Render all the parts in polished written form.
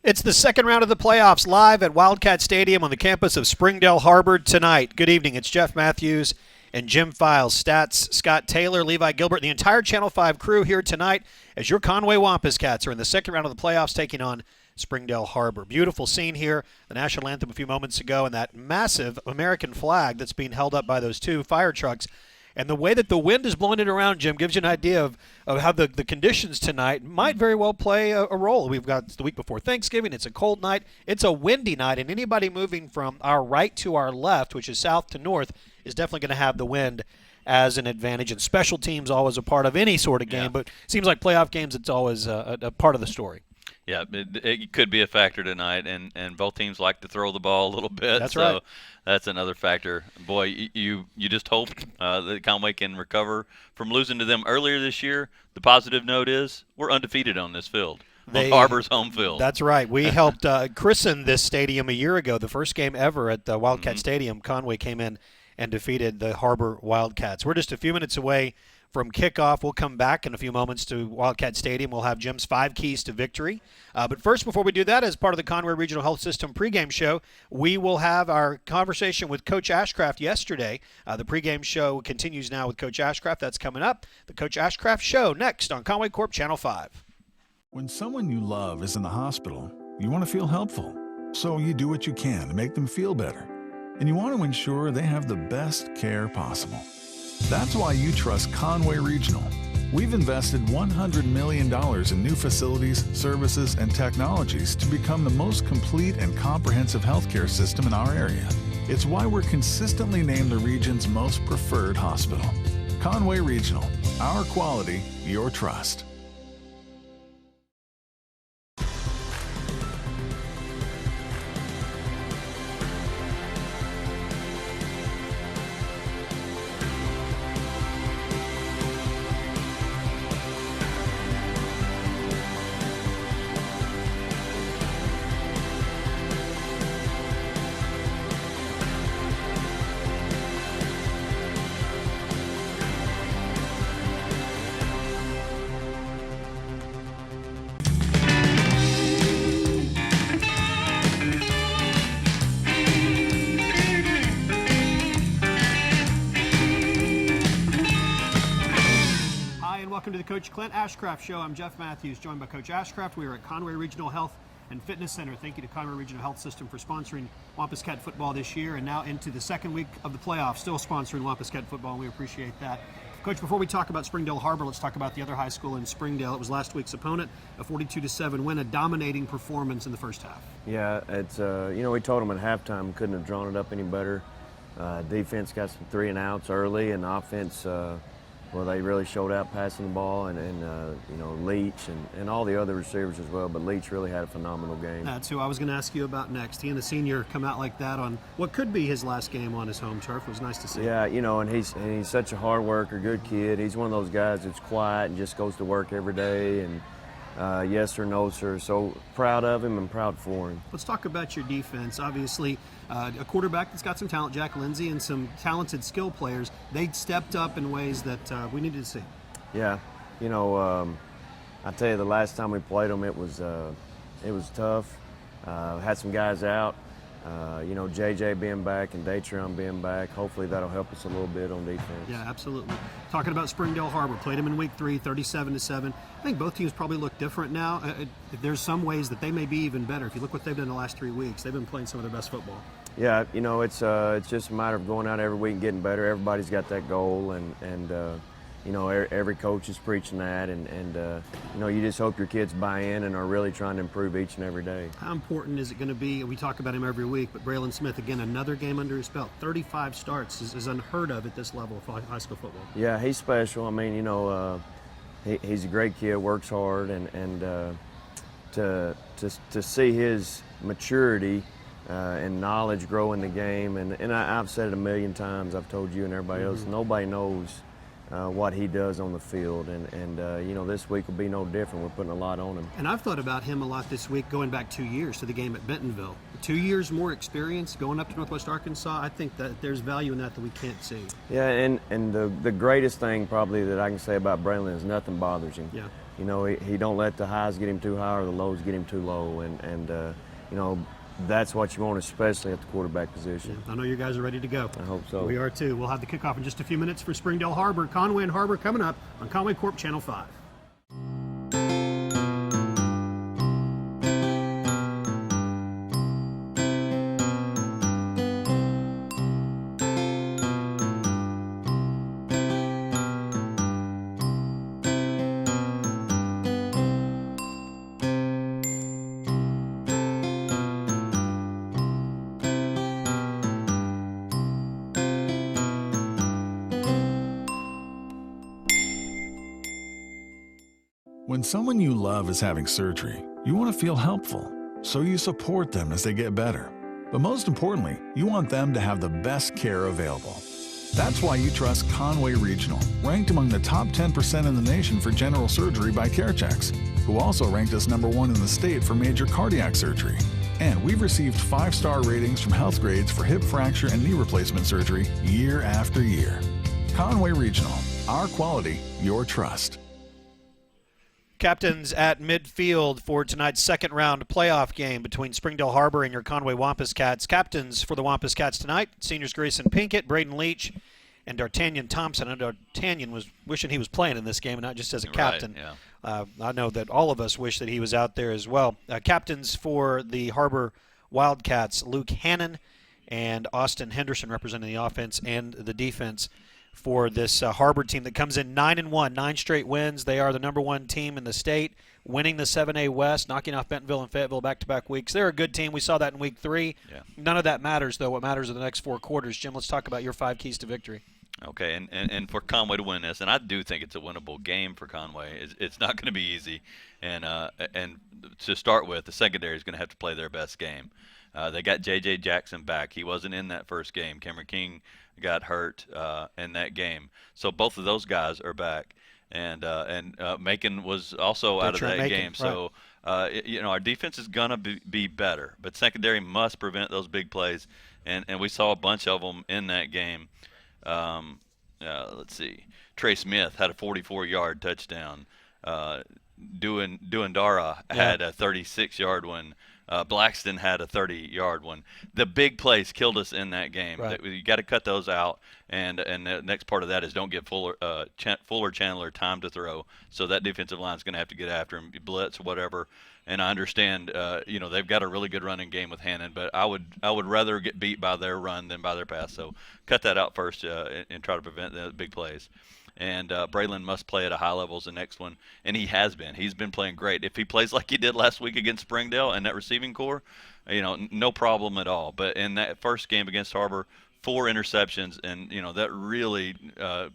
It's the second round of the playoffs live at Wildcat Stadium on the campus of Springdale Har-Ber tonight. Good evening. It's Jeff Matthews and Jim Files, Stats, Scott Taylor, Levi Gilbert, the entire Channel 5 crew here tonight as your Conway Wampus Cats are in the second round of the playoffs taking on Springdale Har-Ber. Beautiful scene here, the national anthem a few moments ago, and that massive American flag that's being held up by those two fire trucks. And the way that the wind is blowing it around, Jim, gives you an idea of how the conditions tonight might very well play a role. We've got the week before Thanksgiving. It's a cold night. It's a windy night, and anybody moving from our right to our left, which is south to north, is definitely going to have the wind as an advantage. And special teams always a part of any sort of game, but it seems like playoff games, it's always a part of the story. Yeah, it could be a factor tonight, and both teams like to throw the ball a little bit. That's so right. That's another factor. Boy, you just hope that Conway can recover from losing to them earlier this year. The positive note is we're undefeated on this field, on Har-Ber's home field. That's right. We helped christen this stadium a year ago, the first game ever at the Wildcat Stadium. Conway came in and defeated the Har-Ber Wildcats. We're just a few minutes away from kickoff. We'll come back in a few moments to Wildcat Stadium. We'll have Jim's 5 keys to victory. But first, before we do that, as part of the Conway Regional Health System pregame show, we will have our conversation with Coach Ashcraft yesterday. The pregame show continues now with Coach Ashcraft. That's coming up. The Coach Ashcraft Show next on Conway Corp Channel 5. When someone you love is in the hospital, you want to feel helpful. So you do what you can to make them feel better. And you want to ensure they have the best care possible. That's why you trust Conway Regional. We've invested $100 million in new facilities, services, and technologies to become the most complete and comprehensive healthcare system in our area. It's why we're consistently named the region's most preferred hospital. Conway Regional, our quality, your trust. Welcome to the Coach Clint Ashcraft Show. I'm Jeff Matthews, joined by Coach Ashcraft. We are at Conway Regional Health and Fitness Center. Thank you to Conway Regional Health System for sponsoring Wampus Cat football this year, and now into the second week of the playoffs, still sponsoring Wampus Cat football, and we appreciate that. Coach, before we talk about Springdale Har-Ber, let's talk about the other high school in Springdale. It was last week's opponent, a 42-7 win, a dominating performance in the first half. Yeah, it's we told them at halftime couldn't have drawn it up any better. Defense got some 3 and outs early, and offense. Well, they really showed out passing the ball, and Leach and all the other receivers as well. But Leach really had a phenomenal game. That's who I was going to ask you about next. He and the senior come out like that on what could be his last game on his home turf. It was nice to see. Yeah, and he's such a hard worker, good kid. He's one of those guys that's quiet and just goes to work every day. And yes sir, no sir. So proud of him and proud for him. Let's talk about your defense. Obviously, a quarterback that's got some talent, Jack Lindsay, and some talented skill players. They stepped up in ways that we needed to see. Yeah, I tell you, the last time we played them, it was tough. Had some guys out. JJ being back and Datron being back, hopefully that'll help us a little bit on defense. Yeah, absolutely. Talking about Springdale Har-Ber, played them in week 3, 37-7. I think both teams probably look different now. There's some ways that they may be even better. If you look what they've done the last 3 weeks, they've been playing some of their best football. Yeah, it's just a matter of going out every week and getting better. Everybody's got that goal, and every coach is preaching that, and you just hope your kids buy in and are really trying to improve each and every day. How important is it going to be? We talk about him every week, but Braylon Smith, again, another game under his belt. 35 starts is unheard of at this level of high school football. Yeah, he's special. I mean, he's a great kid, works hard, and to see his maturity and knowledge grow in the game, and I've said it a million times, I've told you and everybody else, nobody knows what he does on the field, and this week will be no different. We're putting a lot on him. And I've thought about him a lot this week, going back 2 years to the game at Bentonville. 2 years more experience going up to Northwest Arkansas. I think that there's value in that we can't see. Yeah, and the greatest thing probably that I can say about Braylon is nothing bothers him. Yeah. You know, he don't let the highs get him too high or the lows get him too low, and you know, that's what you want, especially at the quarterback position. Yeah, I know you guys are ready to go. I hope so. We are too. We'll have the kickoff in just a few minutes for Springdale Har-Ber. Conway and Har-Ber coming up on Conway Corp Channel 5. When someone you love is having surgery, you want to feel helpful, so you support them as they get better. But most importantly, you want them to have the best care available. That's why you trust Conway Regional, ranked among the top 10% in the nation for general surgery by CareChecks, who also ranked us #1 in the state for major cardiac surgery. And we've received 5-star ratings from Healthgrades for hip fracture and knee replacement surgery year after year. Conway Regional, our quality, your trust. Captains at midfield for tonight's second round playoff game between Springdale Har-Ber and your Conway Wampus Cats. Captains for the Wampus Cats tonight, seniors Grayson Pinkett, Braden Leach, and D'Artagnan Thompson. And D'Artagnan was wishing he was playing in this game and not just as a captain. Right, yeah. I know that all of us wish that he was out there as well. Captains for the Har-Ber Wildcats, Luke Hannon and Austin Henderson representing the offense and the defense for this Har-Ber team that comes in 9-1, 9 straight wins. They are the #1 team in the state, winning the 7A West, knocking off Bentonville and Fayetteville back-to-back weeks. They're a good team. We saw that in week 3. Yeah. None of that matters, though. What matters are the next 4 quarters. Jim, let's talk about your 5 keys to victory. Okay, and for Conway to win this, and I do think it's a winnable game for Conway. It's not going to be easy, and to start with, the secondary is going to have to play their best game. They got J.J. Jackson back. He wasn't in that first game. Cameron King got hurt in that game, so both of those guys are back, and Macon was also out of that Macon, game. right. So our defense is gonna be better, but secondary must prevent those big plays, and we saw a bunch of them in that game. Let's see. Trey Smith had a 44-yard touchdown. Duandara had a 36-yard one. Blackston had a 30-yard one. The big plays killed us in that game. Right. You got to cut those out, and the next part of that is don't give Fuller Chandler time to throw. So that defensive line is going to have to get after him, blitz, whatever. And I understand, they've got a really good running game with Hannon, but I would rather get beat by their run than by their pass. So cut that out first and try to prevent the big plays. And Braylon must play at a high level as the next one, and he has been. He's been playing great. If he plays like he did last week against Springdale and that receiving core, no problem at all. But in that first game against Har-Ber, 4 interceptions, and that really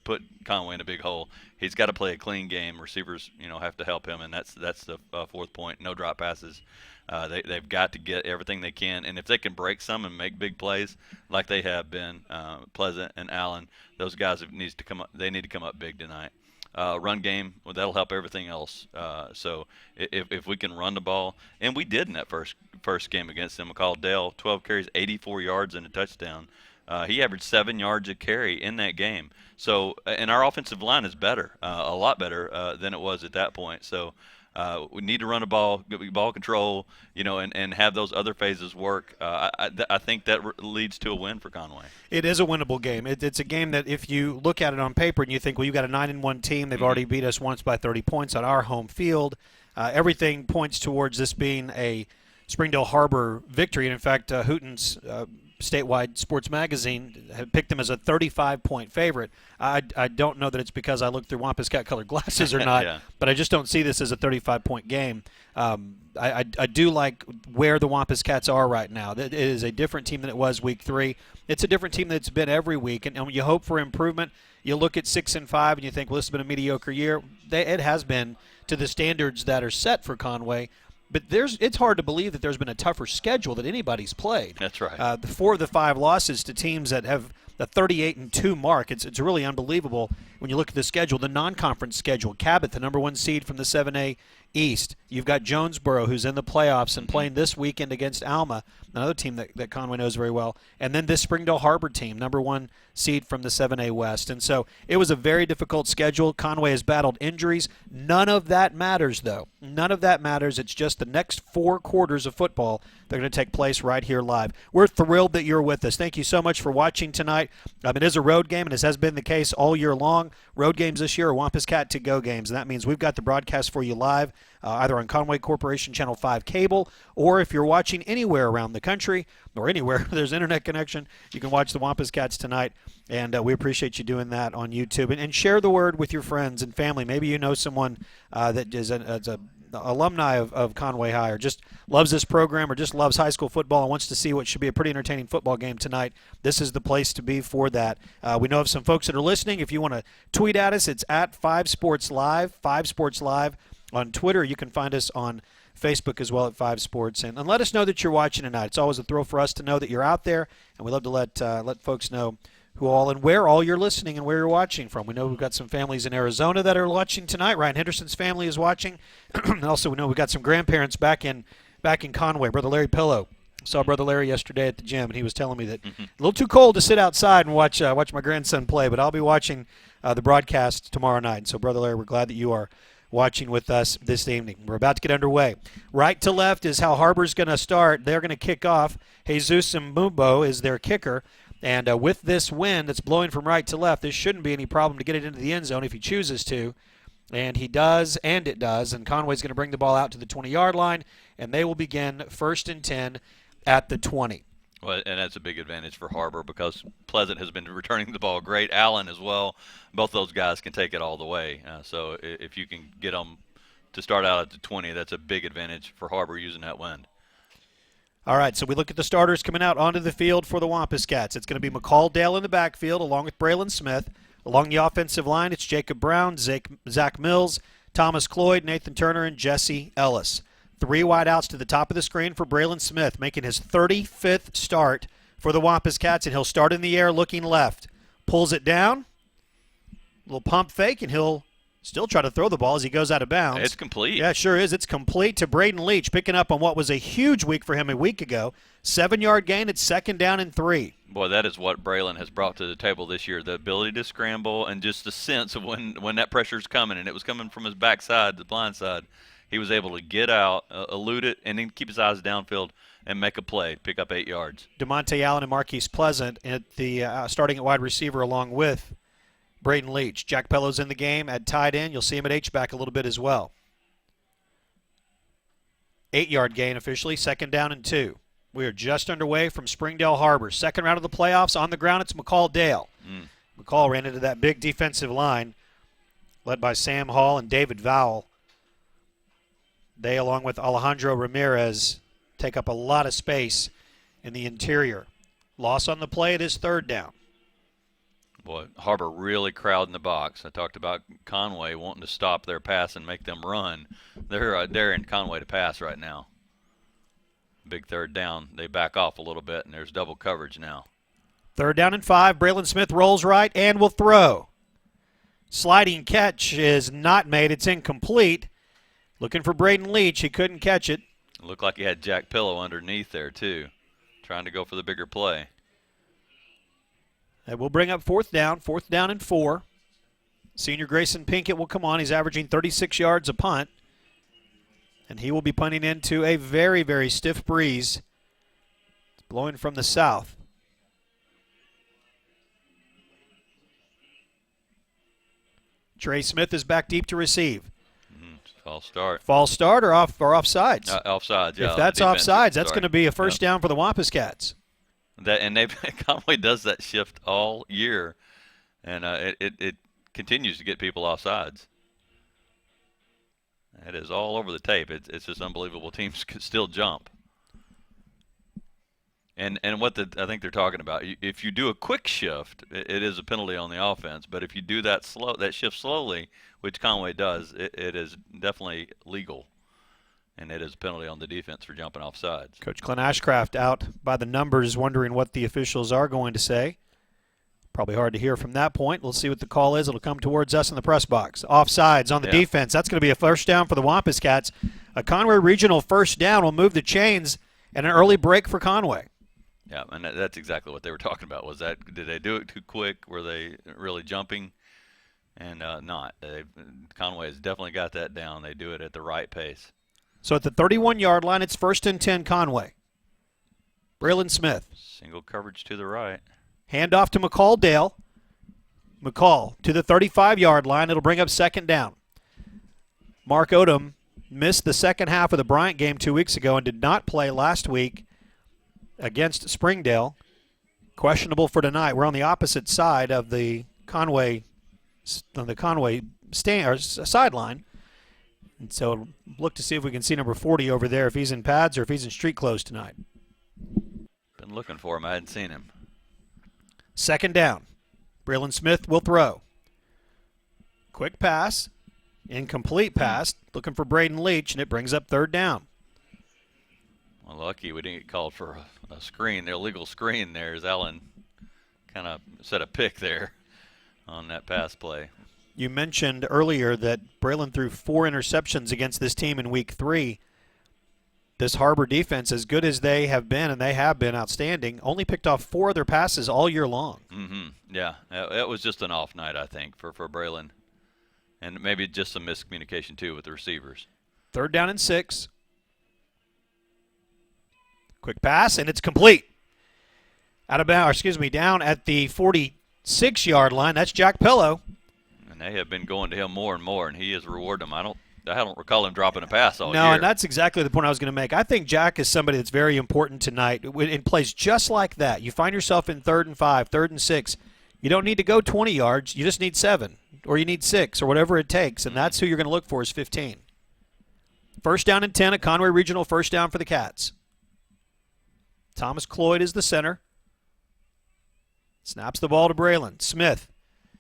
put Conway in a big hole. He's got to play a clean game. Receivers, have to help him, and that's the 4th point. No drop passes. They've got to get everything they can, and if they can break some and make big plays like they have been, Pleasant and Allen, those guys need to come up. They need to come up big tonight. Run game, well, that'll help everything else. So if we can run the ball, and we did in that first game against them. McCall Dale, 12 carries, 84 yards and a touchdown. He averaged 7 yards a carry in that game. So, and our offensive line is better, a lot better than it was at that point. So. We need to run the ball, ball control, and have those other phases work. I think that leads to a win for Conway. It is a winnable game. It's a game that if you look at it on paper and you think, well, you've got a 9-1 team. They've already beat us once by 30 points on our home field. Everything points towards this being a Springdale Har-Ber victory. And in fact, Hooten's statewide sports magazine had picked them as a 35-point favorite. I don't know that it's because I looked through Wampus Cat colored glasses or not, Yeah. but I just don't see this as a 35-point game. I do like where the Wampus Cats are right now. It is a different team than it was week 3. It's a different team than it's been every week, and when you hope for improvement, you look at 6-5 and you think, well, this has been a mediocre year. It has been to the standards that are set for Conway. But it's hard to believe that there's been a tougher schedule that anybody's played. That's right. 4 of the 5 losses to teams that have the 38-2 mark. It's really unbelievable when you look at the schedule. The non-conference schedule, Cabot, the #1 seed from the 7A East, you've got Jonesboro, who's in the playoffs and playing this weekend against Alma, another team that Conway knows very well, and then this Springdale Har-Ber team, number 1 seed from the 7A West. And so it was a very difficult schedule. Conway has battled injuries. None of that matters, though. None of that matters. It's just the next 4 quarters of football that are going to take place right here live. We're thrilled that you're with us. Thank you so much for watching tonight. It is a road game, and as has been the case all year long, road games this year are Wampus Cat to-go games, and that means we've got the broadcast for you live, either on Conway Corporation Channel 5 cable, or if you're watching anywhere around the country or anywhere there's internet connection, you can watch the Wampus Cats tonight, and we appreciate you doing that on YouTube. And share the word with your friends and family. Maybe you know someone that is a alumni of Conway High, or just loves this program, or just loves high school football and wants to see what should be a pretty entertaining football game tonight. This is the place to be for that. We know of some folks that are listening. If you want to tweet at us, it's at 5 Sports Live, 5 Sports Live on Twitter. You can find us on Facebook as well at 5 Sports, and let us know that you're watching tonight. It's always a thrill for us to know that you're out there, and we love to let folks know who all and where all you're listening and where you're watching from. We know we've got some families in Arizona that are watching tonight. Ryan Henderson's family is watching. And also, we know we've got some grandparents back in Conway. Brother Larry Pillow. Saw Brother Larry yesterday at the gym, and he was telling me that a little too cold to sit outside and watch my grandson play, but I'll be watching the broadcast tomorrow night. So, Brother Larry, we're glad that you are watching with us this evening. We're about to get underway. Right to left is how Har-Ber's going to start. They're going to kick off. Jesus Mbumbo is their kicker. And with this wind that's blowing from right to left, there shouldn't be any problem to get it into the end zone if he chooses to. And he does, and it does. And Conway's going to bring the ball out to the 20-yard line, and they will begin 1st and 10 at the 20. Well, and that's a big advantage for Har-Ber because Pleasant has been returning the ball great. Allen as well. Both those guys can take it all the way. So if you can get them to start out at the 20, that's a big advantage for Har-Ber using that wind. All right, so we look at the starters coming out onto the field for the Wampus Cats. It's going to be McCall Dale in the backfield along with Braylon Smith. Along the offensive line, it's Jacob Brown, Zach Mills, Thomas Cloyd, Nathan Turner, and Jesse Ellis. 3 wideouts to the top of the screen for Braylon Smith, making his 35th start for the Wampus Cats, and he'll start in the air looking left. Pulls it down, little pump fake, and he'll still try to throw the ball as he goes out of bounds. It's complete. Yeah, it sure is. It's complete to Braden Leach, picking up on what was a huge week for him a week ago. 7-yard gain. It's 2nd down and 3. Boy, that is what Braylon has brought to the table this year, the ability to scramble and just the sense of when that pressure's coming, and it was coming from his backside, the blind side. He was able to get out, elude it, and then keep his eyes downfield and make a play, pick up 8 yards. DeMonte Allen and Marquise Pleasant at the starting at wide receiver along with Braden Leach. Jack Pello's in the game at tight end. You'll see him at H-back a little bit as well. 8-yard gain officially, 2nd down and 2. We are just underway from Springdale Har-Ber. Second round of the playoffs. On the ground, it's McCall Dale. McCall ran into that big defensive line led by Sam Hall and David Vowell. They, along with Alejandro Ramirez, take up a lot of space in the interior. Loss on the play. It is 3rd down. Boy, Har-Ber really crowding the box. I talked about Conway wanting to stop their pass and make them run. They're in Conway to pass right now. Big 3rd down. They back off a little bit, and there's double coverage now. 3rd down and 5. Braylon Smith rolls right and will throw. Sliding catch is not made. It's incomplete. Looking for Braden Leach. He couldn't catch it. It looked like he had Jack Pillow underneath there, too, trying to go for the bigger play. And we'll bring up 4th down and 4. Senior Grayson Pinkett will come on. He's averaging 36 yards a punt. And he will be punting into a very, very stiff breeze. It's blowing from the south. Trey Smith is back deep to receive. False start. False start or offsides? Offsides, yeah. If that's offsides, that's going to be a first down for the Wampus Cats. Conway does that shift all year, and it continues to get people offsides. It is all over the tape. It's just unbelievable. Teams can still jump. And what I think they're talking about, if you do a quick shift, it is a penalty on the offense. But if you do that shift slowly, which Conway does, it is definitely legal. And it is a penalty on the defense for jumping off sides. Coach Glenn Ashcraft out by the numbers, wondering what the officials are going to say. Probably hard to hear from that point. We'll see what the call is. It'll come towards us in the press box. Offsides on the defense. That's going to be a first down for the Wampus Cats. A Conway Regional first down will move the chains and an early break for Conway. Yeah, and that's exactly what they were talking about. Was that, did they do it too quick? Were they really jumping? And not. Conway has definitely got that down. They do it at the right pace. So at the 31-yard line, it's 1st and 10 Conway. Braylon Smith. Single coverage to the right. Handoff to McCall Dale. McCall to the 35-yard line. It'll bring up 2nd down. Mark Odom missed the second half of the Bryant game 2 weeks ago and did not play last week against Springdale. Questionable for tonight. We're on the opposite side of the Conway sideline. And so look to see if we can see number 40 over there, if he's in pads or if he's in street clothes tonight. Been looking for him. I hadn't seen him. 2nd down. Braylon Smith will throw. Quick pass. Incomplete pass. Looking for Braden Leach, and it brings up 3rd down. Well, lucky we didn't get called for a screen, the illegal screen there, as Allen kind of set a pick there on that pass play. You mentioned earlier that Braylon threw 4 interceptions against this team in week 3. This Har-Ber defense, as good as they have been, and they have been outstanding, only picked off 4 of their passes all year long. Yeah, it was just an off night, I think, for Braylon. And maybe just some miscommunication, too, with the receivers. 3rd down and 6. Quick pass, and it's complete. Out of bounds, down at the 46-yard line. That's Jack Pillow. And they have been going to him more and more, and he has rewarded them. I don't recall him dropping a pass all year. No, and that's exactly the point I was going to make. I think Jack is somebody that's very important tonight in plays just like that. You find yourself in 3rd and 5, 3rd and 6. You don't need to go 20 yards. You just need 7, or you need 6, or whatever it takes, and that's who you're going to look for is 15. 1st down and 10, a Conway Regional first down for the Cats. Thomas Cloyd is the center. Snaps the ball to Braylon. Smith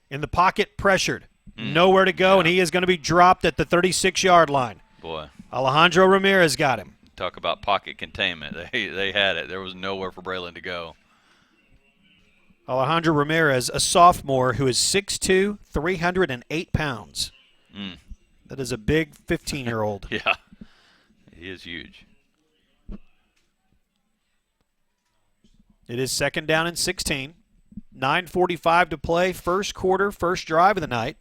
in the pocket, pressured. Nowhere to go, and he is going to be dropped at the 36-yard line. Boy. Alejandro Ramirez got him. Talk about pocket containment. They had it. There was nowhere for Braylon to go. Alejandro Ramirez, a sophomore who is 6'2", 308 pounds. That is a big 15-year-old. Yeah, he is huge. It is 2nd down and 16. 9:45 to play, first quarter, first drive of the night.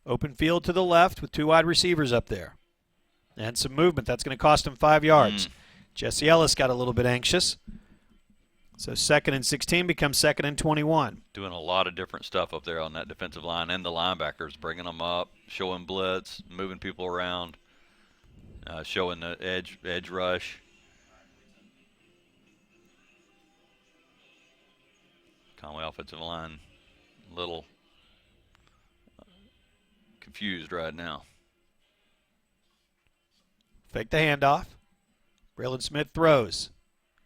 Open field to the left with 2 wide receivers up there. And some movement. That's going to cost him 5 yards. Jesse Ellis got a little bit anxious. So 2nd and 16 becomes 2nd and 21. Doing a lot of different stuff up there on that defensive line and the linebackers, bringing them up, showing blitz, moving people around, showing the edge rush. Conway offensive line a little confused right now. Fake the handoff. Braylon Smith throws.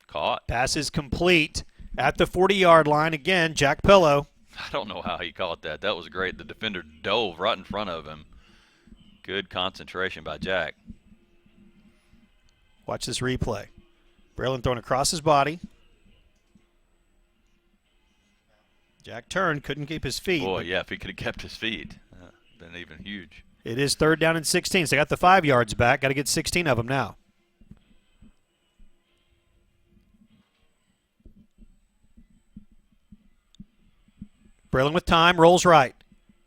Caught. Pass is complete at the 40-yard line. Again, Jack Pillow. I don't know how he caught that. That was great. The defender dove right in front of him. Good concentration by Jack. Watch this replay. Braylon thrown across his body. Jack turned, couldn't keep his feet. Boy, yeah, if he could have kept his feet, been even huge. It is 3rd down and 16, so they got the 5 yards back. Got to get 16 of them now. Braylon with time, rolls right.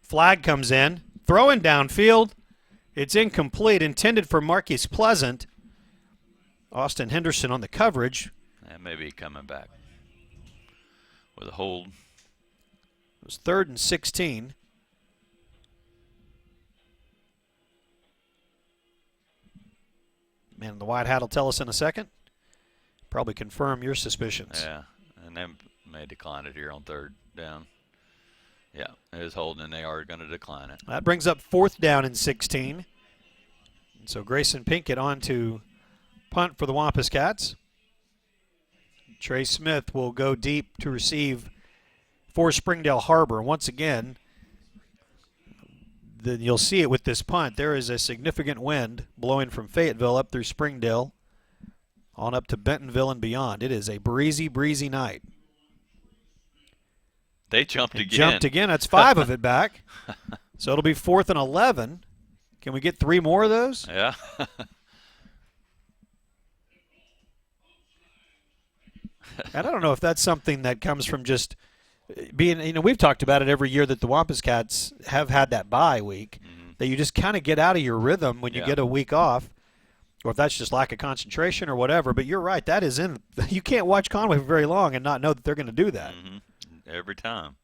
Flag comes in. Throwing downfield. It's incomplete, intended for Marquise Pleasant. Austin Henderson on the coverage. And maybe coming back with a hold. It was 3rd and 16. Man in the white hat will tell us in a second. Probably confirm your suspicions. Yeah, and they may decline it here on 3rd down. Yeah, it is holding, and they are going to decline it. That brings up 4th down and 16. And so Grayson Pinkett on to punt for the Wampus Cats. Trey Smith will go deep to receive for Springdale Har-Ber. Once again, then you'll see it with this punt. There is a significant wind blowing from Fayetteville up through Springdale on up to Bentonville and beyond. It is a breezy, breezy night. They jumped again. Jumped again. That's 5 of it back. So it'll be 4th and 11. Can we get 3 more of those? Yeah. And I don't know if that's something that comes from just being, we've talked about it every year that the Wampus Cats have had that bye week, that you just kind of get out of your rhythm when you get a week off, or if that's just lack of concentration or whatever. But you're right, that is in. You can't watch Conway for very long and not know that they're going to do that. Every time.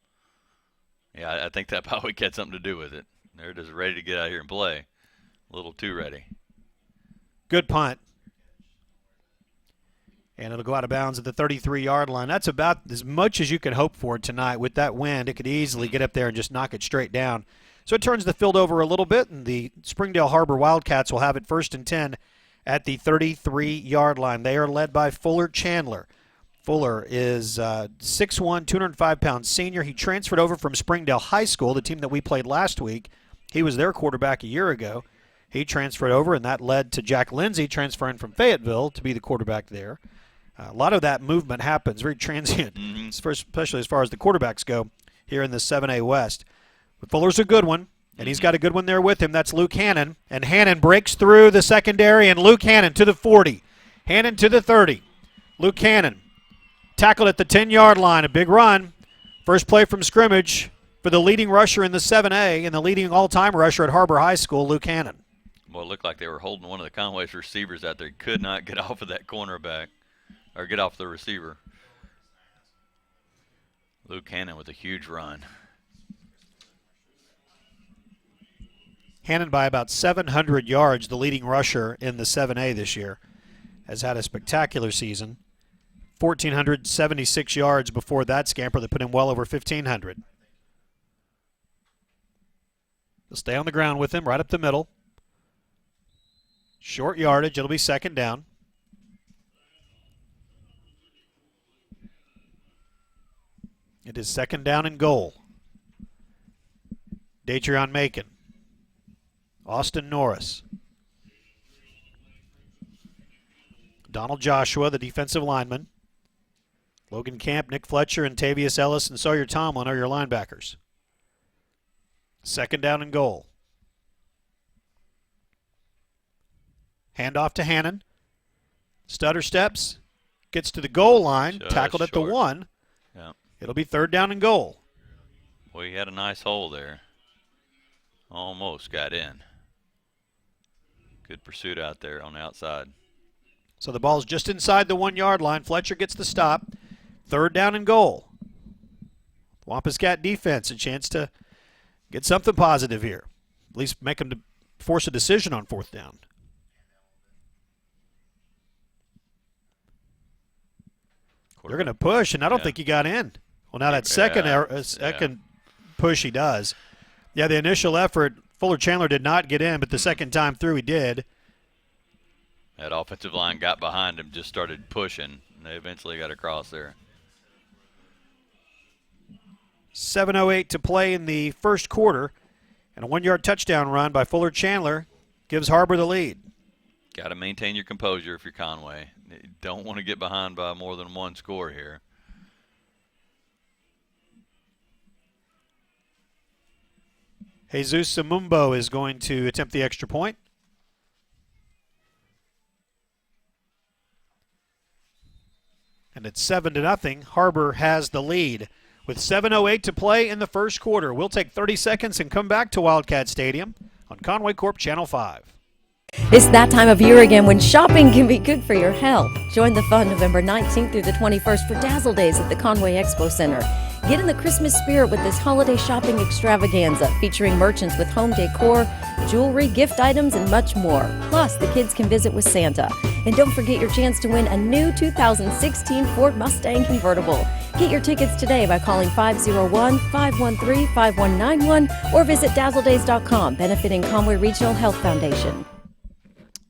Yeah, I think that probably had something to do with it. They're just ready to get out here and play. A little too ready. Good punt. And it'll go out of bounds at the 33-yard line. That's about as much as you can hope for tonight. With that wind, it could easily get up there and just knock it straight down. So it turns the field over a little bit, and the Springdale Har-Ber Wildcats will have it 1st and 10 at the 33-yard line. They are led by Fuller Chandler. Fuller is 6'1", 205-pound senior. He transferred over from Springdale High School, the team that we played last week. He was their quarterback a year ago. He transferred over, and that led to Jack Lindsay transferring from Fayetteville to be the quarterback there. A lot of that movement happens, very transient, especially as far as the quarterbacks go here in the 7A West. But Fuller's a good one, and he's got a good one there with him. That's Luke Hannon. And Hannon breaks through the secondary, and Luke Hannon to the 40. Hannon to the 30. Luke Hannon tackled at the 10-yard line. A big run. First play from scrimmage for the leading rusher in the 7A and the leading all-time rusher at Har-Ber High School, Luke Hannon. Well, it looked like they were holding one of the Conway's receivers out there. He could not get off of that cornerback or get off the receiver. Luke Hannon with a huge run. Hannon by about 700 yards, the leading rusher in the 7A this year, has had a spectacular season. 1,476 yards before that scamper that put him well over 1,500. They'll stay on the ground with him, right up the middle. Short yardage, it'll be 2nd down. It is 2nd down and goal. Datrion Macon. Austin Norris. Donald Joshua, the defensive lineman. Logan Camp, Nick Fletcher, and Tavius Ellis and Sawyer Tomlin are your linebackers. 2nd down and goal. Handoff to Hannon. Stutter steps. Gets to the goal line. Just tackled at short. the 1. Yeah. It'll be 3rd down and goal. Well, he had a nice hole there. Almost got in. Good pursuit out there on the outside. So the ball's just inside the 1-yard line. Fletcher gets the stop. 3rd down and goal. Wampus Cat defense, a chance to get something positive here. At least make them to force a decision on 4th down. They're going to push, and I don't think he got in. Well, now that second push he does. Yeah, the initial effort, Fuller Chandler did not get in, but the second time through he did. That offensive line got behind him, just started pushing, and they eventually got across there. 7:08 to play in the first quarter, and a 1-yard touchdown run by Fuller Chandler gives Har-Ber the lead. Got to maintain your composure if you're Conway. You don't want to get behind by more than 1 score here. Jesus Samumbo is going to attempt the extra point. And it's 7-0. Har-Ber has the lead with 7:08 to play in the first quarter. We'll take 30 seconds and come back to Wildcat Stadium on Conway Corp Channel 5. It's that time of year again when shopping can be good for your health. Join the fun November 19th through the 21st for Dazzle Days at the Conway Expo Center. Get in the Christmas spirit with this holiday shopping extravaganza featuring merchants with home decor, jewelry, gift items, and much more. Plus, the kids can visit with Santa. And don't forget your chance to win a new 2016 Ford Mustang convertible. Get your tickets today by calling 501-513-5191 or visit dazzledays.com, benefiting Conway Regional Health Foundation.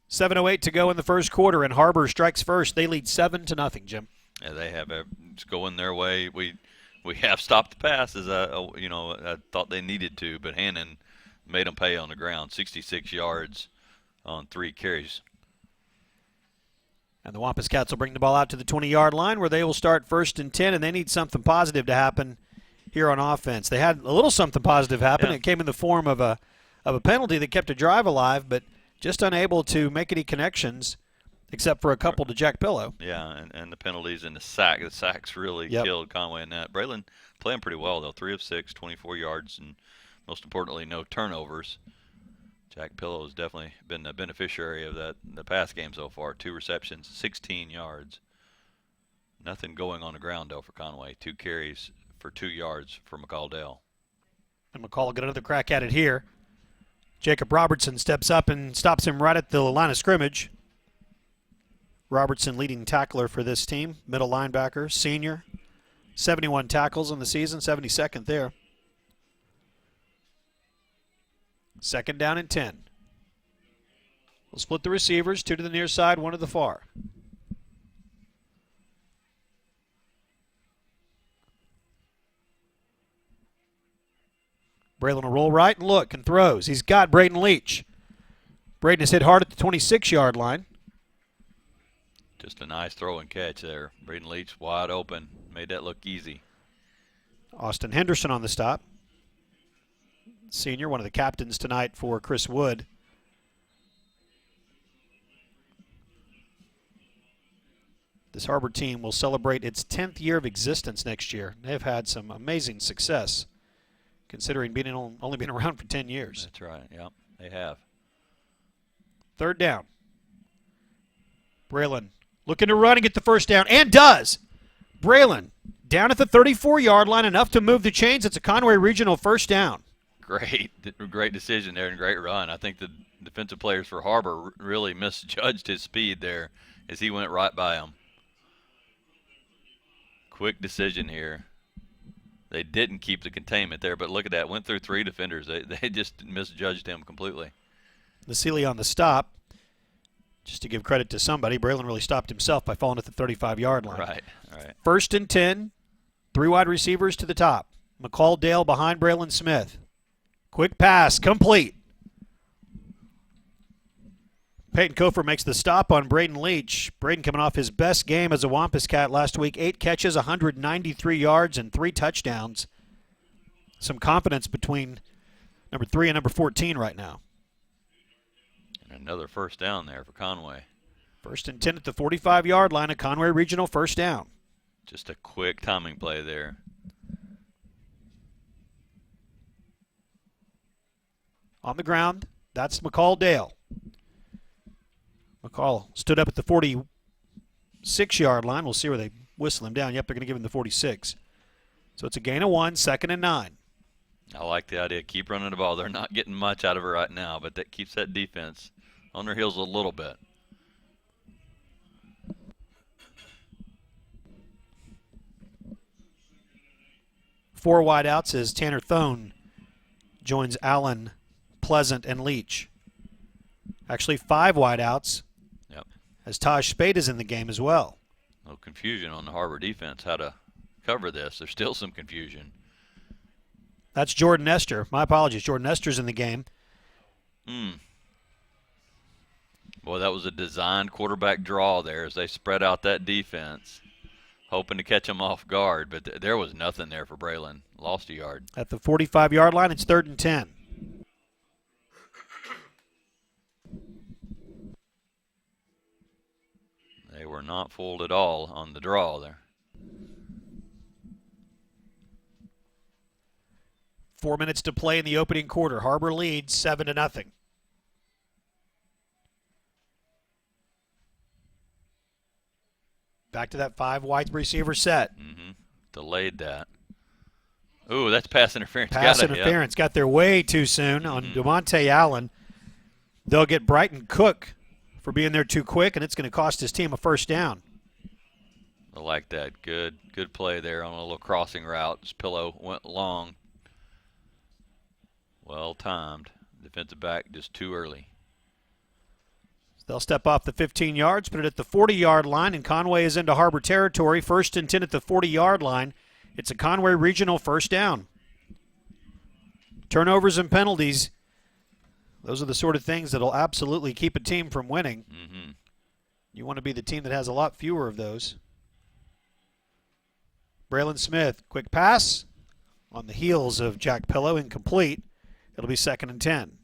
7:08 to go in the first quarter, and Har-Ber strikes first. They lead 7-0, Jim. Yeah, they have it's going their way. We have stopped the passes. I thought they needed to, but Hannon made them pay on the ground. 66 yards on 3 carries. And the Wampus Cats will bring the ball out to the 20-yard line where they will start 1st and 10, and they need something positive to happen here on offense. They had a little something positive happen. Yeah. It came in the form of a penalty that kept a drive alive, but just unable to make any connections except for a couple to Jack Pillow. Yeah, and the penalties and the sack. The sacks really killed Conway in that. Braylon playing pretty well, though. 3 of 6, 24 yards, and most importantly, no turnovers. Jack Pillow has definitely been the beneficiary of that in the past game so far. 2 receptions, 16 yards. Nothing going on the ground, though, for Conway. 2 carries for 2 yards for McCall. And McCall will get another crack at it here. Jacob Robertson steps up and stops him right at the line of scrimmage. Robertson, leading tackler for this team, middle linebacker, senior. 71 tackles in the season, 72nd there. 2nd down and 10. We'll split the receivers, 2 to the near side, 1 to the far. Braylon will roll right and look and throws. He's got Braden Leach. Braden has hit hard at the 26-yard line. Just a nice throw and catch there. Braden Leach wide open. Made that look easy. Austin Henderson on the stop. Senior, one of the captains tonight for Chris Wood. This Har-Ber team will celebrate its 10th year of existence next year. They've had some amazing success, considering only being around for 10 years. That's right, yeah, they have. 3rd down. Braylon looking to run and get the 1st down, and does. Braylon down at the 34-yard line, enough to move the chains. It's a Conway Regional 1st down. Great decision there and great run. I think the defensive players for Har-Ber really misjudged his speed there as he went right by him. Quick decision here. They didn't keep the containment there, but look at that. Went through 3 defenders. They just misjudged him completely. Vasily on the stop. Just to give credit to somebody, Braylon really stopped himself by falling at the 35-yard line. Right. 1st and 10, 3 wide receivers to the top. McCall Dale behind Braylon Smith. Quick pass, complete. Peyton Kofer makes the stop on Braden Leach. Braden coming off his best game as a Wampus Cat last week. 8 catches, 193 yards, and 3 touchdowns. Some confidence between number 3 and number 14 right now. And another 1st down there for Conway. 1st and 10 at the 45-yard line, a Conway Regional 1st down. Just a quick timing play there. On the ground, that's McCall Dale. McCall stood up at the 46-yard line. We'll see where they whistle him down. Yep, they're going to give him the 46. So it's a gain of 1, 2nd and 9. I like the idea. Keep running the ball. They're not getting much out of it right now, but that keeps that defense on their heels a little bit. Four wideouts as Tanner Thone joins Allen, Pleasant, and Leach. Actually, 5 wideouts. Yep. As Taj Spade is in the game as well. No confusion on the Har-Ber defense how to cover this. There's still some confusion. That's Jordan Nestor. My apologies. Jordan Nestor's in the game. Boy, that was a designed quarterback draw there as they spread out that defense, hoping to catch them off guard. But there was nothing there for Braylon. Lost a yard. At the 45-yard line, it's 3rd and 10. They were not fooled at all on the draw there. 4 minutes to play in the opening quarter. Har-Ber leads 7-0. Back to that 5 wide receiver set. Delayed that. Ooh, that's pass interference. Pass interference. Got there way too soon on DeMonte Allen. They'll get Brighton Cook for being there too quick, and it's going to cost his team a 1st down. I like that. Good play there on a little crossing route. His pillow went long. Well timed. Defensive back just too early. They'll step off the 15 yards, put it at the 40-yard line, and Conway is into Har-Ber territory. 1st and 10 at the 40-yard line. It's a Conway Regional 1st down. Turnovers and penalties, those are the sort of things that will absolutely keep a team from winning. You want to be the team that has a lot fewer of those. Braylon Smith, quick pass on the heels of Jack Pillow, incomplete. It'll be 2nd and 10.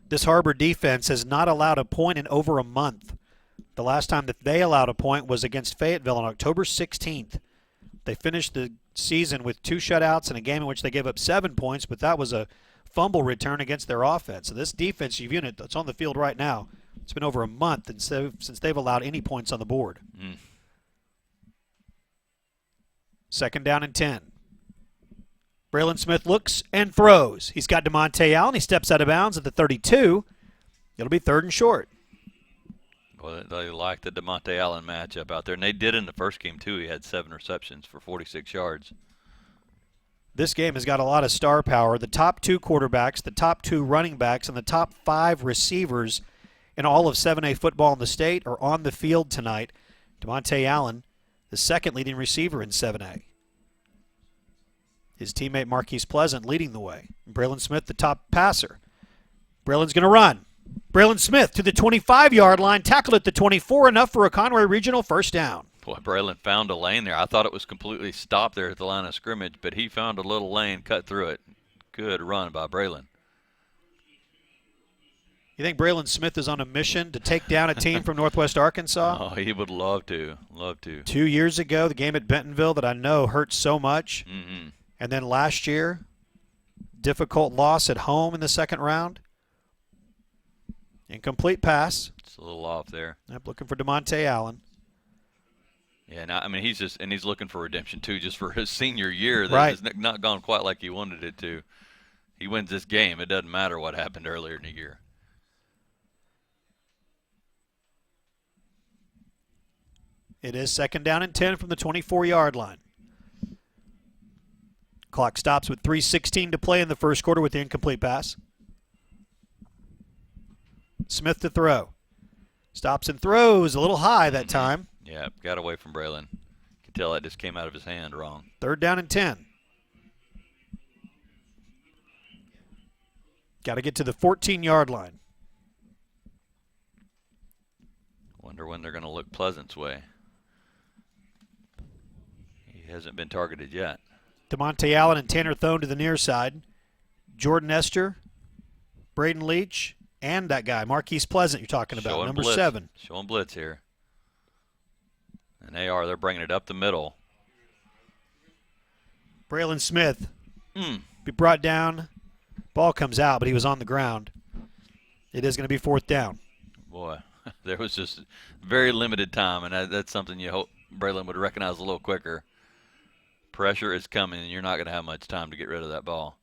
This Har-Ber defense has not allowed a point in over a month. The last time that they allowed a point was against Fayetteville on October 16th. They finished the season with 2 shutouts and a game in which they gave up 7 points, but that was a fumble return against their offense. So this defensive unit that's on the field right now, it's been over a month since they've allowed any points on the board. 2nd down and 10. Braylon Smith looks and throws. He's got DeMonte Allen. He steps out of bounds at the 32. It'll be 3rd and short. Well, they like the DeMonte Allen matchup out there, and they did in the first game too. He had 7 receptions for 46 yards. This game has got a lot of star power. The top 2 quarterbacks, the top 2 running backs, and the top 5 receivers in all of 7A football in the state are on the field tonight. DeMonte Allen, the 2nd leading receiver in 7A. His teammate Marquise Pleasant leading the way. Braylon Smith, the top passer. Braylon's going to run. Braylon Smith to the 25-yard line, tackled at the 24, enough for a Conway Regional 1st down. Boy, Braylon found a lane there. I thought it was completely stopped there at the line of scrimmage, but he found a little lane, cut through it. Good run by Braylon. You think Braylon Smith is on a mission to take down a team from Northwest Arkansas? Oh, he would love to. Love to. 2 years ago, the game at Bentonville that I know hurt so much. Mm-hmm. And then last year, difficult loss at home in the 2nd round. Incomplete pass. It's a little off there. Yep, looking for DeMonte Allen. Yeah, now, I mean, he's looking for redemption too, just for his senior year. That Right. has not gone quite like he wanted it to. He wins this game. It doesn't matter what happened earlier in the year. It is 2nd down and 10 from the 24-yard line. Clock stops with 3:16 to play in the first quarter with the incomplete pass. Smith to throw. Stops and throws a little high that time. Yeah, got away from Braylon. You can tell that just came out of his hand wrong. 3rd down and 10. Got to get to the 14-yard line. Wonder when they're going to look Pleasant's way. He hasn't been targeted yet. DeMonte Allen and Tanner Thone to the near side. Jordan Esther, Braden Leach, and that guy, Marquise Pleasant you're talking about, Showing number blitz. 7. Showing blitz here. And they're bringing it up the middle. Braylon Smith be brought down. Ball comes out, but he was on the ground. It is going to be 4th down. Boy, there was just very limited time, and that's something you hope Braylon would recognize a little quicker. Pressure is coming, and you're not going to have much time to get rid of that ball.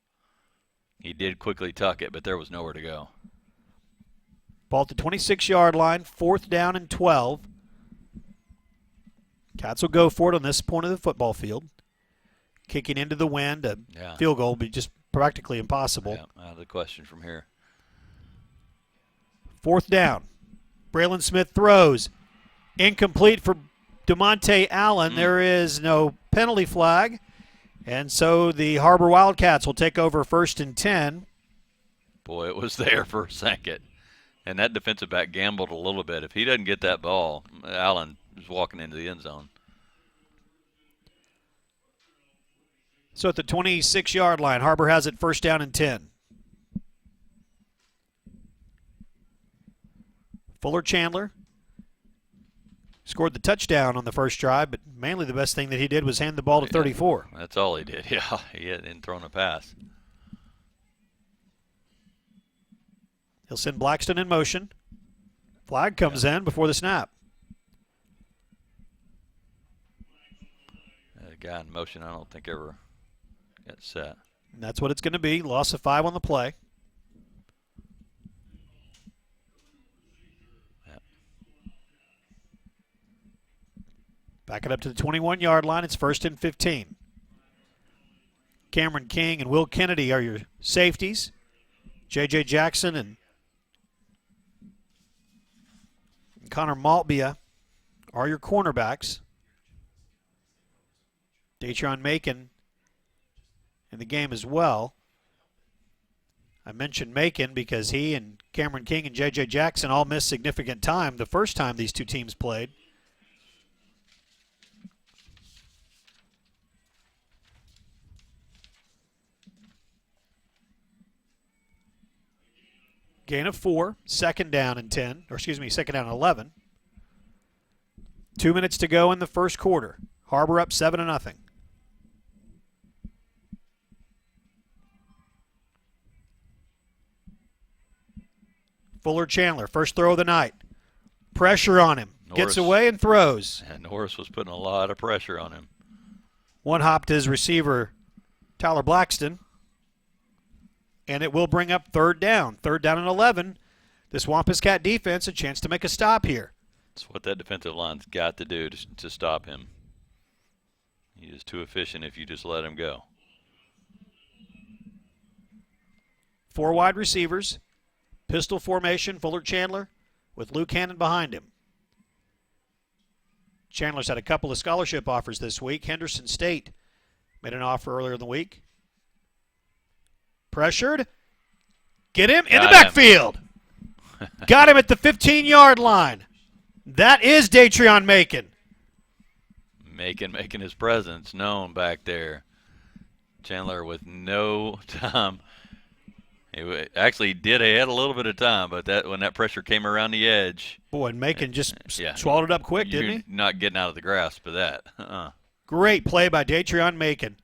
He did quickly tuck it, but there was nowhere to go. Ball at the 26-yard line, 4th down and 12. Cats will go for it on this point of the football field. Kicking into the wind, a field goal will be just practically impossible. Yeah, out of the question from here. 4th down. Braylon Smith throws. Incomplete for DeMonte Allen. There is no penalty flag. And so the Har-Ber Wildcats will take over 1st and 10. Boy, it was there for a second. And that defensive back gambled a little bit. If he doesn't get that ball, Allen is walking into the end zone. So at the 26-yard line, Har-Ber has it 1st down and 10. Fuller Chandler scored the touchdown on the first drive, but mainly the best thing that he did was hand the ball to 34. That's all he did. Yeah, he hadn't thrown a pass. He'll send Blackston in motion. Flag comes in before the snap. The guy in motion, I don't think ever got set. And that's what it's going to be. Loss of 5 on the play. Back it up to the 21-yard line. It's 1st and 15. Cameron King and Will Kennedy are your safeties. J.J. Jackson and Connor Maltbia are your cornerbacks. Datron Macon in the game as well. I mentioned Macon because he and Cameron King and J.J. Jackson all missed significant time the first time these two teams played. Gain of 4, second down and 10, or excuse me, second down and 11. 2 minutes to go in the first quarter. Har-Ber up 7-0. Fuller Chandler, first throw of the night. Pressure on him. Gets away and throws. And Norris was putting a lot of pressure on him. One hop to his receiver, Tyler Blackston. And it will bring up third down. Third down and 11. This Wampus Cat defense a chance to make a stop here. That's what that defensive line's got to do to stop him. He is too efficient if you just let him go. 4 wide receivers. Pistol formation, Fuller Chandler with Luke Hannon behind him. Chandler's had a couple of scholarship offers this week. Henderson State made an offer earlier in the week. Pressured. Get him in the backfield. Got him at the 15-yard line. That is Datrion Macon. Making his presence known back there. Chandler with no time. He actually did had a little bit of time, but when that pressure came around the edge. Boy, and Macon just swallowed it up quick, didn't he? Not getting out of the grasp of that. Great play by Datrion Macon.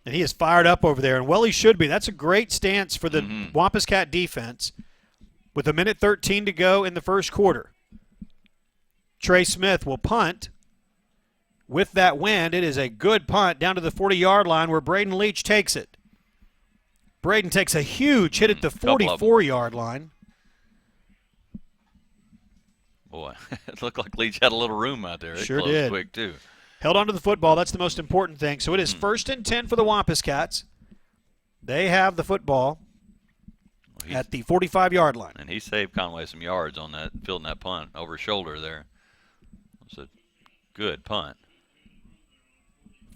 And he is fired up over there, and well, he should be. That's a great stance for the Wampus Cat defense with 1:13 to go in the first quarter. Trey Smith will punt. With that wind, it is a good punt down to the 40-yard line where Braden Leach takes it. Braden takes a huge hit at the 44-yard line. Boy, it looked like Leach had a little room out there. It sure closed did. Quick, too. Held onto the football. That's the most important thing. So it is 1st and 10 for the Wampus Cats. They have the football at the 45-yard line. And he saved Conway some yards on that, fielding that punt over his shoulder there. It was a good punt.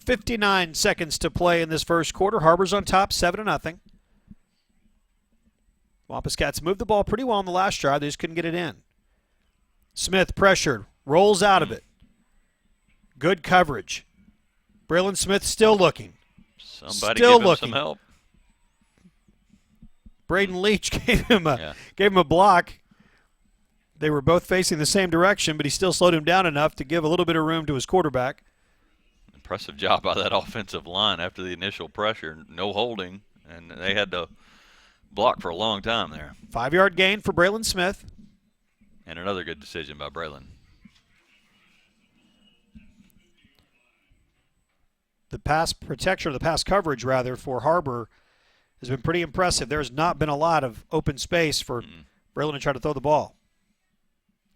59 seconds to play in this first quarter. Har-Ber's on top, 7-0. Wampus Cats moved the ball pretty well on the last drive. They just couldn't get it in. Smith pressured, rolls out of it. Good coverage. Braylon Smith still looking. Somebody still give him looking. some help. Braden Leach gave him a block. They were both facing the same direction, but he still slowed him down enough to give a little bit of room to his quarterback. Impressive job by that offensive line after the initial pressure. No holding, and they had to block for a long time there. 5-yard gain for Braylon Smith. And another good decision by Braylon. The pass protection, or the pass coverage, rather, for Har-Ber has been pretty impressive. There has not been a lot of open space for Braylon to try to throw the ball.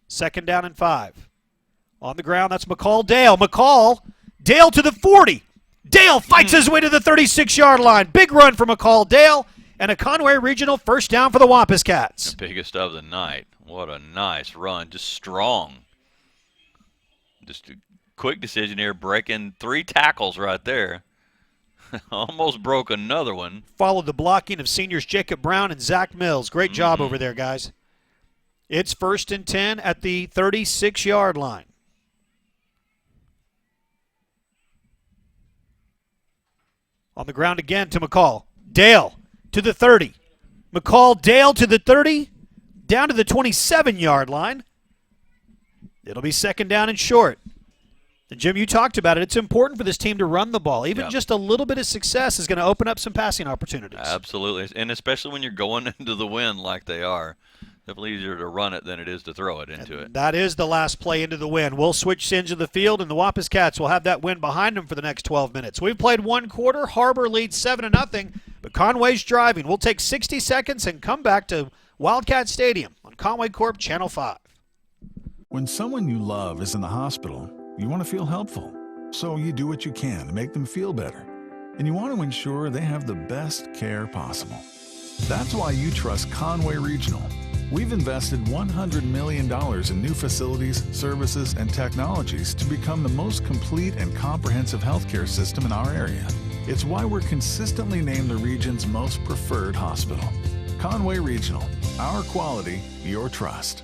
2nd down and 5. On the ground, that's McCall Dale. Dale to the 40. Dale fights his way to the 36-yard line. Big run for McCall Dale, and a Conway Regional first down for the Wampus Cats. The biggest of the night. What a nice run. Just strong. Just a quick decision here, breaking 3 tackles right there. Almost broke another one. Followed the blocking of seniors Jacob Brown and Zach Mills. Great job over there, guys. It's 1st and 10 at the 36-yard line. On the ground again to McCall. Dale to the 30. McCall Dale to the 30. Down to the 27-yard line. It'll be 2nd down and short. And Jim, you talked about it. It's important for this team to run the ball. Even just a little bit of success is going to open up some passing opportunities. Absolutely. And especially when you're going into the wind like they are. Definitely easier to run it than it is to throw it into it. That is the last play into the wind. We'll switch ends of the field, and the Wampus Cats will have that wind behind them for the next 12 minutes. We've played 1 quarter. Har-Ber leads 7-0, but Conway's driving. We'll take 60 seconds and come back to Wildcat Stadium on Conway Corp Channel 5. When someone you love is in the hospital, you want to feel helpful. So you do what you can to make them feel better. And you want to ensure they have the best care possible. That's why you trust Conway Regional. We've invested $100 million in new facilities, services, and technologies to become the most complete and comprehensive healthcare system in our area. It's why we're consistently named the region's most preferred hospital. Conway Regional. Our quality, your trust.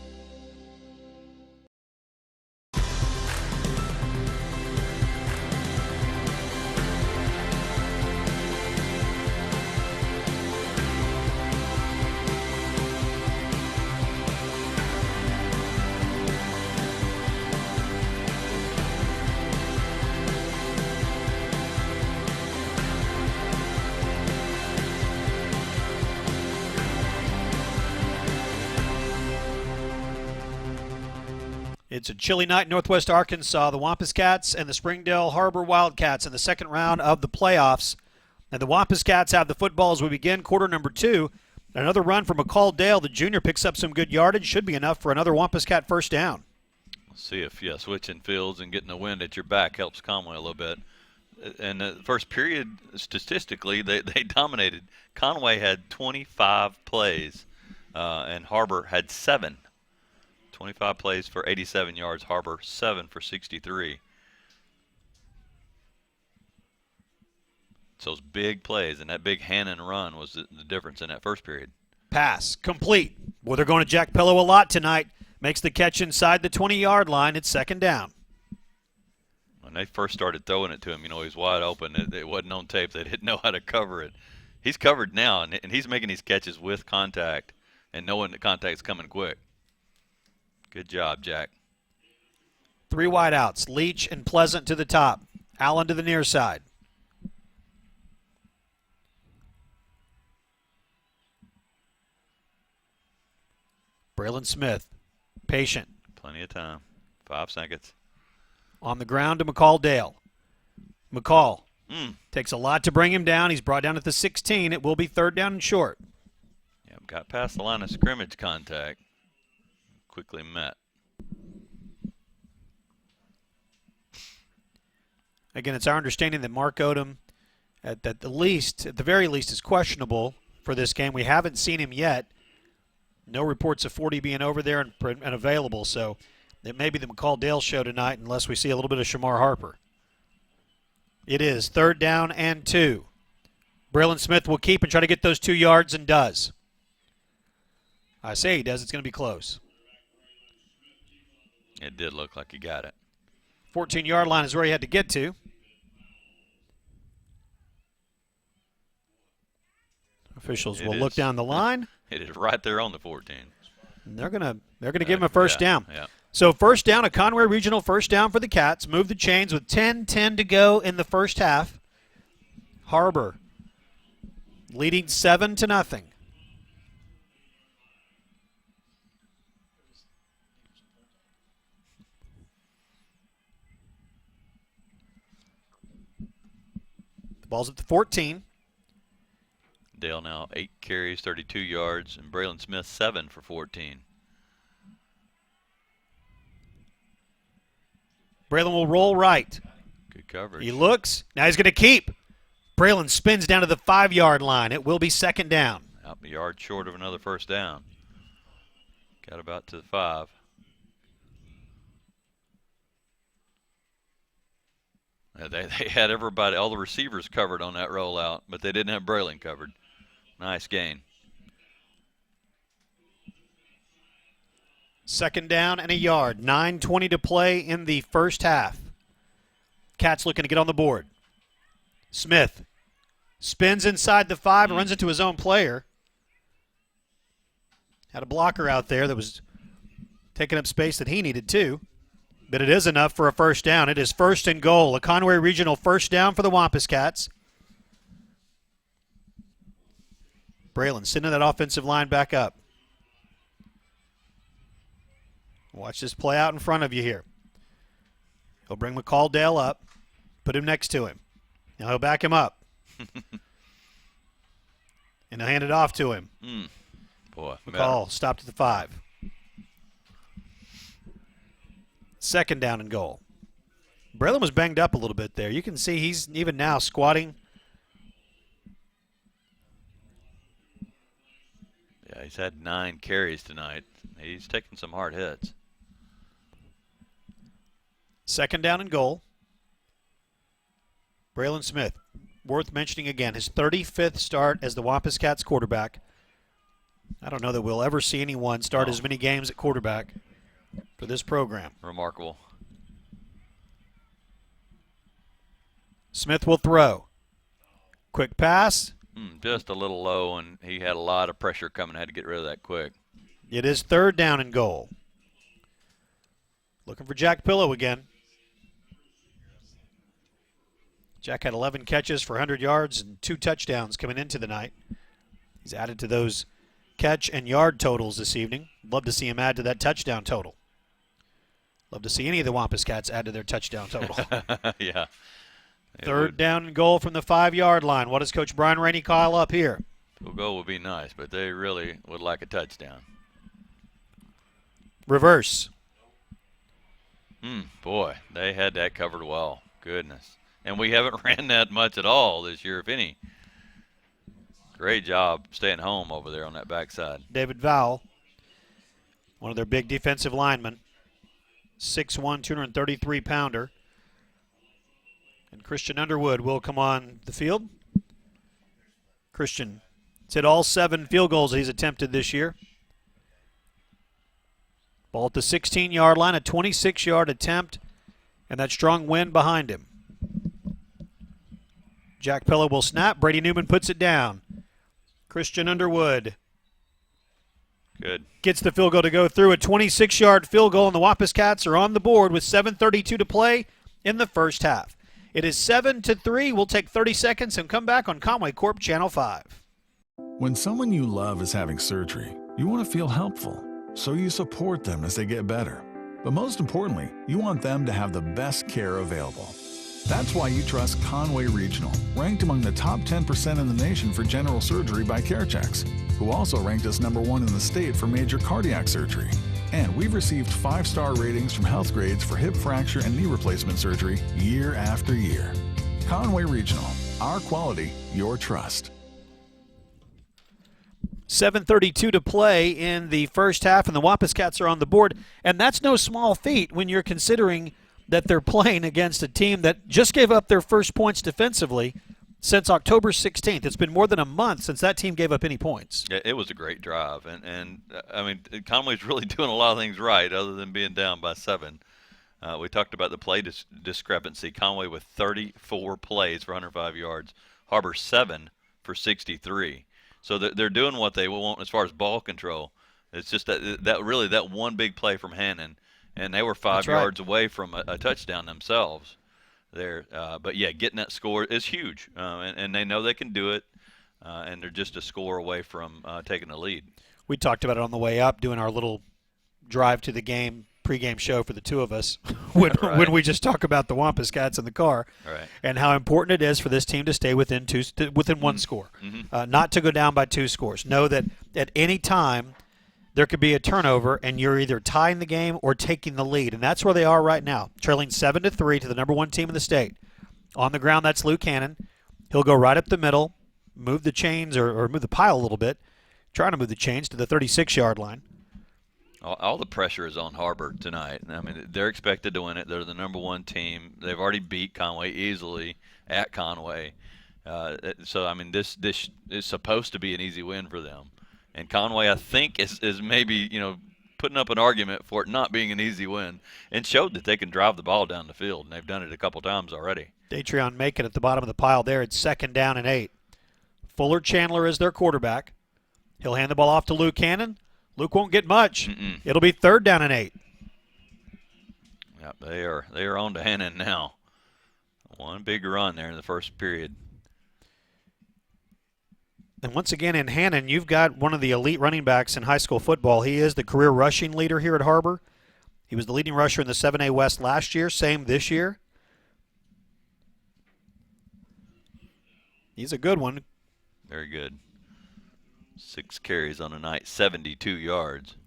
It's a chilly night in Northwest Arkansas. The Wampus Cats and the Springdale Har-Ber Wildcats in the second round of the playoffs. And the Wampus Cats have the football as we begin quarter number 2. Another run from McCall Dale. The junior picks up some good yardage. Should be enough for another Wampus Cat first down. We'll see if, switching fields and getting the wind at your back helps Conway a little bit. And the first period, statistically, they dominated. Conway had 25 plays, and Har-Ber had 7. 25 plays for 87 yards, Har-Ber 7 for 63. So those big plays, and that big hand and run was the difference in that first period. Pass complete. Well, they're going to Jack Pillow a lot tonight. Makes the catch inside the 20-yard line. It's second down. When they first started throwing it to him, he was wide open. It wasn't on tape. They didn't know how to cover it. He's covered now, and he's making these catches with contact and knowing the contact's coming quick. Good job, Jack. 3 wideouts. Leach and Pleasant to the top. Allen to the near side. Braylon Smith, patient. Plenty of time. 5 seconds. On the ground to McCall Dale. McCall takes a lot to bring him down. He's brought down at the 16. It will be third down and short. Yep, got past the line of scrimmage contact. Quickly met. Again, it's our understanding that Mark Odom, at the very least, is questionable for this game. We haven't seen him yet. No reports of 40 being over there and available, so it may be the McCall Dale show tonight unless we see a little bit of Shamar Harper. It is third down and 2. Braylon Smith will keep and try to get those 2 yards and does. I say he does. It's going to be close. It did look like he got it. 14-yard line is where he had to get to. Officials will look down the line. It is right there on the 14. And they're gonna give him a first down. Yeah. So first down, a Conway Regional first down for the Cats. Move the chains with 10:10 to go in the first half. Har-Ber leading 7-0. The ball's at the 14. Dale now 8 carries, 32 yards, and Braylon Smith 7 for 14. Braylon will roll right. Good coverage. He looks. Now he's going to keep. Braylon spins down to the 5-yard line. It will be second down. Out a yard short of another first down. Got about to the 5. They had everybody, all the receivers covered on that rollout, but they didn't have Braylon covered. Nice gain. Second down and a yard. 9:20 to play in the first half. Cats looking to get on the board. Smith spins inside the 5 and runs into his own player. Had a blocker out there that was taking up space that he needed too. But it is enough for a first down. It is first and goal. A Conway Regional first down for the Wampus Cats. Braylon sending that offensive line back up. Watch this play out in front of you here. He'll bring McCall Dale up, put him next to him. Now he'll back him up. And he'll hand it off to him. Boy, McCall stopped at the 5. Second down and goal. Braylon was banged up a little bit there. You can see he's even now squatting. Yeah, he's had 9 carries tonight. He's taking some hard hits. Second down and goal. Braylon Smith, worth mentioning again, his 35th start as the Wampus Cats quarterback. I don't know that we'll ever see anyone start as many games at quarterback for this program. Remarkable. Smith will throw. Quick pass. Just a little low, and he had a lot of pressure coming. Had to get rid of that quick. It is 3rd down and goal. Looking for Jack Pillow again. Jack had 11 catches for 100 yards and 2 touchdowns coming into the night. He's added to those catch and yard totals this evening. Love to see him add to that touchdown total. Love to see any of the Wampus Cats add to their touchdown total. Yeah. 3rd down and goal from the 5-yard line. What does Coach Brian Rainey call up here? Field goal would be nice, but they really would like a touchdown. Reverse. Boy, they had that covered well. Goodness. And we haven't ran that much at all this year, if any. Great job staying home over there on that backside. David Vowell, one of their big defensive linemen, 6'1", 233-pounder. And Christian Underwood will come on the field. Christian has hit all 7 field goals he's attempted this year. Ball at the 16-yard line, a 26-yard attempt, and that strong wind behind him. Jack Pillow will snap. Brady Newman puts it down. Christian Underwood Good. gets the field goal to go through. A 26-yard field goal, and the Wampus Cats are on the board with 7:32 to play in the first half. It is 7-3. We'll take 30 seconds and come back on Conway Corp Channel 5. When someone you love is having surgery, you want to feel helpful, so you support them as they get better. But most importantly, you want them to have the best care available. That's why you trust Conway Regional, ranked among the top 10% in the nation for general surgery by CareChecks, who also ranked us #1 in the state for major cardiac surgery. And we've received 5-star ratings from Health Grades for hip fracture and knee replacement surgery year after year. Conway Regional, our quality, your trust. 7:32 to play in the first half, and the Wampus Cats are on the board. And that's no small feat when you're considering that they're playing against a team that just gave up their first points defensively since October 16th. It's been more than a month since that team gave up any points. Yeah, it was a great drive. And I mean, Conway's really doing a lot of things right other than being down by 7. We talked about the play discrepancy. Conway with 34 plays for 105 yards. Har-Ber 7 for 63. So they're doing what they want as far as ball control. It's just that one big play from Hannon, and they were 5 yards away from a touchdown themselves there. But, yeah, getting that score is huge, and they know they can do it, and they're just a score away from taking the lead. We talked about it on the way up, doing our little drive to the game pregame show for the two of us when we just talk about the Wampus Cats in the car, and how important it is for this team to stay within one score, not to go down by 2 scores. Know that at any time there could be a turnover and you're either tying the game or taking the lead, and that's where they are right now, trailing 7-3 to the #1 team in the state. On the ground, that's Luke Hannon. He'll go right up the middle, move the chains or move the pile a little bit, trying to move the chains to the 36-yard line. All the pressure is on Har-Ber tonight. I mean, they're expected to win it. They're the #1 team. They've already beat Conway easily at Conway. So, I mean, this is supposed to be an easy win for them. And Conway, I think, is maybe, putting up an argument for it not being an easy win, and showed that they can drive the ball down the field, and they've done it a couple times already. Datreon Macon at the bottom of the pile there. It's 2nd down and 8. Fuller Chandler is their quarterback. He'll hand the ball off to Luke Hannon. Luke won't get much. It'll be 3rd down and 8. Yep, they are on to Hannon now. One big run there in the first period. And once again, in Hannon, you've got one of the elite running backs in high school football. He is the career rushing leader here at Har-Ber. He was the leading rusher in the 7A West last year, same this year. He's a good one. Very good. 6 carries on the night, 72 yards.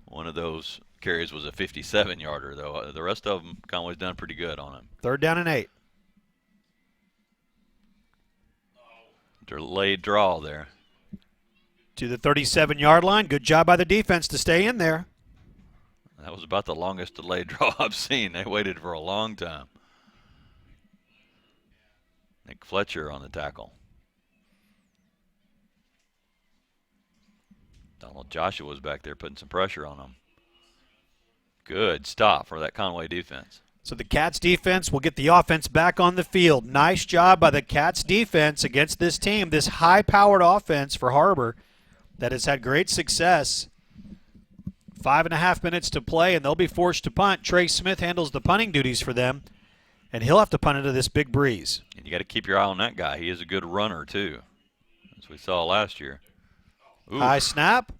One of those carries was a 57-yarder, though. The rest of them, Conway's done pretty good on him. 3rd down and 8. Delayed draw there. To the 37-yard line. Good job by the defense to stay in there. That was about the longest delayed draw I've seen. They waited for a long time. Nick Fletcher on the tackle. Donald Joshua was back there putting some pressure on him. Good stop for that Conway defense. So the Cats defense will get the offense back on the field. Nice job by the Cats defense against this team, this high-powered offense for Har-Ber that has had great success. 5.5 minutes to play, and they'll be forced to punt. Trey Smith handles the punting duties for them, and he'll have to punt into this big breeze. And you got to keep your eye on that guy. He is a good runner, too, as we saw last year. Ooh. High snap.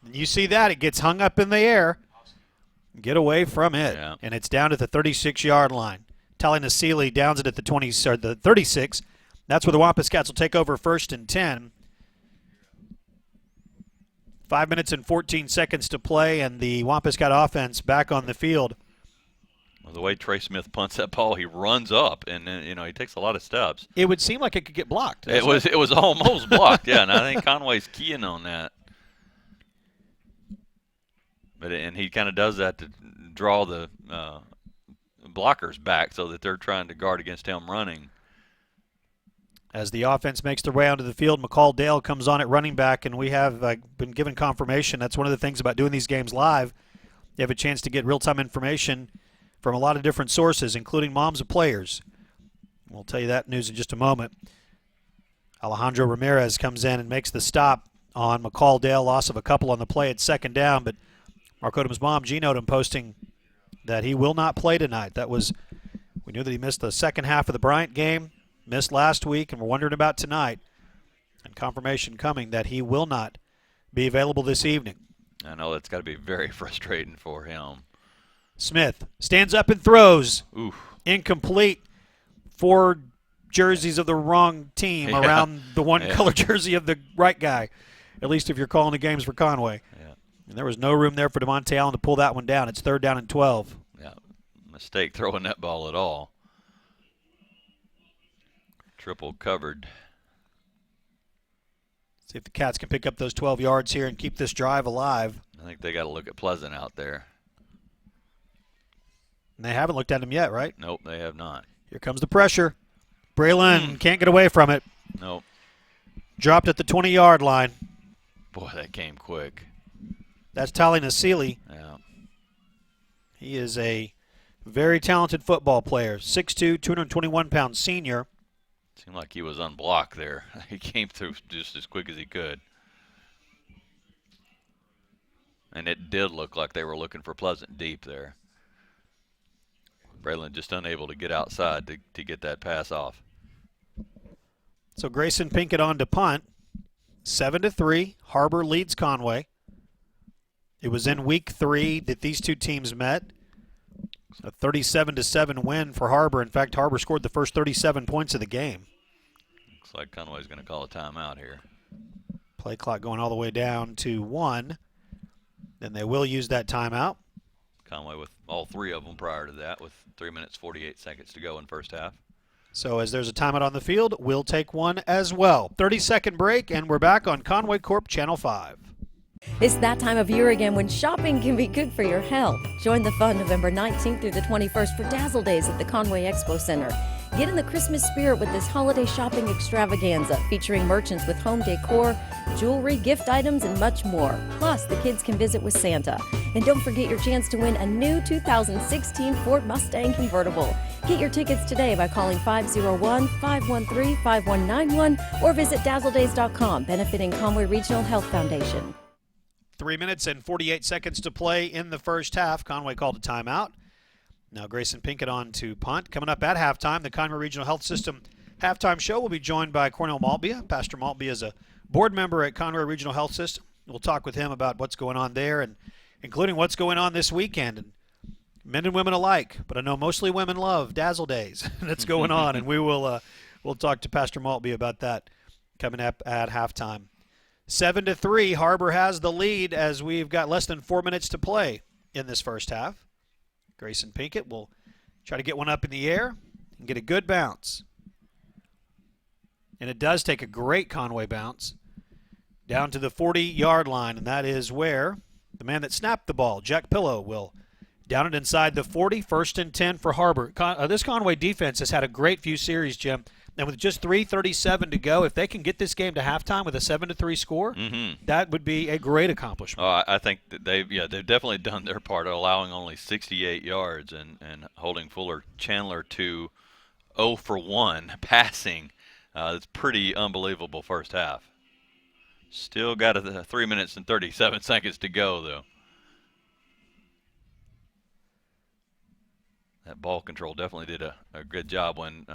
And you see that. It gets hung up in the air. Get away from it. Yeah. And it's down to the 36-yard line. Tally Nasili downs it at the 36. That's where the Wampus Cats will take over 1st and 10. 5 minutes and 14 seconds to play, and the Wampus Cat offense back on the field. Well, the way Trey Smith punts that ball, he runs up, and then, he takes a lot of steps. It would seem like it could get blocked. It was almost blocked, yeah, and I think Conway's keying on that. And he kind of does that to draw the blockers back so that they're trying to guard against him running. As the offense makes their way onto the field, McCall Dale comes on at running back, and we have been given confirmation. That's one of the things about doing these games live. You have a chance to get real-time information from a lot of different sources, including moms of players. We'll tell you that news in just a moment. Alejandro Ramirez comes in and makes the stop on McCall Dale. Loss of a couple on the play at 2nd down, but Mark Odom's mom, Jean Odom, posting that he will not play tonight. We knew that he missed the second half of the Bryant game, missed last week, and we're wondering about tonight. And confirmation coming that he will not be available this evening. I know that's got to be very frustrating for him. Smith stands up and throws. Oof. Incomplete. 4 jerseys of the wrong team around the one color jersey of the right guy, at least if you're calling the games for Conway. Yeah. And there was no room there for DeMonte Allen to pull that one down. It's 3rd down and 12. Yeah, mistake throwing that ball at all. Triple covered. See if the Cats can pick up those 12 yards here and keep this drive alive. I think they got to look at Pleasant out there. And they haven't looked at him yet, right? Nope, they have not. Here comes the pressure. Braylon can't get away from it. Nope. Dropped at the 20-yard line. Boy, that came quick. That's Tally Nasili. Yeah. He is a very talented football player. 6'2", 221-pound senior. Seemed like he was unblocked there. He came through just as quick as he could. And it did look like they were looking for Pleasant deep there. Braylon just unable to get outside to get that pass off. So Grayson Pinkett on to punt. 7-3. Har-Ber leads Conway. It was in week 3 that these two teams met. A 37-7 win for Har-Ber. In fact, Har-Ber scored the first 37 points of the game. Looks like Conway's going to call a timeout here. Play clock going all the way down to 1. Then they will use that timeout. Conway with all 3 of them prior to that with 3 minutes 48 seconds to go in first half. So as there's a timeout on the field, we'll take one as well. 30-second break, and we're back on Conway Corp Channel 5. It's that time of year again when shopping can be good for your health. Join the fun November 19th through the 21st for Dazzle Days at the Conway Expo Center. Get in the Christmas spirit with this holiday shopping extravaganza featuring merchants with home decor, jewelry, gift items, and much more. Plus, the kids can visit with Santa. And don't forget your chance to win a new 2016 Ford Mustang convertible. Get your tickets today by calling 501-513-5191 or visit dazzledays.com, benefiting Conway Regional Health Foundation. 3 minutes and 48 seconds to play in the first half. Conway called a timeout. Now Grayson Pinkett on to punt. Coming up at halftime, the Conway Regional Health System halftime show will be joined by Cornell Maltbia. Pastor Maltbia is a board member at Conway Regional Health System. We'll talk with him about what's going on there, and including what's going on this weekend. And men and women alike, but I know mostly women love Dazzle Days that's going on, and we'll talk to Pastor Maltbia about that coming up at halftime. 7-3, Har-Ber has the lead as we've got less than 4 minutes to play in this first half. Grayson Pinkett will try to get one up in the air and get a good bounce. And it does take a great Conway bounce down to the 40-yard line, and that is where the man that snapped the ball, Jack Pillow, will down it inside the 40, 1st and 10 for Har-Ber. This Conway defense has had a great few series, Jim. And with just 3:37 to go, if they can get this game to halftime with a 7-3 score, that would be a great accomplishment. Oh, I think that they've definitely done their part, allowing only 68 yards and holding Fuller Chandler to 0 for 1 passing. It's pretty unbelievable first half. Still got 3 minutes and 37 seconds to go, though. That ball control definitely did a good job when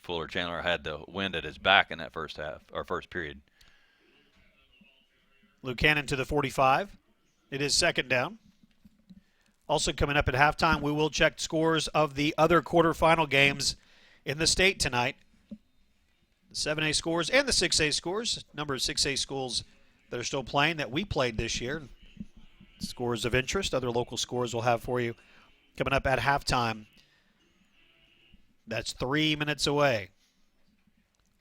Fuller Chandler had the wind at his back in that first half, or first period. Lucannon to the 45. It is second down. Also coming up at halftime, we will check scores of the other quarterfinal games in the state tonight. The 7A scores and the 6A scores. Number of 6A schools that are still playing that we played this year. Scores of interest, other local scores we'll have for you coming up at halftime. That's 3 minutes away.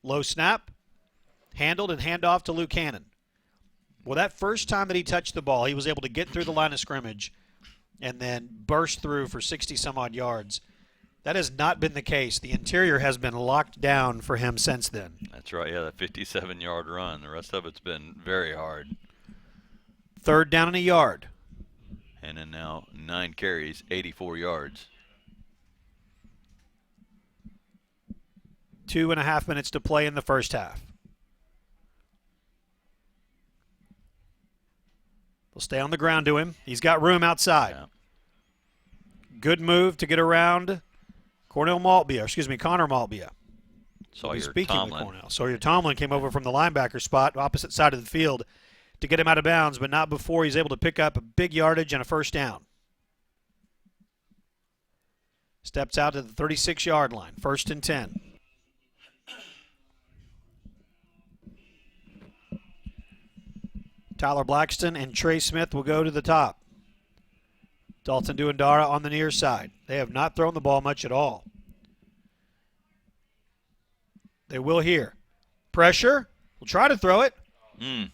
Low snap, handled and handoff to Lucannon. Well, that first time that he touched the ball, he was able to get through the line of scrimmage and then burst through for 60-some-odd yards. That has not been the case. The interior has been locked down for him since then. That's right, yeah, that 57-yard run. The rest of it's been very hard. Third down and a yard. And then now 9 carries, 84 yards. 2.5 minutes to play in the first half. They'll stay on the ground to him. He's got room outside. Yeah. Good move to get around Connor Maltbia. Sawyer Speaking Tomlin. of Cornell, Sawyer Tomlin came over from the linebacker spot, opposite side of the field, to get him out of bounds, but not before he's able to pick up a big yardage and a first down. Steps out to the 36-yard line, 1st and 10. Tyler Blackston and Trey Smith will go to the top. Dalton Duandara on the near side. They have not thrown the ball much at all. They will here. Pressure. We'll try to throw it.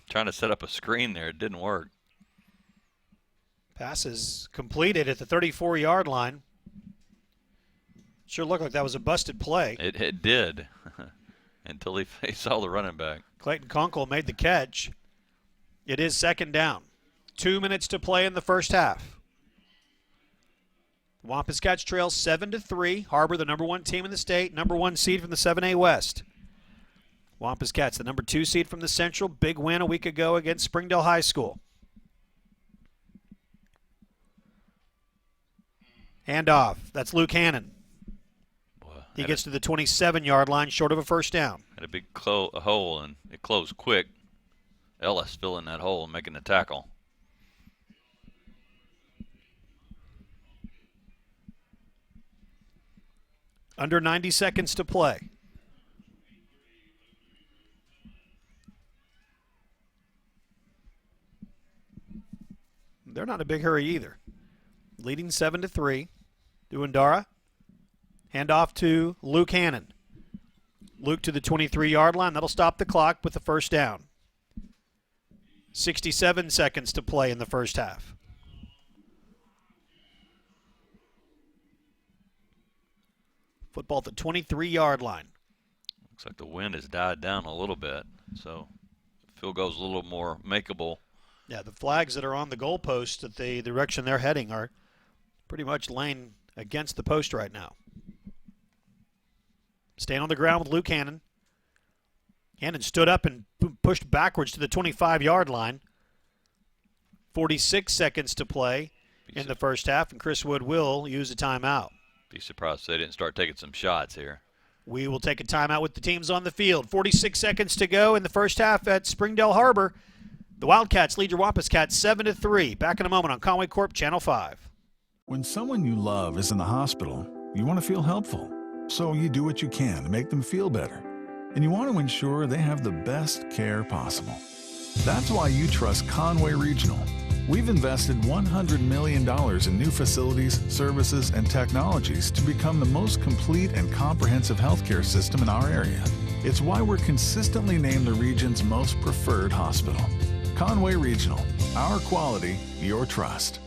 Trying to set up a screen there. It didn't work. Pass is completed at the 34-yard line. Sure looked like that was a busted play. It did until he saw the running back. Clayton Conkle made the catch. It is second down. 2 minutes to play in the first half. Wampus Cats trail 7-3. Har-Ber, the number 1 team in the state, number 1 seed from the 7A West. Wampus Cats, the number 2 seed from the Central. Big win a week ago against Springdale High School. Handoff. That's Lucannon. He gets to the 27-yard line, short of a first down. Had a big hole, and it closed quick. Ellis filling that hole and making the tackle. Under 90 seconds to play. They're not in a big hurry either. Leading 7-3. Duandara. Handoff to Lucannon. Luke to the 23-yard line. That'll stop the clock with the first down. 67 seconds to play in the first half. Football at the 23-yard line. Looks like the wind has died down a little bit, so field goal's a little more makeable. Yeah, the flags that are on the goalpost at the direction they're heading are pretty much laying against the post right now. Staying on the ground with Lucannon. Hannon stood up and pushed backwards to the 25-yard line. 46 seconds to play in the first half, and Chris Wood will use a timeout. Be surprised if they didn't start taking some shots here. We will take a timeout with the teams on the field. 46 seconds to go in the first half at Springdale Har-Ber. The Wildcats lead your Wampus Cats 7-3. Back in a moment on Conway Corp Channel 5. When someone you love is in the hospital, you want to feel helpful. So you do what you can to make them feel better. And you want to ensure they have the best care possible. That's why you trust Conway Regional. We've invested $100 million in new facilities, services, and technologies to become the most complete and comprehensive healthcare system in our area. It's why we're consistently named the region's most preferred hospital. Conway Regional, our quality, your trust.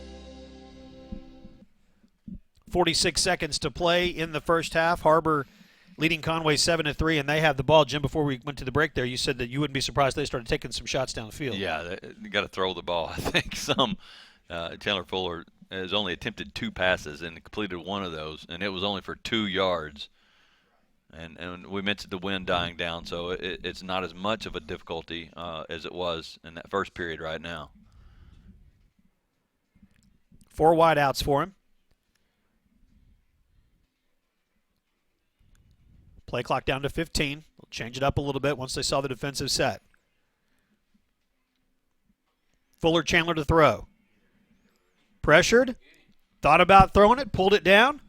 46 seconds to play in the first half. Har-Ber leading Conway 7-3, and they have the ball. Jim, before we went to the break there, you said that you wouldn't be surprised they started taking some shots down the field. Yeah, you got to throw the ball. I think Chandler Fuller has only attempted 2 passes and completed one of those, and it was only for 2 yards. And we mentioned the wind dying down, so it's not as much of a difficulty as it was in that first period right now. 4 wide outs for him. Play clock down to 15. They'll change it up a little bit once they saw the defensive set. Fuller Chandler to throw. Pressured. Thought about throwing it. Pulled it down.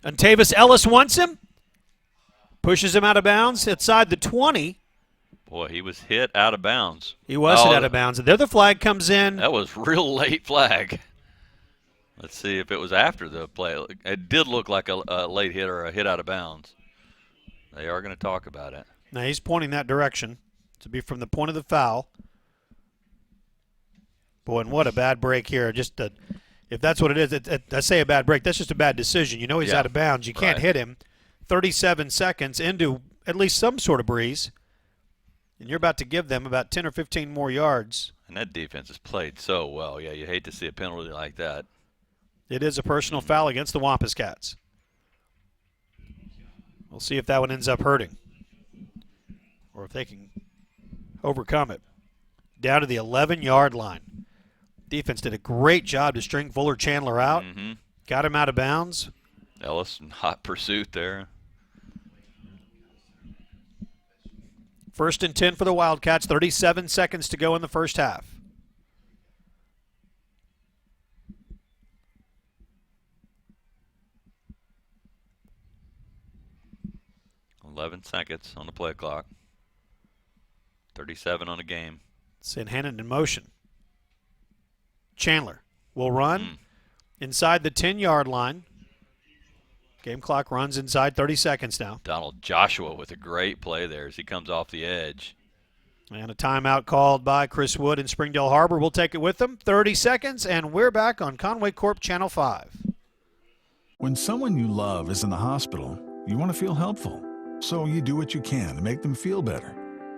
And Tavis Ellis wants him. Pushes him out of bounds inside the 20. Boy, he was hit out of bounds. He was hit out of bounds. And there the flag comes in. That was real late flag. Let's see if it was after the play. It did look like a late hit or a hit out of bounds. They are going to talk about it. Now he's pointing that direction to be from the point of the foul. Boy, and what a bad break here. If that's what it is, I say a bad break. That's just a bad decision. You know he's out of bounds. You can't hit him. 37 seconds into at least some sort of breeze. And you're about to give them about 10 or 15 more yards. And that defense has played so well. Yeah, you hate to see a penalty like that. It is a personal foul against the Wampus Cats. We'll see if that one ends up hurting or if they can overcome it. Down to the 11-yard line. Defense did a great job to string Fuller Chandler out. Got him out of bounds. Ellis in hot pursuit there. 1st and 10 for the Wildcats. 37 seconds to go in the first half. $11 seconds on the play clock. 37 on the game. Sinhannon in motion. Chandler will run inside the 10-yard line. Game clock runs inside 30 seconds now. Donald Joshua with a great play there as he comes off the edge. And a timeout called by Chris Wood in Springdale Har-Ber. We'll take it with them. 30 seconds, and we're back on Conway Corp Channel 5. When someone you love is in the hospital, you want to feel helpful. So you do what you can to make them feel better.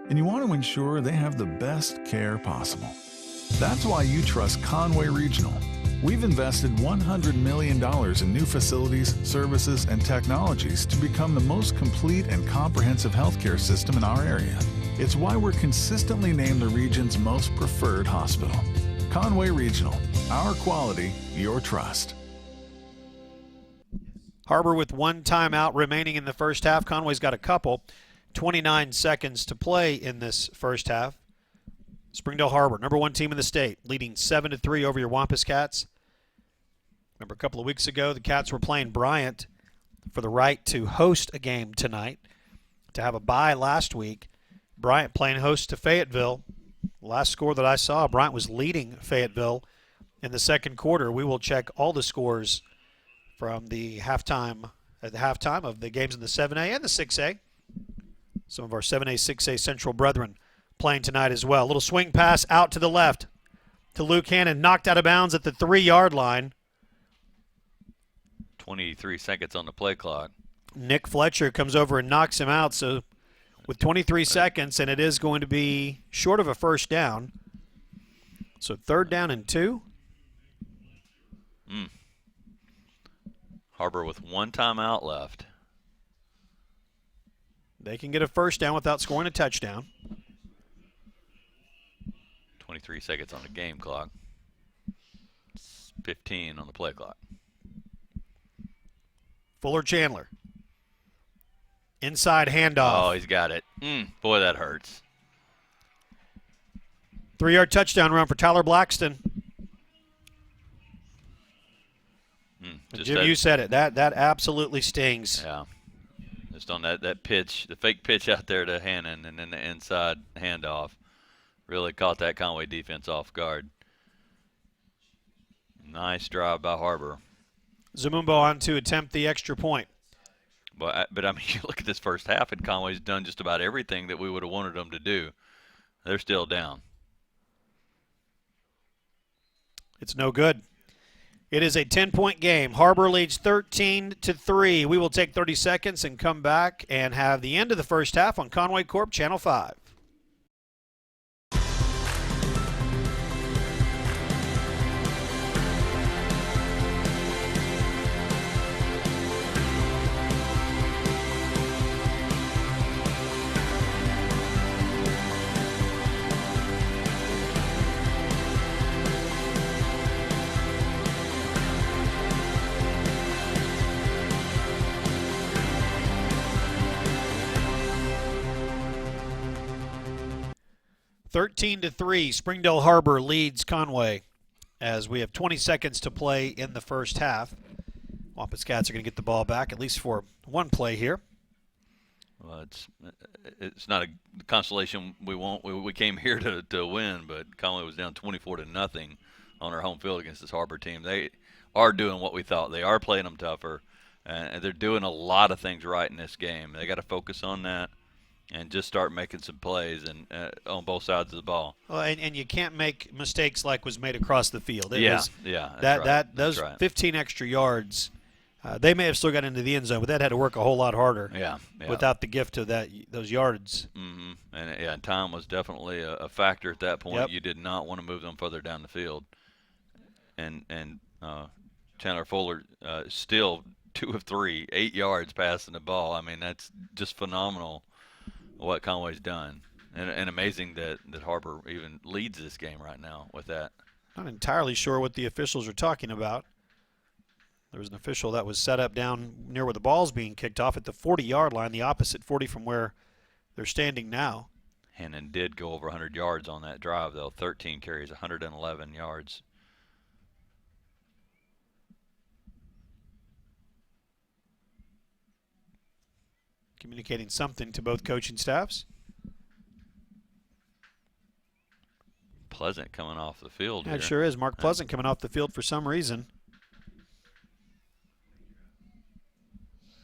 And you want to ensure they have the best care possible. That's why you trust Conway Regional. We've invested $100 million in new facilities, services, and technologies to become the most complete and comprehensive healthcare system in our area. It's why we're consistently named the region's most preferred hospital. Conway Regional, our quality, your trust. Har-Ber with 1 timeout remaining in the first half. Conway's got a couple. 29 seconds to play in this first half. Springdale Har-Ber, number 1 team in the state, leading 7-3 over your Wampus Cats. Remember a couple of weeks ago, the Cats were playing Bryant for the right to host a game tonight, to have a bye last week. Bryant playing host to Fayetteville. Last score that I saw, Bryant was leading Fayetteville in the second quarter. We will check all the scores from the halftime of the games in the 7A and the 6A. Some of our 7A, 6A Central brethren playing tonight as well. A little swing pass out to the left to Luke Hannon, knocked out of bounds at the 3-yard line. 23 seconds on the play clock. Nick Fletcher comes over and knocks him out. So with 23 seconds, and it is going to be short of a first down. So 3rd down and 2. Har-Ber with 1 timeout left. They can get a first down without scoring a touchdown. 23 seconds on the game clock. 15 on the play clock. Fuller Chandler. Inside handoff. Oh, he's got it. Boy, that hurts. 3-yard touchdown run for Tyler Blackston. Jim, you said it. That absolutely stings. Yeah. Just on that pitch, the fake pitch out there to Hannon, and then the inside handoff really caught that Conway defense off guard. Nice drive by Har-Ber. Zamumbo on to attempt the extra point. But I mean, you look at this first half, and Conway's done just about everything that we would have wanted them to do. They're still down. It's no good. It is a 10-point game. Har-Ber leads 13-3. We will take 30 seconds and come back and have the end of the first half on Conway Corp Channel 5. (13-3), Springdale Har-Ber leads Conway as we have 20 seconds to play in the first half. Wampus Cats are going to get the ball back, at least for one play here. Well, it's not a consolation we want. We came here to win, but Conway was down 24-0 on our home field against this Har-Ber team. They are doing what we thought. They are playing them tougher, and they're doing a lot of things right in this game. They got to focus on that and just start making some plays and on both sides of the ball. Well, and you can't make mistakes like was made across the field. Those right. 15 extra yards. They may have still got into the end zone, but that had to work a whole lot harder. Yeah. Without the gift of those yards. Mm-hmm. And time was definitely a factor at that point. Yep. You did not want to move them further down the field. And Chandler Fuller still 2 of 3, 8 yards passing the ball. I mean, that's just phenomenal what Conway's done. And amazing that Har-Ber even leads this game right now with that. Not entirely sure what the officials are talking about. There was an official that was set up down near where the ball's being kicked off at the 40-yard line, the opposite 40 from where they're standing now. Hannon did go over 100 yards on that drive, though. 13 carries, 111 yards. Communicating something to both coaching staffs. Pleasant coming off the field. Yeah, it sure is. Mark Pleasant coming off the field for some reason.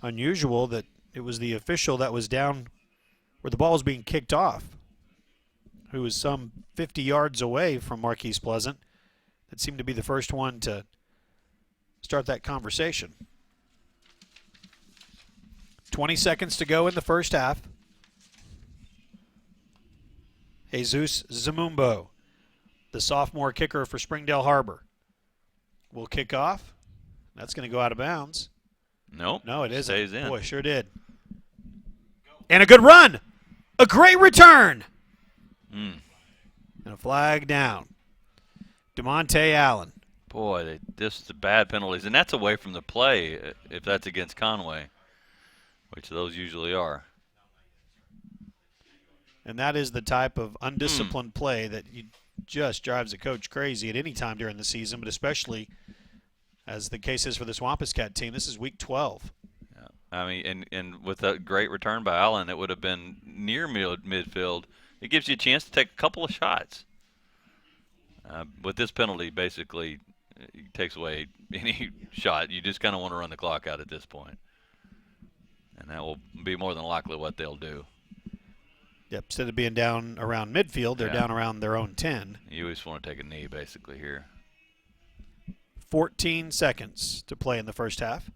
Unusual that it was the official that was down where the ball was being kicked off, who was some 50 yards away from Marquise Pleasant, that seemed to be the first one to start that conversation. 20 seconds to go in the first half. Jesus Zamumbo, the sophomore kicker for Springdale Har-Ber, will kick off. That's going to go out of bounds. Nope. No, it isn't. Stays in. Boy, sure did. And a good run. A great return. And a flag down. DeMonte Allen. Boy, this is the bad penalties. And that's away from the play if that's against Conway, which those usually are. And that is the type of undisciplined play that just drives a coach crazy at any time during the season, but especially as the case is for this Wampus Cat team. This is week 12. Yeah. I mean, and with that great return by Allen, it would have been near midfield. It gives you a chance to take a couple of shots. With this penalty, basically, it takes away any shot. You just kind of want to run the clock out at this point. And that will be more than likely what they'll do. Yep, instead of being down around midfield, they're down around their own 10. You always want to take a knee, basically, here. 14 seconds to play in the first half.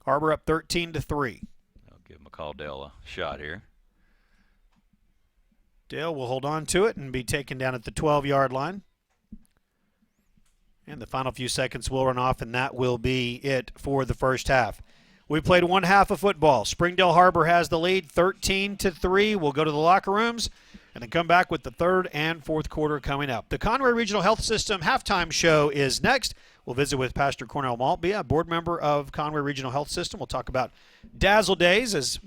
Har-Ber up 13-3. I'll give McCall-Dale a shot here. Dale will hold on to it and be taken down at the 12-yard line. And the final few seconds will run off, and that will be it for the first half. We played one half of football. Springdale Har-Ber has the lead, 13-3. We'll go to the locker rooms and then come back with the third and fourth quarter coming up. The Conway Regional Health System halftime show is next. We'll visit with Pastor Cornell Maltby, a board member of Conway Regional Health System. We'll talk about Dazzle Days, as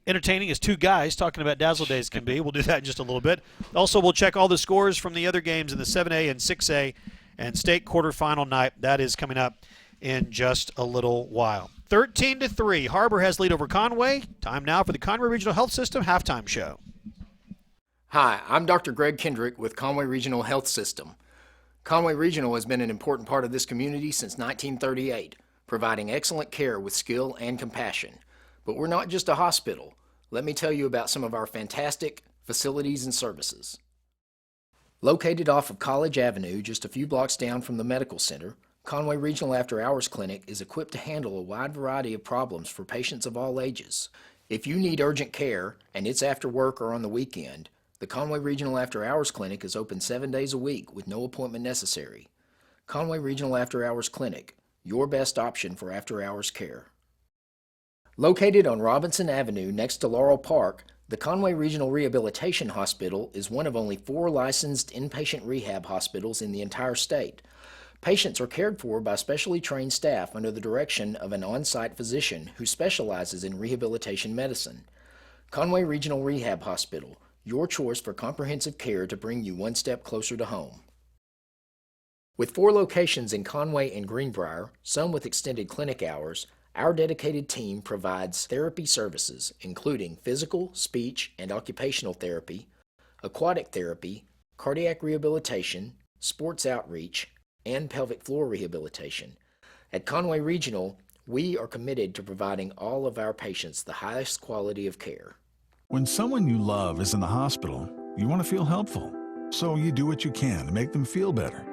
entertaining as two guys talking about Dazzle Days can be. We'll do that in just a little bit. Also, we'll check all the scores from the other games in the 7A and 6A and state quarterfinal night. That is coming up in just a little while. 13-3. Har-Ber has lead over Conway. Time now for the Conway Regional Health System halftime show. Hi, I'm Dr. Greg Kendrick with Conway Regional Health System. Conway Regional has been an important part of this community since 1938, providing excellent care with skill and compassion. But we're not just a hospital. Let me tell you about some of our fantastic facilities and services. Located off of College Avenue, just a few blocks down from the medical center, Conway Regional After Hours Clinic is equipped to handle a wide variety of problems for patients of all ages. If you need urgent care and it's after work or on the weekend, the Conway Regional After Hours Clinic is open 7 days a week with no appointment necessary. Conway Regional After Hours Clinic, your best option for after-hours care. Located on Robinson Avenue next to Laurel Park, the Conway Regional Rehabilitation Hospital is one of only 4 licensed inpatient rehab hospitals in the entire state. Patients are cared for by specially trained staff under the direction of an on-site physician who specializes in rehabilitation medicine. Conway Regional Rehab Hospital, your choice for comprehensive care to bring you one step closer to home. With 4 locations in Conway and Greenbrier, some with extended clinic hours, our dedicated team provides therapy services including physical, speech, and occupational therapy, aquatic therapy, cardiac rehabilitation, sports outreach, and pelvic floor rehabilitation. At Conway Regional, we are committed to providing all of our patients the highest quality of care. When someone you love is in the hospital, you want to feel helpful. So you do what you can to make them feel better.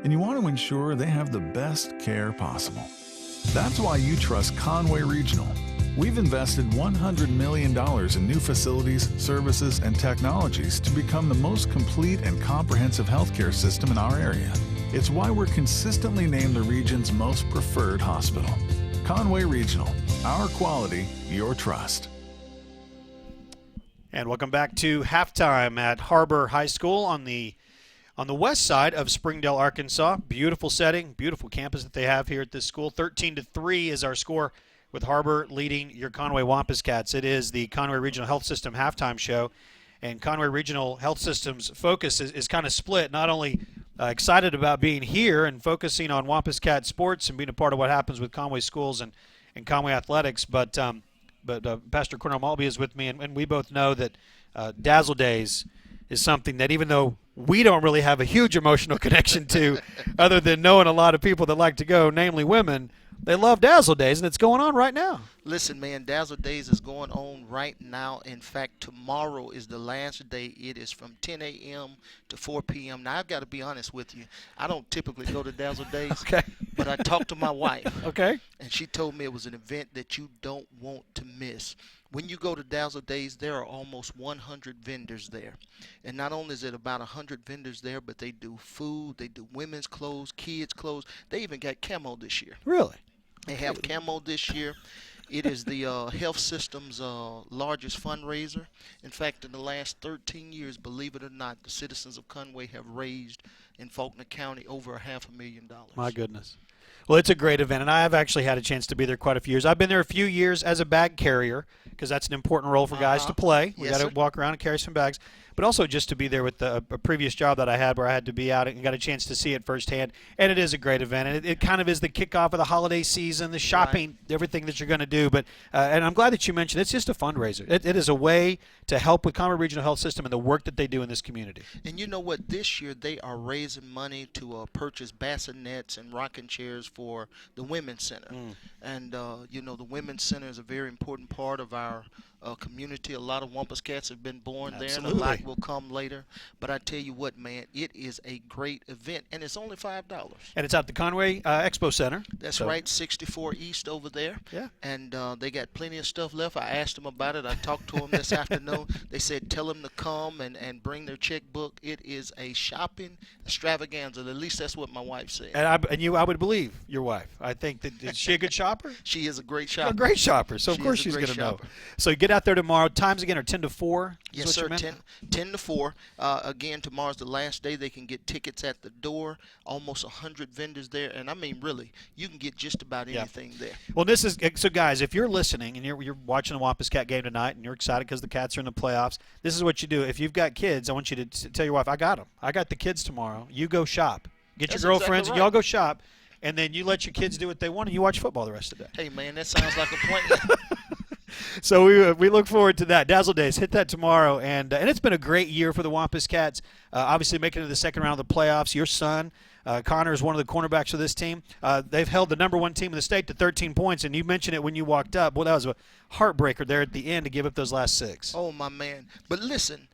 And you want to ensure they have the best care possible. That's why you trust Conway Regional. We've invested $100 million in new facilities, services, and technologies to become the most complete and comprehensive healthcare system in our area. It's why we're consistently named the region's most preferred hospital. Conway Regional, our quality, your trust. And welcome back to halftime at Har-Ber High School on the west side of Springdale, Arkansas. Beautiful setting, beautiful campus that they have here at this school. 13-3 is our score, with Har-Ber leading your Conway Wampus Cats. It is the Conway Regional Health System halftime show, and Conway Regional Health System's focus is kind of split. Not only excited about being here and focusing on Wampus Cat sports and being a part of what happens with Conway schools and Conway athletics, but Pastor Cornell Malby is with me, and we both know that Dazzle Days is something that, even though we don't really have a huge emotional connection to, other than knowing a lot of people that like to go, namely women, they love Dazzle Days, and it's going on right now. Listen, man, Dazzle Days is going on right now. In fact, tomorrow is the last day. It is from 10 a.m. to 4 p.m. Now, I've got to be honest with you. I don't typically go to Dazzle Days, Okay. but I talked to my wife, Okay. and she told me it was an event that you don't want to miss. When you go to Dazzle Days, there are almost 100 vendors there. And not only is it about 100 vendors there, but they do food, they do women's clothes, kids' clothes. They even got camo this year. Really? They have camo this year. It is the health system's largest fundraiser. In fact, in the last 13 years, believe it or not, the citizens of Conway have raised in Faulkner County over $500,000. My goodness. Well, it's a great event, and I have actually had a chance to be there quite a few years. I've been there a few years as a bag carrier, because that's an important role for guys to play. We Yes, got to sir. walk around and carry some bags. But also just to be there with a previous job that I had, where I had to be out and got a chance to see it firsthand. And it is a great event. And it kind of is the kickoff of the holiday season, the shopping, everything that you're going to do. But and I'm glad that you mentioned it's just a fundraiser. It is a way to help with Conway Regional Health System and the work that they do in this community. And you know what? This year they are raising money to purchase bassinets and rocking chairs for the Women's Center. And, you know, the Women's Center is a very important part of our community. A lot of Wampus Cats have been born there, and a lot will come later. But I tell you what, man, it is a great event, and it's only $5. And it's at the Conway Expo Center. That's So- right, 64 East over there. Yeah. And they got plenty of stuff left. I asked them about it. I talked to them this afternoon. They said tell them to come and bring their checkbook. It is a shopping extravaganza. At least that's what my wife said. And I would believe your wife. I think that is she a good shopper? She is a great A shopper. great shopper. So of She course is a she's great going to know. shopper. So get out there tomorrow. Times again are 10 to 4. is Yes, what sir. you meant? 10 to 4. Again, tomorrow's the last day. They can get tickets at the door. Almost 100 vendors there. And I mean, really, you can get just about anything there. Well, this is so, guys. If you're listening and you're watching the Wampus Cat game tonight and you're excited because the Cats are in the playoffs, this is what you do. If you've got kids, I want you to tell your wife, "I got them. I got the kids tomorrow. You go shop. Get That's your girlfriends exactly and y'all right. go shop, and then you let your kids do what they want and you watch football the rest of the day." Hey, man, that sounds like a plan. So we look forward to that. Dazzle Days, hit that tomorrow. And it's been a great year for the Wampus Cats, obviously making it to the second round of the playoffs. Your son, Connor, is one of the cornerbacks of this team. They've held the number one team in the state to 13 points, and you mentioned it when you walked up. Well, that was a heartbreaker there at the end to give up those last 6. Oh, my man. But listen,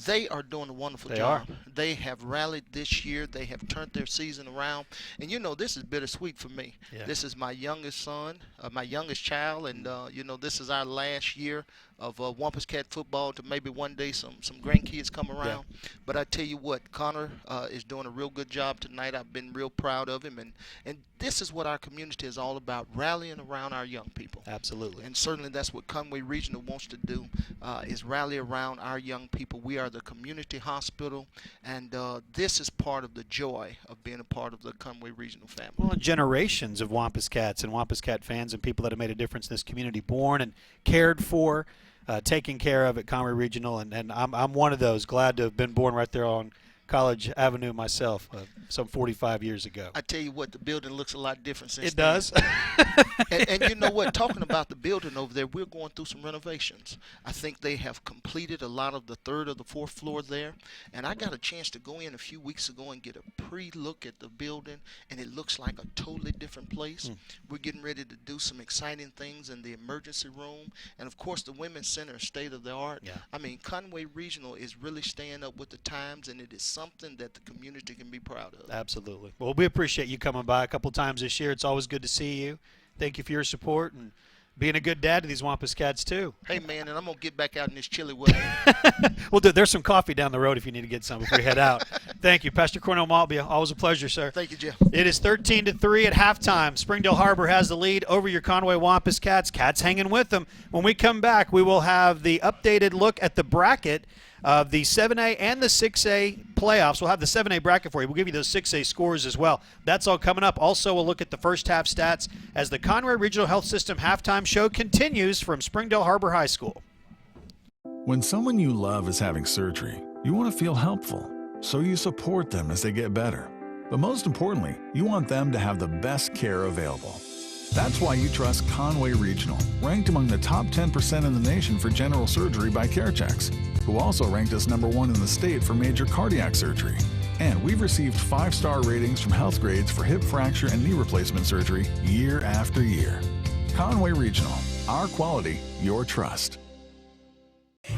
They are doing a wonderful They job. They have rallied this year. They have turned their season around. And, this is bittersweet for me. Yeah. This is my youngest son, my youngest child, and, this is our last year of Wampus Cat football to maybe one day some grandkids come around. Yeah. But I tell you what, Connor is doing a real good job tonight. I've been real proud of him. And this is what our community is all about, rallying around our young people. Absolutely. And certainly that's what Conway Regional wants to do, is rally around our young people. We are the community hospital, and this is part of the joy of being a part of the Conway Regional family. Well, generations of Wampus Cats and Wampus Cat fans and people that have made a difference in this community, born and cared for, taken care of at Conway Regional, and I'm one of those. Glad to have been born right there on College Avenue myself, some 45 years ago. I tell you what, the building looks a lot different since It then. does. and you know what? Talking about the building over there, we're going through some renovations. I think they have completed a lot of the third or the fourth floor there. And I got a chance to go in a few weeks ago and get a pre-look at the building, and it looks like a totally different place. We're getting ready to do some exciting things in the emergency room. And, of course, the Women's Center is state-of-the-art. Yeah. I mean, Conway Regional is really staying up with the times, and it is something that the community can be proud of. Absolutely. Well, we appreciate you coming by a couple times this year. It's always good to see you. Thank you for your support and being a good dad to these Wampus Cats, too. Hey, man, and I'm going to get back out in this chilly weather. Well, there's some coffee down the road if you need to get some before you head out. Thank you. Pastor Cornell Maltby, always a pleasure, sir. Thank you, Jeff. It is 13-3 at halftime. Springdale Har-Ber has the lead over your Conway Wampus Cats. Cats hanging with them. When we come back, we will have the updated look at the bracket of the 7A and the 6A playoffs. We'll have the 7A bracket for you. We'll give you those 6A scores as well. That's all coming up. Also, we'll look at the first half stats as the Conway Regional Health System halftime show continues from Springdale Har-Ber High School. When someone you love is having surgery, you want to feel helpful, so you support them as they get better. But most importantly, you want them to have the best care available. That's why you trust Conway Regional, ranked among the top 10% in the nation for general surgery by CareChecks, who also ranked us #1 in the state for major cardiac surgery. And we've received 5-star ratings from Health Grades for hip fracture and knee replacement surgery year after year. Conway Regional, our quality, your trust.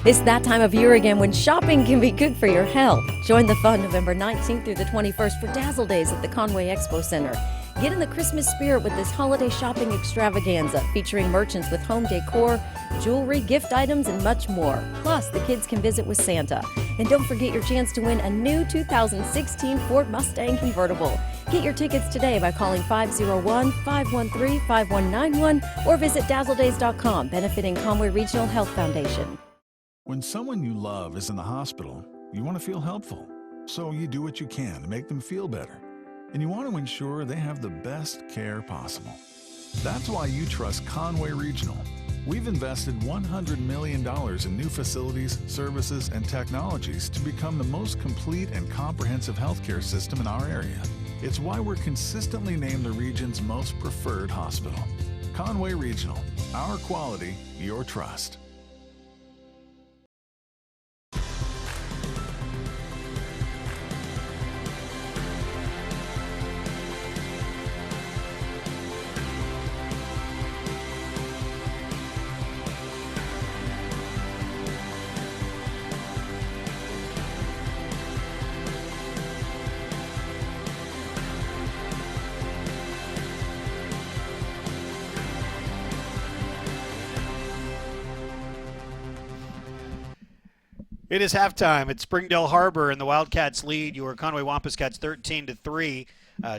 It's that time of year again when shopping can be good for your health. Join the fun November 19th through the 21st for Dazzle Days at the Conway Expo Center. Get in the Christmas spirit with this holiday shopping extravaganza featuring merchants with home decor, jewelry, gift items, and much more. Plus, the kids can visit with Santa. And don't forget your chance to win a new 2016 Ford Mustang convertible. Get your tickets today by calling 501-513-5191 or visit dazzledays.com, benefiting Conway Regional Health Foundation. When someone you love is in the hospital, you want to feel helpful, so you do what you can to make them feel better. And you want to ensure they have the best care possible. That's why you trust Conway Regional. We've invested $100 million in new facilities, services, and technologies to become the most complete and comprehensive healthcare system in our area. It's why we're consistently named the region's most preferred hospital. Conway Regional, our quality, your trust. It is halftime at Springdale Har-Ber, and the Wildcats lead your Conway Wampus Cats 13-3.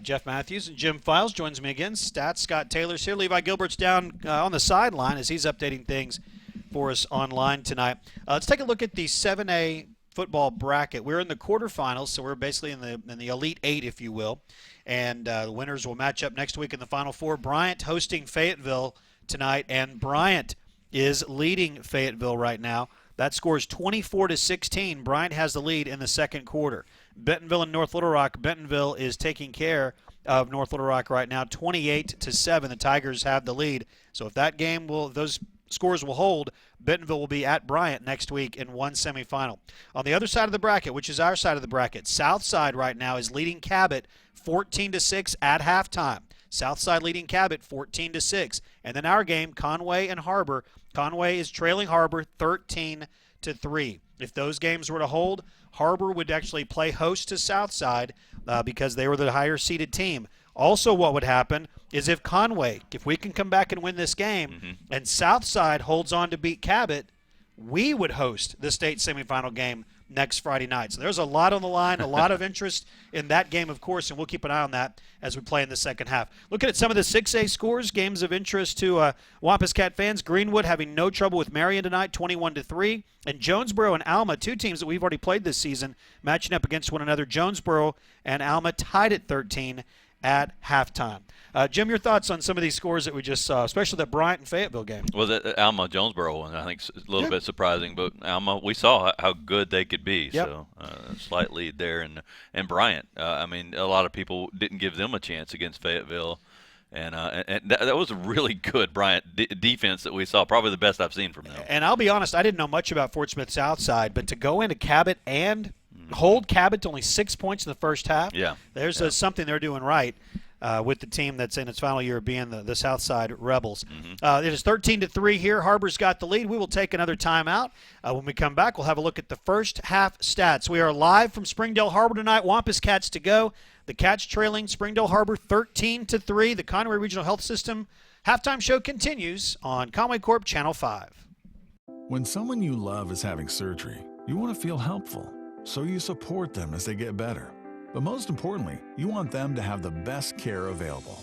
Jeff Matthews and Jim Files joins me again. Stats, Scott Taylor's here. Levi Gilbert's down on the sideline as he's updating things for us online tonight. Let's take a look at the 7A football bracket. We're in the quarterfinals, so we're basically in the Elite Eight, if you will. And the winners will match up next week in the Final Four. Bryant hosting Fayetteville tonight, and Bryant is leading Fayetteville right now. That score is 24-16. Bryant has the lead in the second quarter. Bentonville and North Little Rock. Bentonville is taking care of North Little Rock right now, 28-7. The Tigers have the lead. So if that game those scores will hold, Bentonville will be at Bryant next week in one semifinal. On the other side of the bracket, which is our side of the bracket, Southside right now is leading Cabot 14-6 at halftime. Southside leading Cabot 14-6. And then our game, Conway and Har-Ber. Conway is trailing Har-Ber 13-3. If those games were to hold, Har-Ber would actually play host to Southside because they were the higher seeded team. Also, what would happen is if we can come back and win this game, and Southside holds on to beat Cabot, we would host the state semifinal game next Friday night. So there's a lot on the line, a lot of interest in that game, of course, and we'll keep an eye on that as we play in the second half. Looking at some of the 6A scores, games of interest to Wampus Cat fans. Greenwood having no trouble with Marion tonight, 21-3. And Jonesboro and Alma, two teams that we've already played this season, matching up against one another. Jonesboro and Alma tied at 13 at halftime. Jim, your thoughts on some of these scores that we just saw, especially that Bryant and Fayetteville game? Well, the Alma-Jonesboro one, I think, is a little bit surprising, but Alma, we saw how good they could be. Yep. So slight lead there. And Bryant, I mean, a lot of people didn't give them a chance against Fayetteville. And that was a really good Bryant defense that we saw, probably the best I've seen from them. And I'll be honest, I didn't know much about Fort Smith Southside, but to go into Cabot and hold Cabot to only 6 points in the first half, there's something they're doing right with the team that's in its final year of being the Southside Rebels. It is 13-3 here. Har-Ber's got the lead. We will take another timeout. When we come back, we'll have a look at the first half stats. We are live from Springdale Har-Ber tonight. Wampus Cats to go. The Cats trailing Springdale Har-Ber 13-3. The Conway Regional Health System halftime show continues on Conway Corp Channel 5. When someone you love is having surgery, you want to feel helpful, so you support them as they get better. But most importantly, you want them to have the best care available.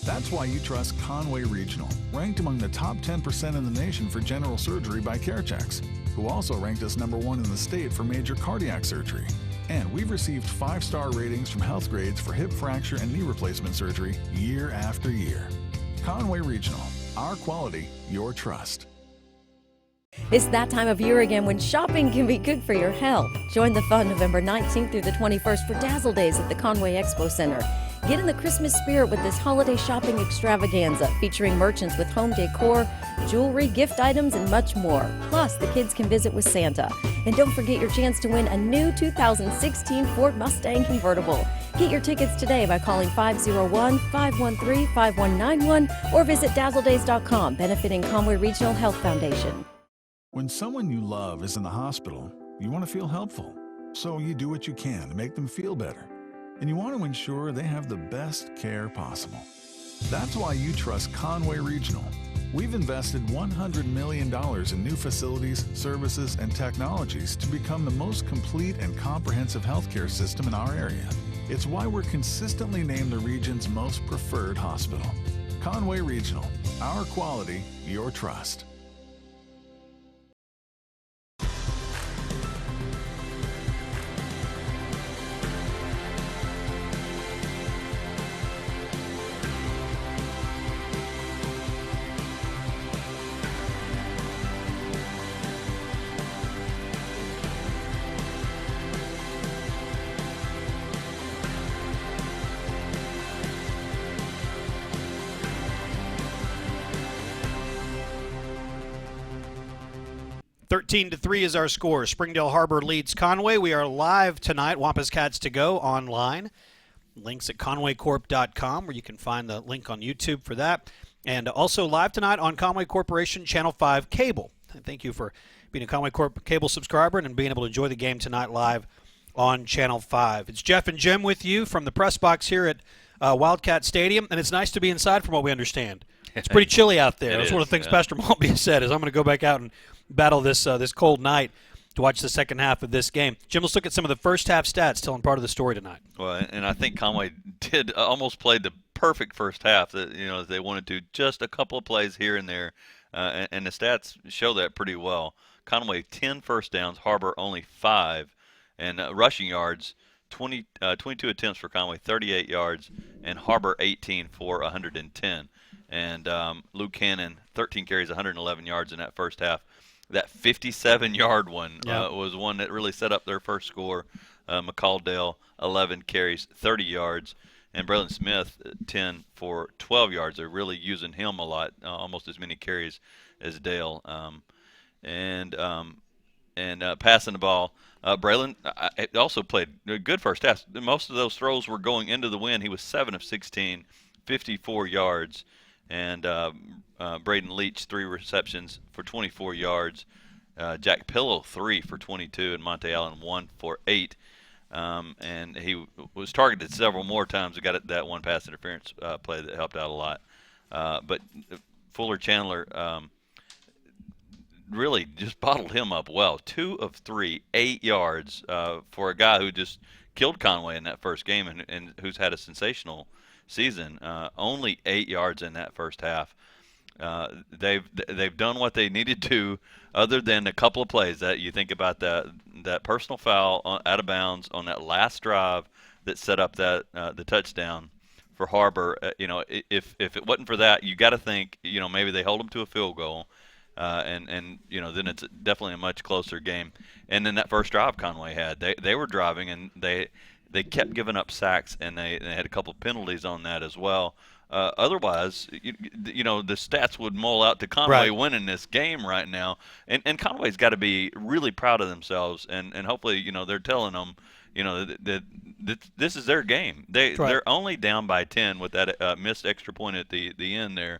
That's why you trust Conway Regional, ranked among the top 10% in the nation for general surgery by CareChex, who also ranked us #1 in the state for major cardiac surgery. And we've received 5-star ratings from Health Grades for hip fracture and knee replacement surgery year after year. Conway Regional, our quality, your trust. It's that time of year again when shopping can be good for your health. Join the fun November 19th through the 21st for Dazzle Days at the Conway Expo Center. Get in the Christmas spirit with this holiday shopping extravaganza featuring merchants with home decor, jewelry, gift items, and much more. Plus, the kids can visit with Santa. And don't forget your chance to win a new 2016 Ford Mustang convertible. Get your tickets today by calling 501-513-5191 or visit dazzledays.com, benefiting Conway Regional Health Foundation. When someone you love is in the hospital, you want to feel helpful. So you do what you can to make them feel better. And you want to ensure they have the best care possible. That's why you trust Conway Regional. We've invested $100 million in new facilities, services, and technologies to become the most complete and comprehensive healthcare system in our area. It's why we're consistently named the region's most preferred hospital. Conway Regional, our quality, your trust. Thirteen to 3 is our score. Springdale Har-Ber leads Conway. We are live tonight. Wampus Cats to go online. Links at conwaycorp.com, where you can find the link on YouTube for that. And also live tonight on Conway Corporation Channel 5 Cable. Thank you for being a Conway Corp Cable subscriber and being able to enjoy the game tonight live on Channel 5. It's Jeff and Jim with you from the press box here at Wildcat Stadium, and it's nice to be inside from what we understand. It's pretty chilly out there. That's one of the things Pastor Maltby said is I'm going to go back out and battle this cold night to watch the second half of this game. Jim, let's look at some of the first half stats telling part of the story tonight. Well, and I think Conway did almost played the perfect first half that they wanted to, just a couple of plays here and there, and the stats show that pretty well. Conway 10 first downs, Har-Ber only 5, and rushing yards 22 attempts for Conway, 38 yards, and Har-Ber 18 for 110. And Luke Cannon, 13 carries, 111 yards in that first half. That 57-yard one was one that really set up their first score. McCalldale, 11 carries, 30 yards. And Braylon Smith, 10 for 12 yards. They're really using him a lot, almost as many carries as Dale. And passing the ball, Braylon also played a good first half. Most of those throws were going into the wind. He was 7 of 16, 54 yards. And Braden Leach, 3 receptions for 24 yards. Jack Pillow 3 for 22, and Monte Allen 1 for 8. And he was targeted several more times. He got that one pass interference play that helped out a lot. But Fuller Chandler really just bottled him up well. 2 of 3, 8 yards for a guy who just killed Conway in that first game and who's had a sensational season. Only 8 yards in that first half. They've done what they needed to, other than a couple of plays that you think about that personal foul out of bounds on that last drive that set up that the touchdown for Har-Ber. If it wasn't for that, you got to think maybe they hold them to a field goal, and then it's definitely a much closer game. And then that first drive Conway had, they were driving and they kept giving up sacks, and they had a couple of penalties on that as well. Otherwise, the stats would mull out to Conway winning this game right now. And Conway's got to be really proud of themselves, and hopefully, they're telling them, that this is their game. They're only down by 10 with that missed extra point at the end there.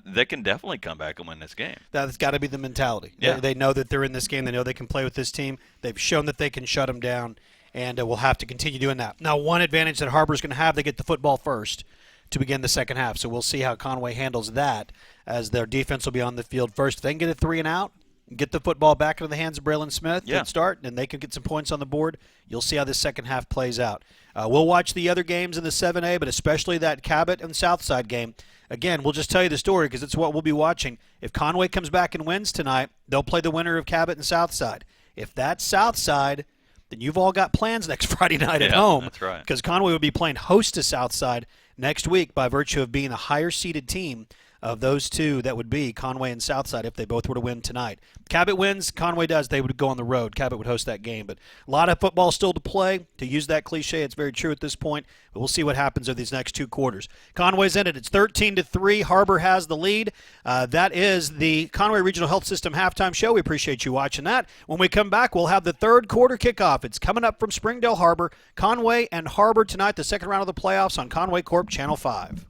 They can definitely come back and win this game. That's got to be the mentality. Yeah. They know that they're in this game. They know they can play with this team. They've shown that they can shut them down, and we'll have to continue doing that. Now, one advantage that Har-Ber's going to have, they get the football first to begin the second half. So we'll see how Conway handles that, as their defense will be on the field first. If they can get a 3 and out, get the football back into the hands of Braylon Smith, good start, and they can get some points on the board. You'll see how this second half plays out. We'll watch the other games in the 7A, but especially that Cabot and Southside game. Again, we'll just tell you the story because it's what we'll be watching. If Conway comes back and wins tonight, they'll play the winner of Cabot and Southside. If that's Southside, then you've all got plans next Friday night at home. That's right. Because Conway will be playing host to Southside next week by virtue of being a higher-seeded team of those two. That would be Conway and Southside if they both were to win tonight. Cabot wins, Conway does, they would go on the road. Cabot would host that game. But a lot of football still to play. To use that cliche, it's very true at this point. But we'll see what happens over these next 2 quarters. Conway's in it. It's 13-3. Har-Ber has the lead. That is the Conway Regional Health System halftime show. We appreciate you watching that. When we come back, we'll have the third quarter kickoff. It's coming up from Springdale Har-Ber. Conway and Har-Ber tonight, the second round of the playoffs on Conway Corp Channel 5.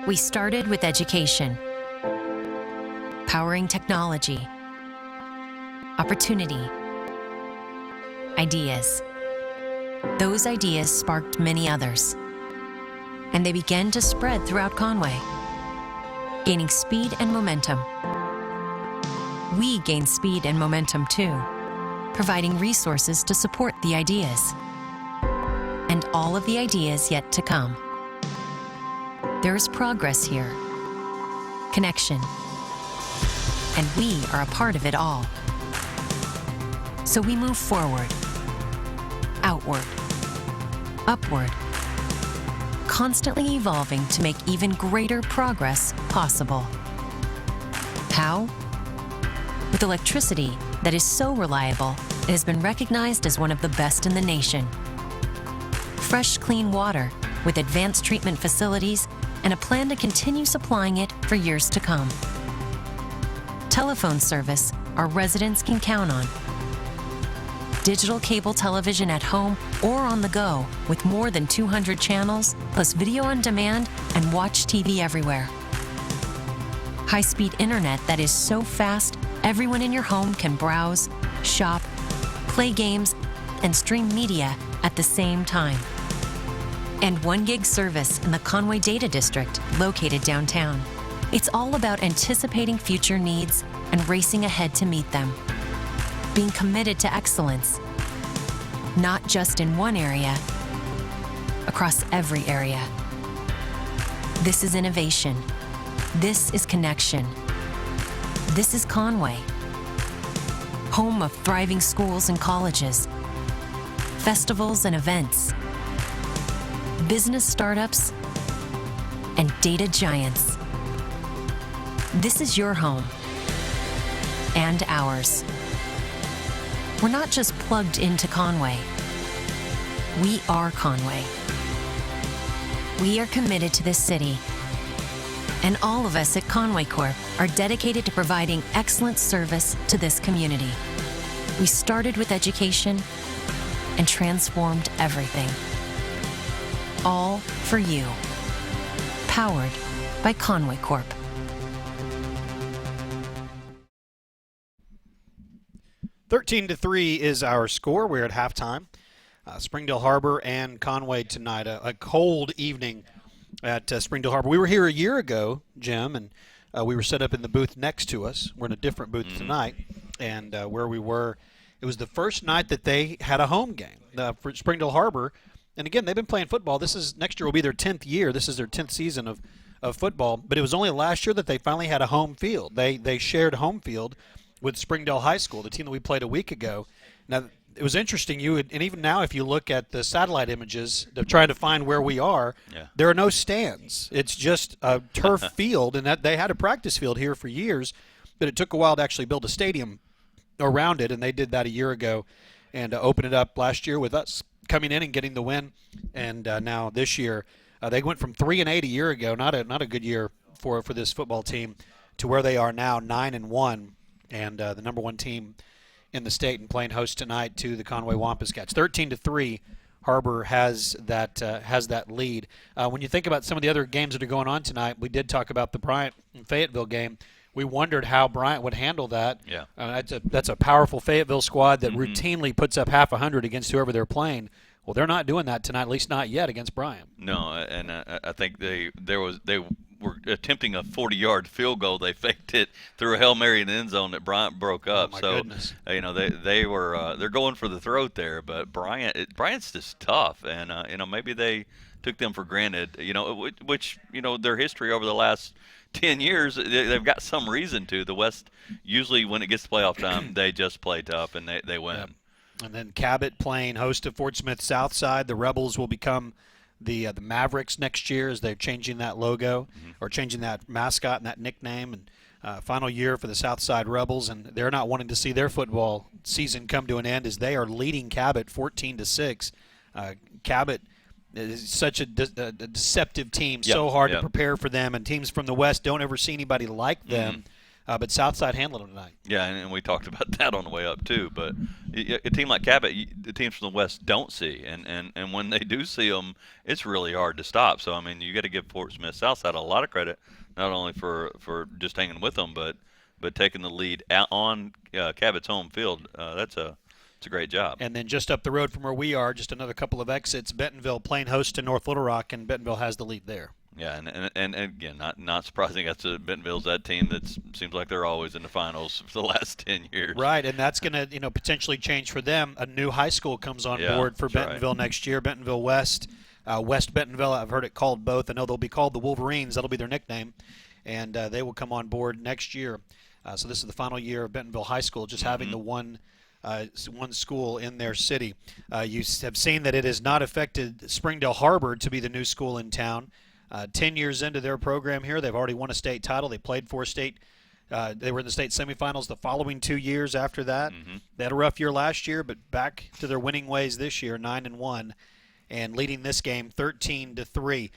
We started with education, powering technology, opportunity, ideas. Those ideas sparked many others, and they began to spread throughout Conway, gaining speed and momentum. We gained speed and momentum too, providing resources to support the ideas, and all of the ideas yet to come. There is progress here, connection, and we are a part of it all. So we move forward, outward, upward, constantly evolving to make even greater progress possible. How? With electricity that is so reliable, it has been recognized as one of the best in the nation. Fresh, clean water with advanced treatment facilities and a plan to continue supplying it for years to come. Telephone service our residents can count on. Digital cable television at home or on the go with more than 200 channels, plus video on demand and watch TV everywhere. High-speed internet that is so fast, everyone in your home can browse, shop, play games, and stream media at the same time. And 1 gig service in the Conway Data District, located downtown. It's all about anticipating future needs and racing ahead to meet them. Being committed to excellence, not just in one area, across every area. This is innovation. This is connection. This is Conway, home of thriving schools and colleges, festivals and events, business startups, and data giants. This is your home and ours. We're not just plugged into Conway. We are Conway. We are committed to this city, and all of us at Conway Corp are dedicated to providing excellent service to this community. We started with education and transformed everything. All for you. Powered by Conway Corp. 13-3 is our score. We're at halftime. Springdale Har-Ber and Conway tonight. A cold evening at Springdale Har-Ber. We were here a year ago, Jim, and we were set up in the booth next to us. We're in a different booth tonight. And where we were, it was the first night that they had a home game for Springdale Har-Ber. And again, they've been playing football. Next year will be their 10th year. This is their 10th season of football. But it was only last year that they finally had a home field. They shared home field with Springdale High School, the team that we played a week ago. Now, it was interesting. And even now, if you look at the satellite images, they're trying to find where we are. Yeah. There are no stands. It's just a turf field, and that they had a practice field here for years, but it took a while to actually build a stadium around it, and they did that a year ago and opened it up last year with us coming in and getting the win. And now this year, they went from 3-8 a year ago, not a good year for this football team, to where they are now 9-1, and the number one team in the state, and playing host tonight to the Conway Wampus Cats. 13-3, Har-Ber has that lead. When you think about some of the other games that are going on tonight, we did talk about the Bryant and Fayetteville game. We wondered how Bryant would handle that. Yeah. That's a powerful Fayetteville squad that routinely puts up half 100 against whoever they're playing. Well, they're not doing that tonight, at least not yet, against Bryant. No, and I think they were attempting a 40-yard field goal. They faked it through a Hail Mary in the end zone that Bryant broke up. Oh, my goodness. They're going for the throat there, but Bryant's just tough, and maybe they took them for granted. Which their history over the last 10 years, they've got some reason to. The West, usually when it gets to playoff time, they just play tough and they win. Yep. And then Cabot playing host to Fort Smith Southside. The Rebels will become the Mavericks next year, as they're changing that logo or changing that mascot and that nickname. And final year for the Southside Rebels, and they're not wanting to see their football season come to an end, as they are leading Cabot 14-6. Cabot is such a deceptive team, so hard to prepare for them, and teams from the West don't ever see anybody like them. But Southside handled them tonight. Yeah, and we talked about that on the way up too. But a team like Cabot, the teams from the West don't see, and when they do see them, it's really hard to stop. So I mean, you got to give Fort Smith Southside a lot of credit, not only for just hanging with them, but taking the lead out on Cabot's home field. It's a great job. And then just up the road from where we are, just another couple of exits, Bentonville playing host to North Little Rock, and Bentonville has the lead there. Yeah, and again, not surprising. That's Bentonville's that team that seems like they're always in the finals for the last 10 years. Right, and that's going to potentially change for them. A new high school comes on board for Bentonville next year. Bentonville West, West Bentonville. I've heard it called both. I know they'll be called the Wolverines. That'll be their nickname, and they will come on board next year. So this is the final year of Bentonville High School, just having the one school in their city. You have seen that it has not affected Springdale Har-Ber to be the new school in town. 10 years into their program here, they've already won a state title. They played for state. They were in the state semifinals the following 2 years after that. They had a rough year last year, but back to their winning ways this year, 9-1, and leading this game 13-3.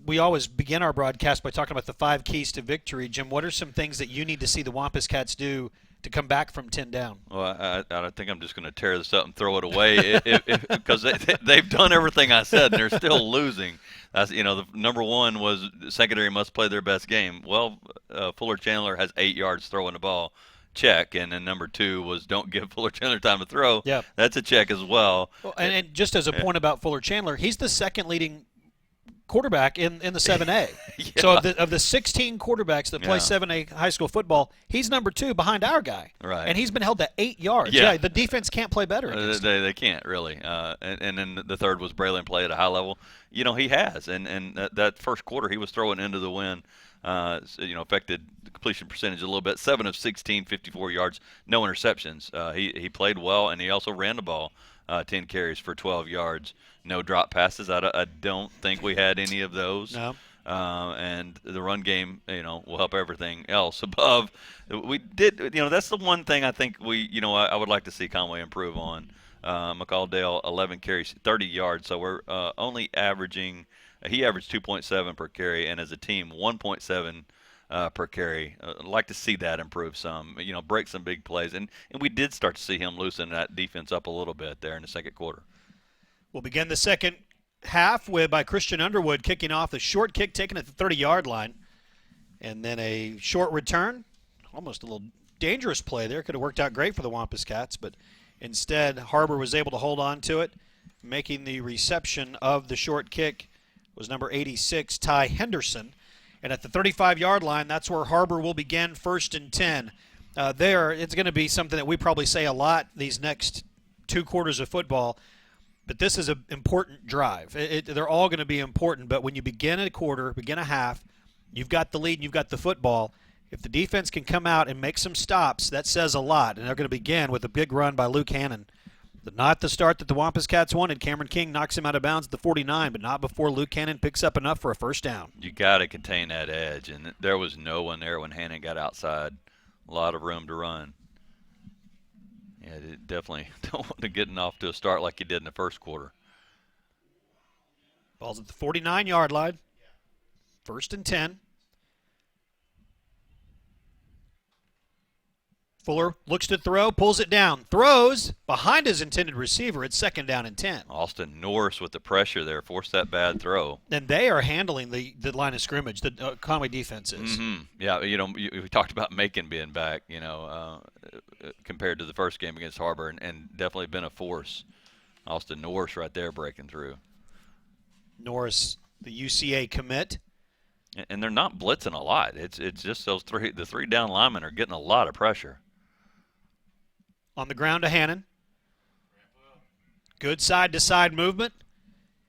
We always begin our broadcast by talking about the 5 keys to victory. Jim, what are some things that you need to see the Wampus Cats do to come back from 10 down? Well, I think I'm just going to tear this up and throw it away because they've done everything I said, and they're still losing. The number one was secondary must play their best game. Well, Fuller Chandler has 8 yards throwing the ball. Check. And then number 2 was don't give Fuller Chandler time to throw. Yeah. That's a check as well. And just as a point about Fuller Chandler, he's the second leading quarterback in the 7A. So of the 16 quarterbacks that play 7A high school football, he's number 2 behind our guy. Right. And he's been held to 8 yards. Yeah, the defense can't play better against him. They can't really. And then the third was Braylon play at a high level. He has. And that first quarter he was throwing into the wind. Affected the completion percentage a little bit. 7 of 16, 54 yards, no interceptions. He played well, and he also ran the ball 10 carries for 12 yards. No drop passes. I don't think we had any of those. No. And the run game, will help everything else above. We did, that's the one thing I think I would like to see Conway improve on. McCalldale, 11 carries, 30 yards. So we're only averaging. He averaged 2.7 per carry, and as a team, 1.7 per carry. I'd like to see that improve some. Break some big plays, and we did start to see him loosen that defense up a little bit there in the second quarter. We'll begin the second half by Christian Underwood kicking off the short kick taken at the 30-yard line, and then a short return, almost a little dangerous play there. Could have worked out great for the Wampus Cats, but instead Har-Ber was able to hold on to it. Making the reception of the short kick was number 86, Ty Henderson. And at the 35-yard line, that's where Har-Ber will begin, 1st and 10. It's going to be something that we probably say a lot these next 2 quarters of football, but this is an important drive. They're all going to be important, but when you begin a quarter, begin a half, you've got the lead and you've got the football. If the defense can come out and make some stops, that says a lot, and they're going to begin with a big run by Luke Hannon. Not the start that the Wampus Cats wanted. Cameron King knocks him out of bounds at the 49, but not before Luke Hannon picks up enough for a first down. You got to contain that edge, and there was no one there when Hannon got outside. A lot of room to run. Yeah, they definitely don't want to get off to a start like he did in the first quarter. Ball's at the 49-yard line. 1st and 10. Fuller looks to throw, pulls it down, throws behind his intended receiver. It's 2nd down and 10. Austin Norris with the pressure there forced that bad throw. And they are handling the line of scrimmage, the Conway defense is. Mm-hmm. Yeah, we talked about Macon being back, compared to the first game against Har-Ber, and definitely been a force. Austin Norris right there breaking through. Norris, the UCA commit. And they're not blitzing a lot. It's just the 3 down linemen are getting a lot of pressure. On the ground to Hannon. Good side-to-side movement.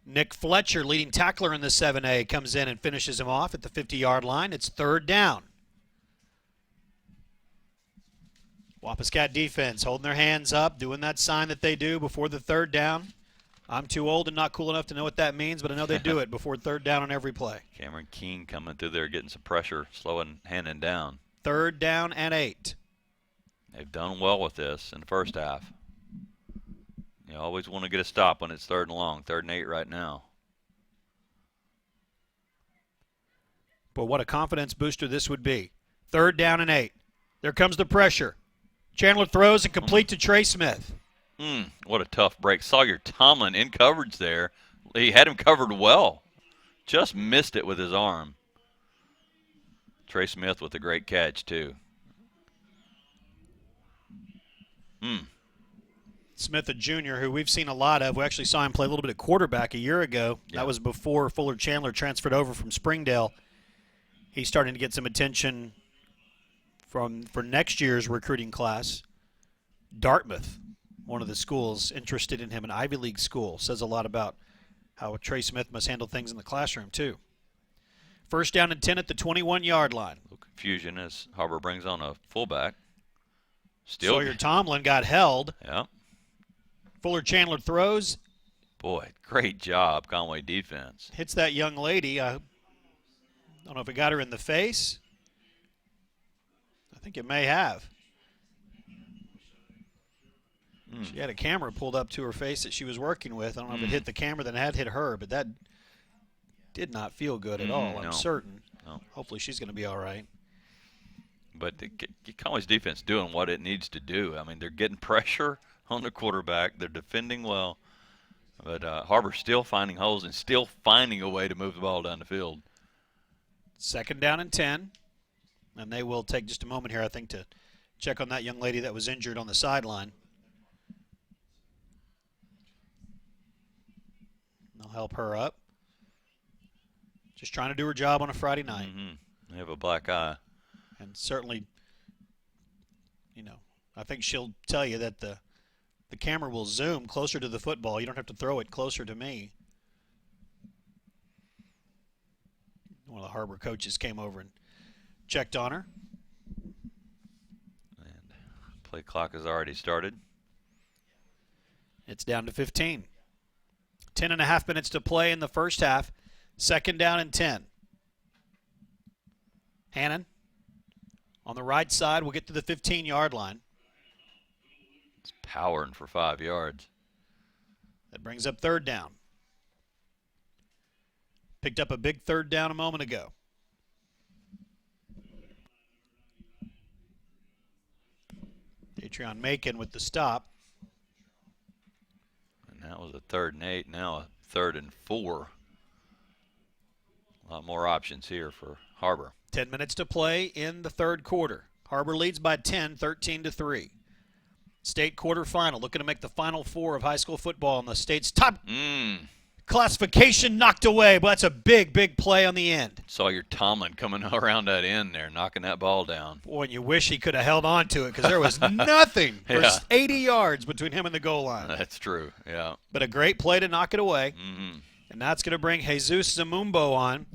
Nick Fletcher, leading tackler in the 7A, comes in and finishes him off at the 50-yard line. It's 3rd down. Wampus Cat defense holding their hands up, doing that sign that they do before the 3rd down. I'm too old and not cool enough to know what that means, but I know they do it before 3rd down on every play. Cameron King coming through there, getting some pressure, slowing Hannon down. 3rd down and 8. They've done well with this in the first half. You always want to get a stop when it's 3rd and long. 3rd and 8 right now. But what a confidence booster this would be. 3rd down and 8. There comes the pressure. Chandler throws and complete to Trey Smith. What a tough break. Sawyer Tomlin in coverage there. He had him covered well. Just missed it with his arm. Trey Smith with a great catch, too. Smith, a junior who we've seen a lot of. We actually saw him play a little bit of quarterback a year ago. Yeah. That was before Fuller Chandler transferred over from Springdale. He's starting to get some attention for next year's recruiting class. Dartmouth, one of the schools interested in him, an Ivy League school. Says a lot about how Trey Smith must handle things in the classroom, too. 1st down and 10 at the 21-yard line. Confusion as Har-Ber brings on a fullback. Still, Sawyer Tomlin got held. Yeah. Fuller Chandler throws. Boy, great job, Conway defense. Hits that young lady. I don't know if it got her in the face. I think it may have. She had a camera pulled up to her face that she was working with. I don't know if it hit the camera, then it had hit her, but that did not feel good at all, I'm certain. No. Hopefully she's going to be all right. But Conway's defense doing what it needs to do. I mean, they're getting pressure on the quarterback. They're defending well. But Har-Ber still finding holes and still finding a way to move the ball down the field. 2nd down and 10. And they will take just a moment here, I think, to check on that young lady that was injured on the sideline. They'll help her up. Just trying to do her job on a Friday night. They have a black eye. And certainly, I think she'll tell you that the camera will zoom closer to the football. You don't have to throw it closer to me. One of the Har-Ber coaches came over and checked on her. And play clock has already started. It's down to 15. 10.5 minutes to play in the first half. 2nd down and 10. Hannon on the right side will get to the 15-yard line. It's powering for 5 yards. That brings up 3rd down. Picked up a big 3rd down a moment ago. Patreon Macon with the stop. And that was a 3rd and 8, now a 3rd and 4. A lot more options here for Har-Ber. 10 minutes to play in the 3rd quarter. Har-Ber leads by 10, 13-3. State quarterfinal, looking to make the Final Four of high school football in the state's top classification, knocked away. But that's a big, big play on the end. Saw your Tomlin coming around that end there, knocking that ball down. Boy, and you wish he could have held on to it because there was nothing for 80 yards between him and the goal line. That's true, yeah. But a great play to knock it away. Mm-hmm. And that's going to bring Jesus Zamumbo on.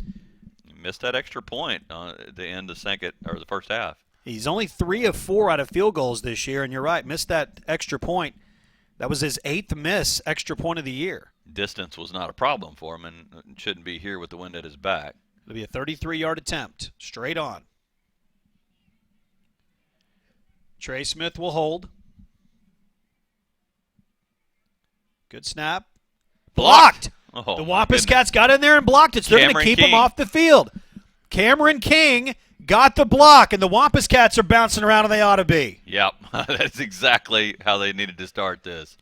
He missed that extra point at the end of the first half. He's only 3 of 4 out of field goals this year, and you're right, missed that extra point. That was his 8th extra point of the year. Distance was not a problem for him and shouldn't be here with the wind at his back. It'll be a 33-yard attempt, straight on. Trey Smith will hold. Good snap. Blocked! Oh, The Wampus Cats got in there and blocked it, so they're going to keep him off the field. Cameron King got the block, and the Wampus Cats are bouncing around, and they ought to be. Yep, that's exactly how they needed to start this.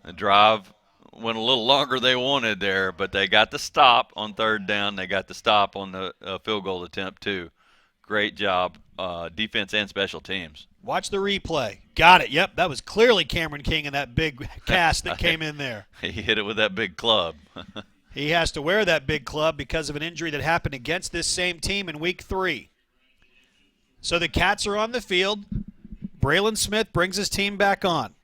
The drive went a little longer than they wanted there, but they got the stop on third down. They got the stop on the field goal attempt, too. Great job, defense and special teams. Watch the replay. Got it. Yep, that was clearly Cameron King and that big cast that came in there. He hit it with that big club. He has to wear that big club because of an injury that happened against this same team in Week 3. So the Cats are on the field. Braylon Smith brings his team back on.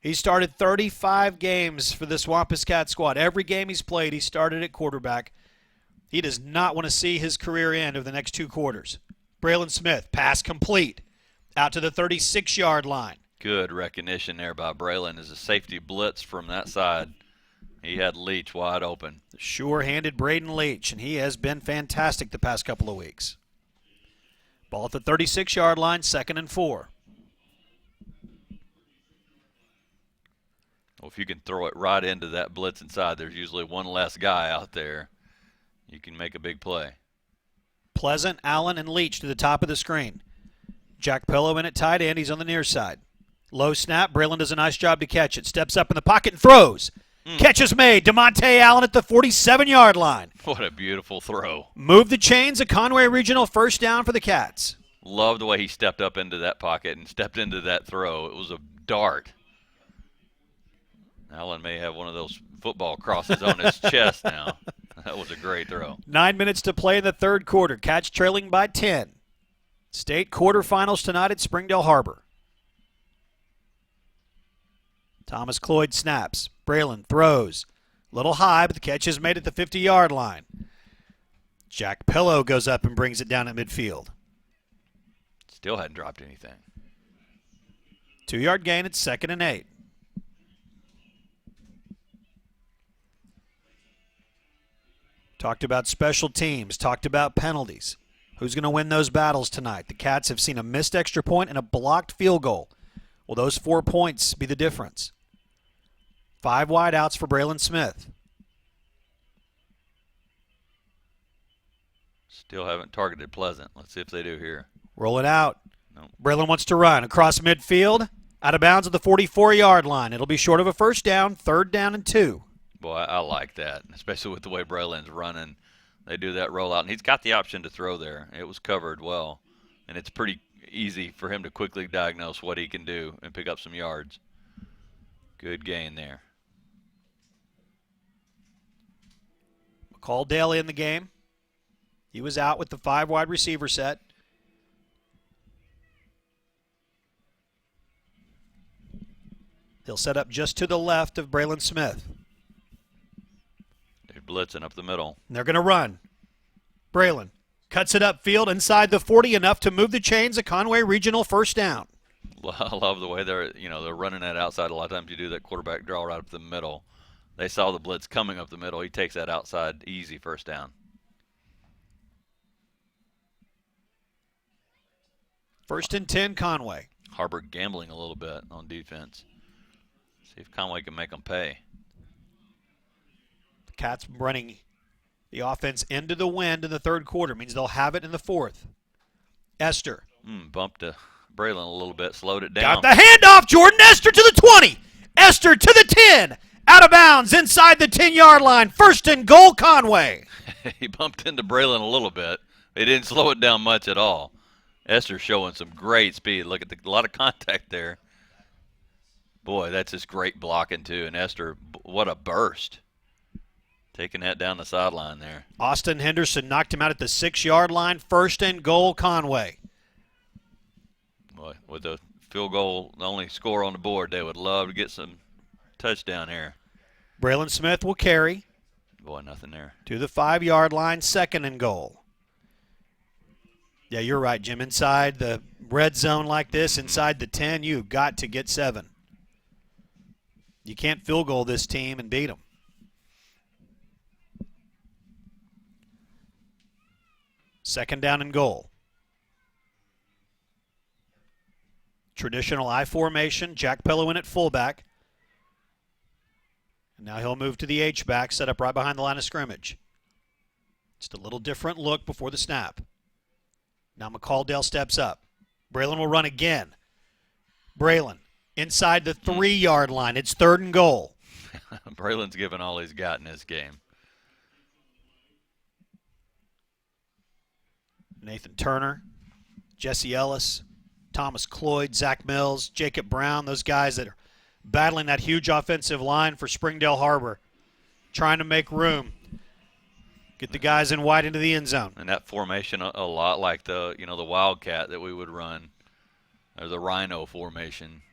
He started 35 games for this Wampus Cat squad. Every game he's played, he started at quarterback. He does not want to see his career end over the next 2 quarters. Braylon Smith, pass complete, out to the 36-yard line. Good recognition there by Braylon as a safety blitz from that side. He had Leach wide open. Sure-handed Braden Leach, and he has been fantastic the past couple of weeks. Ball at the 36-yard line, 2nd and 4. Well, if you can throw it right into that blitz inside, there's usually one less guy out there. You can make a big play. Pleasant, Allen, and Leach to the top of the screen. Jack Pillow in at tight end. He's on the near side. Low snap. Braylon does a nice job to catch it. Steps up in the pocket and throws. Catch is made. DeMonte Allen at the 47-yard line. What a beautiful throw. Move the chains. A Conway Regional first down for the Cats. Love the way he stepped up into that pocket and stepped into that throw. It was a dart. Allen may have one of those football crosses on his chest now. That was a great throw. 9 minutes to play in the third quarter. Cats trailing by 10. State quarterfinals tonight at Springdale Har-Ber. Thomas Cloyd snaps. Braylon throws. Little high, but the catch is made at the 50-yard line. Jack Pillow goes up and brings it down at midfield. Still hadn't dropped anything. 2-yard gain. It's 2nd and 8. Talked about special teams. Talked about penalties. Who's going to win those battles tonight? The Cats have seen a missed extra point and a blocked field goal. Will those 4 points be the difference? 5 wide outs for Braylon Smith. Still haven't targeted Pleasant. Let's see if they do here. Roll it out. Nope. Braylon wants to run across midfield, out of bounds at the 44-yard line. It'll be short of a first down, 3rd down and 2. Boy, I like that, especially with the way Braylon's running. They do that rollout, and he's got the option to throw there. It was covered well, and it's pretty easy for him to quickly diagnose what he can do and pick up some yards. Good gain there. McCall Daly in the game. He was out with the 5 wide receiver set. He'll set up just to the left of Braylon Smith. They're blitzing up the middle. And they're going to run. Braylon cuts it upfield inside the 40, enough to move the chains. A Conway Regional first down. I love the way they're running that outside. A lot of times you do that quarterback draw right up the middle. They saw the blitz coming up the middle. He takes that outside, easy first down. 1st and 10, Conway. Har-Ber gambling a little bit on defense. See if Conway can make them pay. The Cats running the offense into the wind in the third quarter. Means they'll have it in the 4th. Esther. Bumped to Braylon a little bit, slowed it down. Got the handoff. Jordan Esther to the 20. Esther to the 10. Out of bounds inside the 10-yard line. 1st and goal, Conway. He bumped into Braylon a little bit. He didn't slow it down much at all. Esther's showing some great speed. Look at a lot of contact there. Boy, that's just great blocking, too. And Esther, what a burst. Taking that down the sideline there. Austin Henderson knocked him out at the 6-yard line. 1st and goal, Conway. Boy, with the field goal, the only score on the board, they would love to get some touchdown here. Braylon Smith will carry. Boy, nothing there. To the 5-yard line, 2nd and goal. Yeah, you're right, Jim. Inside the red zone like this, inside the 10, you've got to get 7. You can't field goal this team and beat them. Second down and goal. Traditional I formation. Jack Pellowin at fullback. And now he'll move to the H-back, set up right behind the line of scrimmage. Just a little different look before the snap. Now McCalldale steps up. Braylon will run again. Braylon inside the 3-yard line. It's 3rd and goal. Braylon's given all he's got in this game. Nathan Turner, Jesse Ellis, Thomas Cloyd, Zach Mills, Jacob Brown, those guys that are battling that huge offensive line for Springdale Har-Ber, trying to make room. Get the guys in wide into the end zone. And that formation a lot like the the Wildcat that we would run, or the Rhino formation.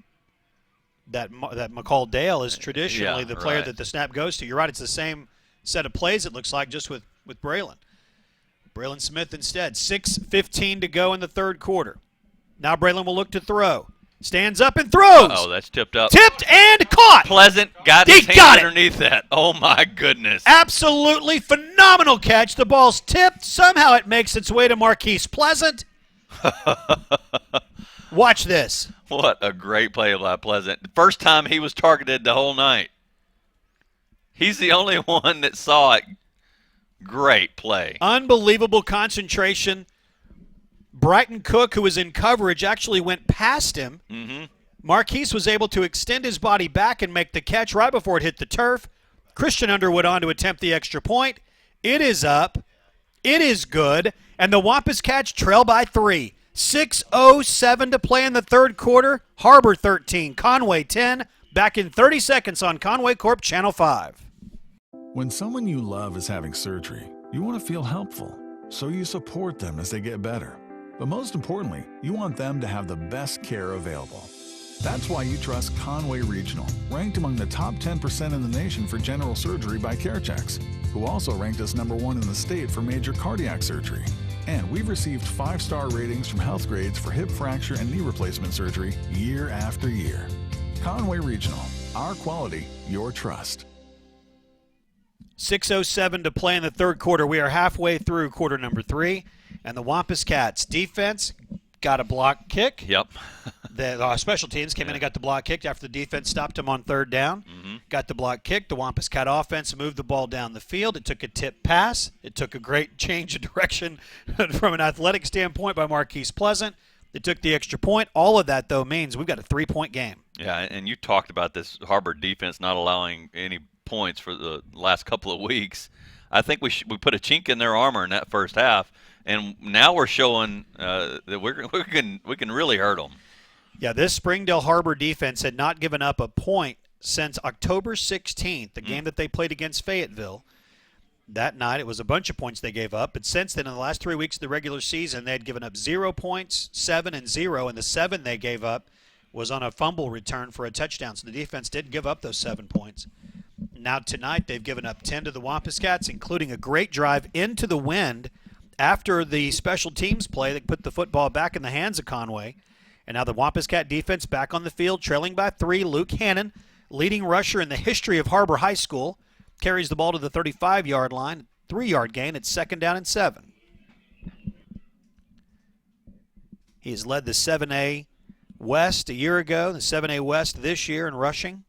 That McCalldale is traditionally the player right. that the snap goes to. You're right, it's the same set of plays, it looks like, just with Braylon. Braylon Smith instead. 6:15 to go in the 3rd quarter. Now Braylon will look to throw. Stands up and throws. Oh, that's tipped up. Tipped and caught. Pleasant got He his hand got it. underneath that. Oh, my goodness. Absolutely phenomenal catch. The ball's tipped. Somehow it makes its way to Marquise Pleasant. Watch this. What a great play by Pleasant. The first time he was targeted the whole night. He's the only one that saw it. Great play. Unbelievable concentration. Brighton Cook, who was in coverage, actually went past him. Mm-hmm. Marquise was able to extend his body back and make the catch right before it hit the turf. Christian Underwood on to attempt the extra point. It is up. It is good. And the Wampus Cats trail by 3. 6:07 to play in the 3rd quarter. Har-Ber 13, Conway 10. Back in 30 seconds on Conway Corp Channel 5. When someone you love is having surgery, you want to feel helpful, so you support them as they get better. But most importantly, you want them to have the best care available. That's why you trust Conway Regional, ranked among the top 10% in the nation for general surgery by CareChecks, who also ranked us #1 in the state for major cardiac surgery. And we've received 5-star ratings from Healthgrades for hip fracture and knee replacement surgery year after year. Conway Regional, our quality, your trust. 6:07 to play in the 3rd quarter. We are halfway through quarter number 3. And the Wampus Cats defense got a block kick. Yep. The special teams came in and got the block kicked after the defense stopped them on 3rd down. Mm-hmm. Got the block kick. The Wampus Cat offense moved the ball down the field. It took a tip pass. It took a great change of direction from an athletic standpoint by Marquise Pleasant. It took the extra point. All of that, though, means we've got a 3-point game. Yeah, and you talked about this Har-Ber defense not allowing any points for the last couple of weeks. I think we put a chink in their armor in that first half, and now we're showing that we can really hurt them. Yeah, this Springdale Har-Ber defense had not given up a point since October 16th, the game that they played against Fayetteville. That night, it was a bunch of points they gave up, but since then, in the last 3 weeks of the regular season, they had given up 0 points, 7 and 0, and the 7 they gave up was on a fumble return for a touchdown, so the defense didn't give up those 7 points. Now tonight, they've given up 10 to the Wampus Cats, including a great drive into the wind after the special teams play that put the football back in the hands of Conway. And now the Wampus Cat defense back on the field, trailing by 3. Luke Hannon, leading rusher in the history of Har-Ber High School, carries the ball to the 35-yard line, 3-yard gain. It's 2nd down and 7. He has led the 7A West a year ago, the 7A West this year in rushing.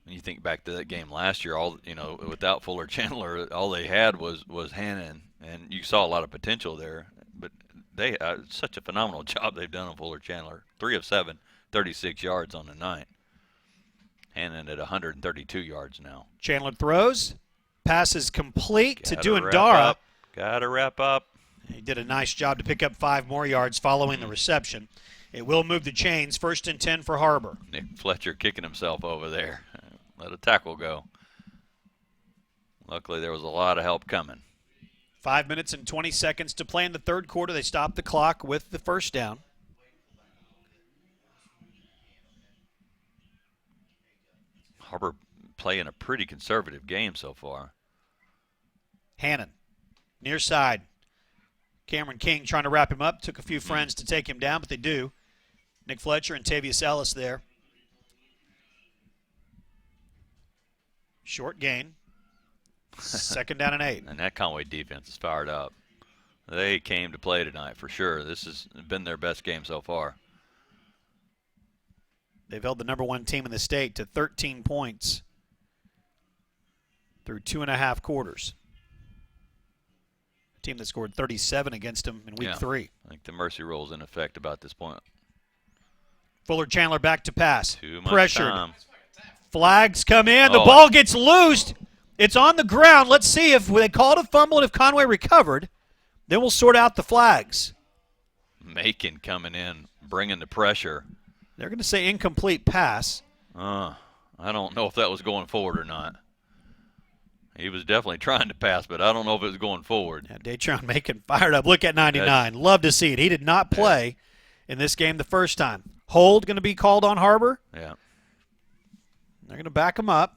When you think back to that game last year, without Fuller Chandler, all they had was Hannon, and you saw a lot of potential there. But they such a phenomenal job they've done on Fuller Chandler. 3 of 7, 36 yards on the night. Hannon at 132 yards now. Chandler throws. Pass is complete to Gotta Duandara. Got to wrap up. He did a nice job to pick up 5 more yards following the reception. It will move the chains. 1st and 10 for Har-Ber. Nick Fletcher kicking himself over there. Let a tackle go. Luckily, there was a lot of help coming. 5 minutes and 20 seconds to play in the third quarter. They stopped the clock with the first down. Har-Ber playing a pretty conservative game so far. Hannon, near side. Cameron King trying to wrap him up. Took a few friends to take him down, but they do. Nick Fletcher and Tavius Ellis there. Short gain. 2nd down and 8. And that Conway defense is fired up. They came to play tonight for sure. This has been their best game so far. They've held the number 1 team in the state to 13 points through 2.5 quarters. A team that scored 37 against them in week 3. I think the mercy rule is in effect about this point. Fuller Chandler back to pass. Too much Pressured. time. Flags come in. The ball gets loosed. It's on the ground. Let's see if they call it a fumble and if Conway recovered. Then we'll sort out the flags. Macon coming in, bringing the pressure. They're going to say incomplete pass. I don't know if that was going forward or not. He was definitely trying to pass, but I don't know if it was going forward. Yeah, Datron Macon fired up. Look at 99. Love to see it. He did not play in this game the first time. Hold going to be called on Har-Ber. Yeah. They're going to back him up.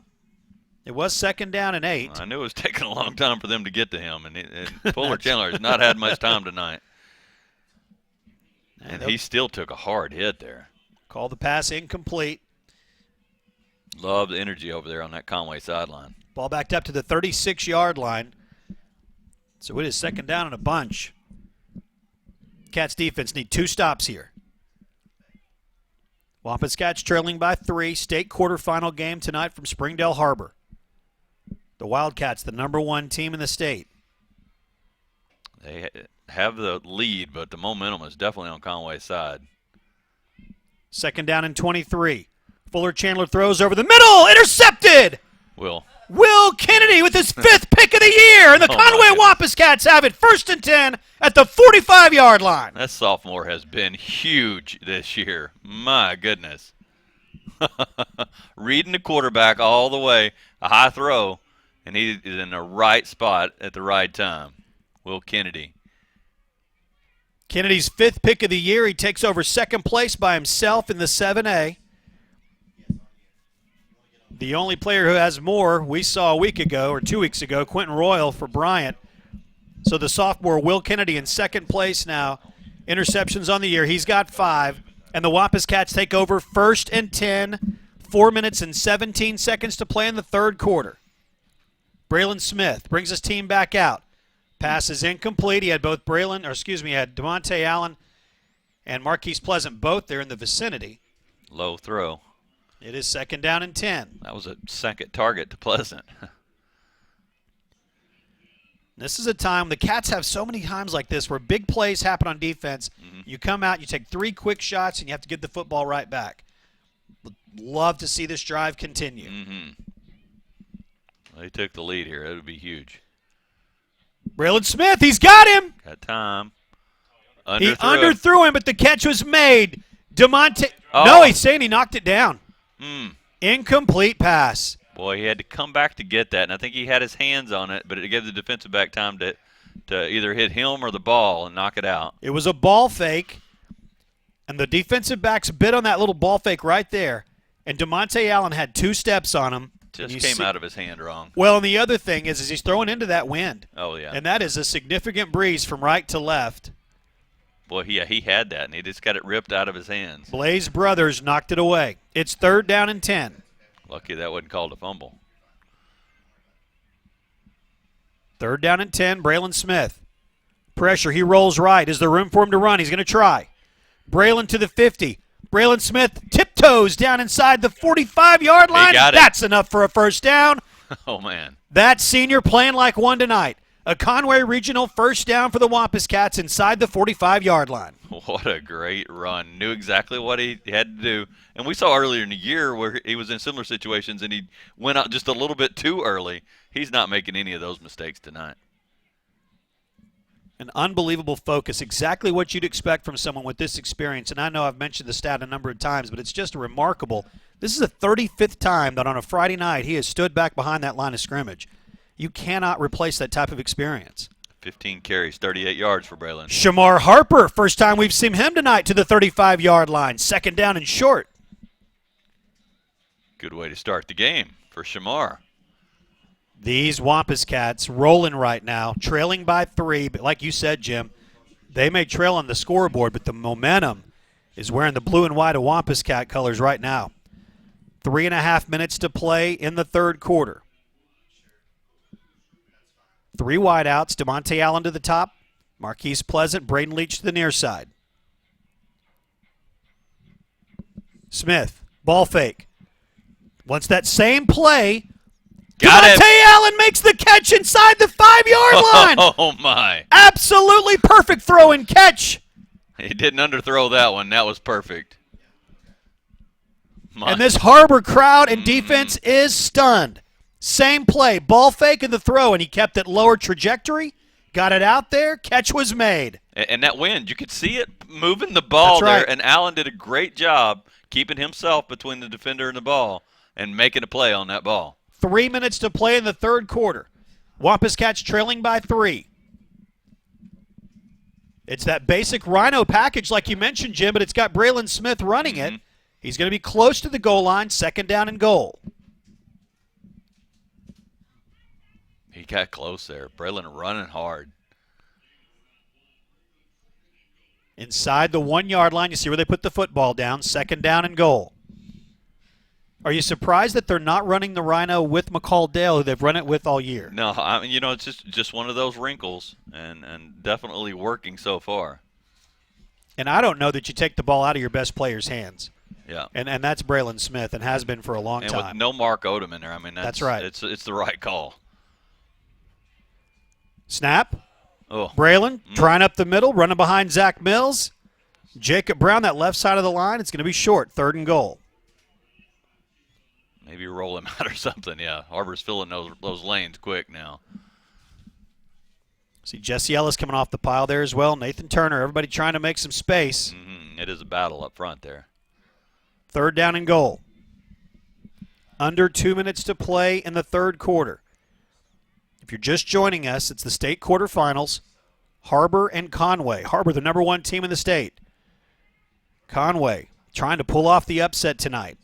It was 2nd down and 8. I knew it was taking a long time for them to get to him, and Fuller Chandler has not had much time tonight. And he still took a hard hit there. Call the pass incomplete. Love the energy over there on that Conway sideline. Ball backed up to the 36-yard line. So it is 2nd down and a bunch. Cats defense need 2 stops here. Wampus Cats trailing by 3. State quarterfinal game tonight from Springdale Har-Ber. The Wildcats, the number 1 team in the state. They have the lead, but the momentum is definitely on Conway's side. 2nd down and 23. Fuller Chandler throws over the middle. Intercepted! Will Kennedy with his 5th pick of the year. And the Conway Wampus Cats have it 1st and 10 at the 45-yard line. That sophomore has been huge this year. My goodness. Reading the quarterback all the way. A high throw. And he is in the right spot at the right time. Will Kennedy. Kennedy's 5th pick of the year. He takes over 2nd place by himself in the 7A. The only player who has more we saw a week ago or 2 weeks ago, Quentin Royal for Bryant. So the sophomore Will Kennedy in 2nd place now. Interceptions on the year. He's got 5. And the Wampus Cats take over 1st and 10. 4 minutes and 17 seconds to play in the third quarter. Braylon Smith brings his team back out. Pass is incomplete. He had both he had DeMonte Allen and Marquise Pleasant both there in the vicinity. Low throw. It is 2nd down and 10. That was a second target to Pleasant. This is a time the Cats have so many times like this where big plays happen on defense. You come out, you take 3 quick shots, and you have to get the football right back. Love to see this drive continue. They took the lead here. It would be huge. Braylon Smith, he's got him. Got time. He underthrew him, but the catch was made. DeMonte. No, he's saying he knocked it down. Incomplete pass. Boy, he had to come back to get that, and I think he had his hands on it, but it gave the defensive back time to either hit him or the ball and knock it out. It was a ball fake, and the defensive backs bit on that little ball fake right there, and DeMonte Allen had 2 steps on him. Just came out of his hand wrong. Well, and the other thing is he's throwing into that wind. Oh, yeah. And that is a significant breeze from right to left. Boy, he had that, and he just got it ripped out of his hands. Blaze Brothers knocked it away. It's 3rd down and 10. Lucky that wasn't called a fumble. 3rd down and 10, Braylon Smith. Pressure, he rolls right. Is there room for him to run? He's going to try. Braylon to the 50. Braylon Smith tiptoes down inside the 45-yard line. That's enough for a 1st down. Oh, man. That senior playing like one tonight. A Conway Regional 1st down for the Wampus Cats inside the 45-yard line. What a great run. Knew exactly what he had to do. And we saw earlier in the year where he was in similar situations and he went out just a little bit too early. He's not making any of those mistakes tonight. An unbelievable focus, exactly what you'd expect from someone with this experience. And I know I've mentioned the stat a number of times, but it's just remarkable. This is the 35th time that on a Friday night he has stood back behind that line of scrimmage. You cannot replace that type of experience. 15 carries, 38 yards for Braylon. Shamar Harper, first time we've seen him tonight to the 35-yard line. Second down and short. Good way to start the game for Shamar. These Wampus Cats rolling right now, trailing by 3. But like you said, Jim, they may trail on the scoreboard, but the momentum is wearing the blue and white of Wampus Cat colors right now. 3.5 minutes to play in the third quarter. 3 wideouts, DeMonte Allen to the top, Marquise Pleasant, Braden Leach to the near side. Smith, ball fake. Once that same play, DeMonte Allen makes the catch inside the 5-yard line. Oh, my. Absolutely perfect throw and catch. He didn't underthrow that one. That was perfect. And this Har-Ber crowd and defense is stunned. Same play, ball fake and the throw, and he kept it lower trajectory, got it out there, catch was made. And that wind, you could see it moving the ball That's right. there, and Allen did a great job keeping himself between the defender and the ball and making a play on that ball. 3 minutes to play in the third quarter. Wampus Cats trailing by 3. It's that basic Rhino package like you mentioned, Jim, but it's got Braylon Smith running it. He's going to be close to the goal line, second down and goal. He got close there. Braylon running hard. Inside the 1-yard line, you see where they put the football down, second down and goal. Are you surprised that they're not running the Rhino with McCall Dale, who they've run it with all year? No, I mean, it's just one of those wrinkles, and definitely working so far. And I don't know that you take the ball out of your best player's hands. Yeah. And that's Braylon Smith and has been for a long and time. with no Mark Odom in there, I mean, that's right. It's the right call. Snap. Oh. Braylon trying up the middle, running behind Zach Mills. Jacob Brown, that left side of the line. It's going to be short, third and goal. Maybe roll him out or something. Yeah, Har-Ber's filling those lanes quick now. See Jesse Ellis coming off the pile there as well. Nathan Turner, everybody trying to make some space. It is a battle up front there. Third down and goal. Under 2 minutes to play in the third quarter. If you're just joining us, it's the state quarterfinals. Har-Ber and Conway. Har-Ber, the number 1 team in the state. Conway trying to pull off the upset tonight.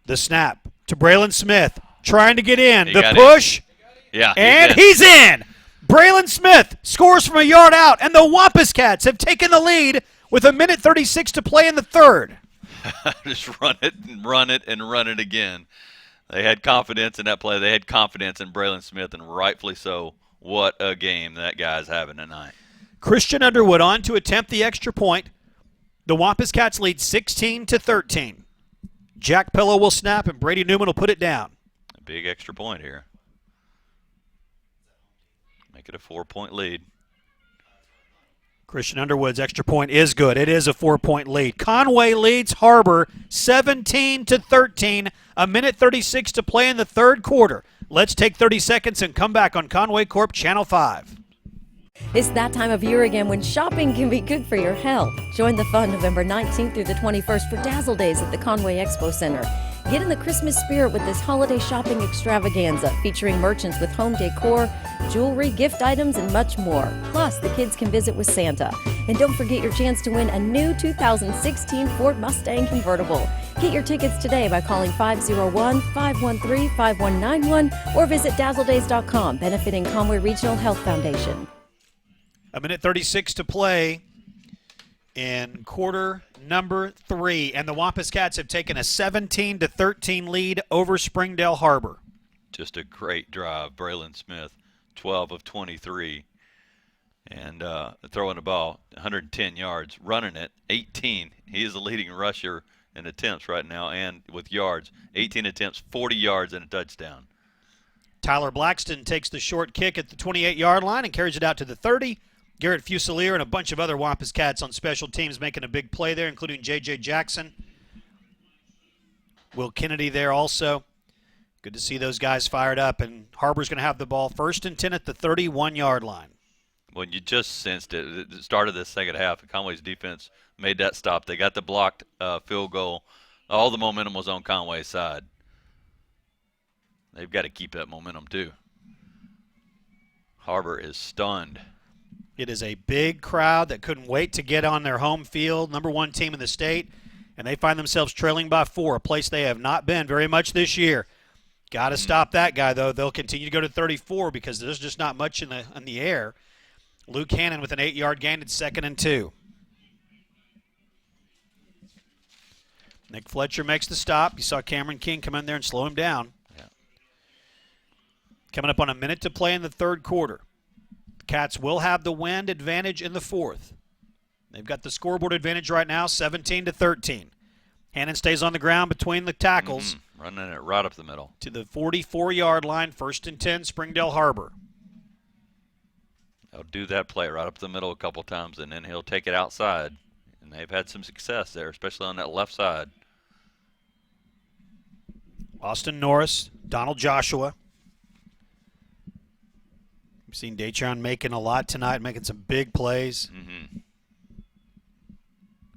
The snap to Braylon Smith, trying to get in. The push, yeah, and he's in. Braylon Smith scores from a yard out, and the Wampus Cats have taken the lead with 1:36 to play in the third. Just run it and run it and run it again. They had confidence in that play. They had confidence in Braylon Smith, and rightfully so. What a game that guy's having tonight. Christian Underwood on to attempt the extra point. The Wampus Cats lead 16-13. Jack Pillow will snap, and Brady Newman will put it down. A big extra point here. Make it a 4-point lead. Christian Underwood's extra point is good. It is a 4-point lead. Conway leads Har-Ber 17-13. 1:36 to play in the third quarter. Let's take 30 seconds and come back on Conway Corp Channel 5. It's that time of year again when shopping can be good for your health. Join the fun November 19th through the 21st for Dazzle Days at the Conway Expo Center. Get in the Christmas spirit with this holiday shopping extravaganza featuring merchants with home decor, jewelry, gift items, and much more. Plus, the kids can visit with Santa. And don't forget your chance to win a new 2016 Ford Mustang convertible. Get your tickets today by calling 501-513-5191 or visit dazzledays.com, benefiting Conway Regional Health Foundation. 1:36 to play in quarter number 3, and the Wampus Cats have taken a 17-13 lead over Springdale Har-Ber. Just a great drive. Braylon Smith, 12 of 23, and throwing the ball 110 yards, running it 18. He is the leading rusher in attempts right now, and with yards, 18 attempts, 40 yards, and a touchdown. Tyler Blackston takes the short kick at the 28-yard line and carries it out to the 30. Garrett Fusilier and a bunch of other Wampus Cats on special teams making a big play there, including J.J. Jackson. Will Kennedy there also. Good to see those guys fired up, and Har-Ber's going to have the ball 1st and 10 at the 31-yard line. Well, you just sensed it. At the start of the second half, Conway's defense made that stop. They got the blocked field goal. All the momentum was on Conway's side. They've got to keep that momentum too. Har-Ber is stunned. It is a big crowd that couldn't wait to get on their home field, number 1 team in the state, and they find themselves trailing by 4, a place they have not been very much this year. Got to stop that guy, though. They'll continue to go to 34 because there's just not much in the air. Luke Hannon with an 8-yard gain at 2nd and 2. Nick Fletcher makes the stop. You saw Cameron King come in there and slow him down. Yeah. Coming up on a minute to play in the 3rd quarter. The Cats will have the wind advantage in the 4th. They've got the scoreboard advantage right now, 17-13. Hannon stays on the ground between the tackles. Running it right up the middle. To the 44-yard line, 1st and 10, Springdale Har-Ber. He'll do that play right up the middle a couple times, and then he'll take it outside. And they've had some success there, especially on that left side. Austin Norris, Donald Joshua. We've seen Daytron making a lot tonight, making some big plays.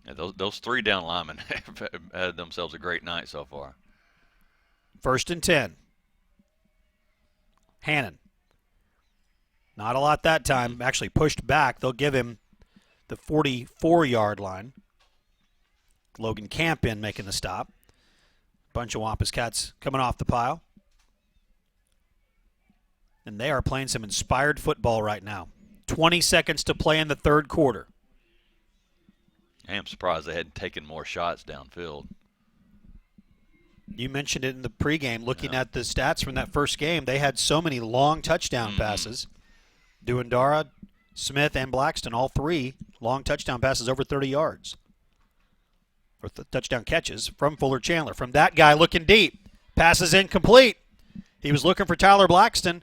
Yeah, those 3 down linemen have had themselves a great night so far. 1st and 10. Hannon. Not a lot that time. Actually pushed back. They'll give him the 44-yard line. Logan Camp making the stop. Bunch of Wampus Cats coming off the pile. And they are playing some inspired football right now. 20 seconds to play in the 3rd quarter. I am surprised they hadn't taken more shots downfield. You mentioned it in the pregame, looking at the stats from that first game. They had so many long touchdown passes. Duandara, Smith, and Blackston, all 3 long touchdown passes over 30 yards. Or touchdown catches from Fuller Chandler. From that guy looking deep. Passes incomplete. He was looking for Tyler Blackston.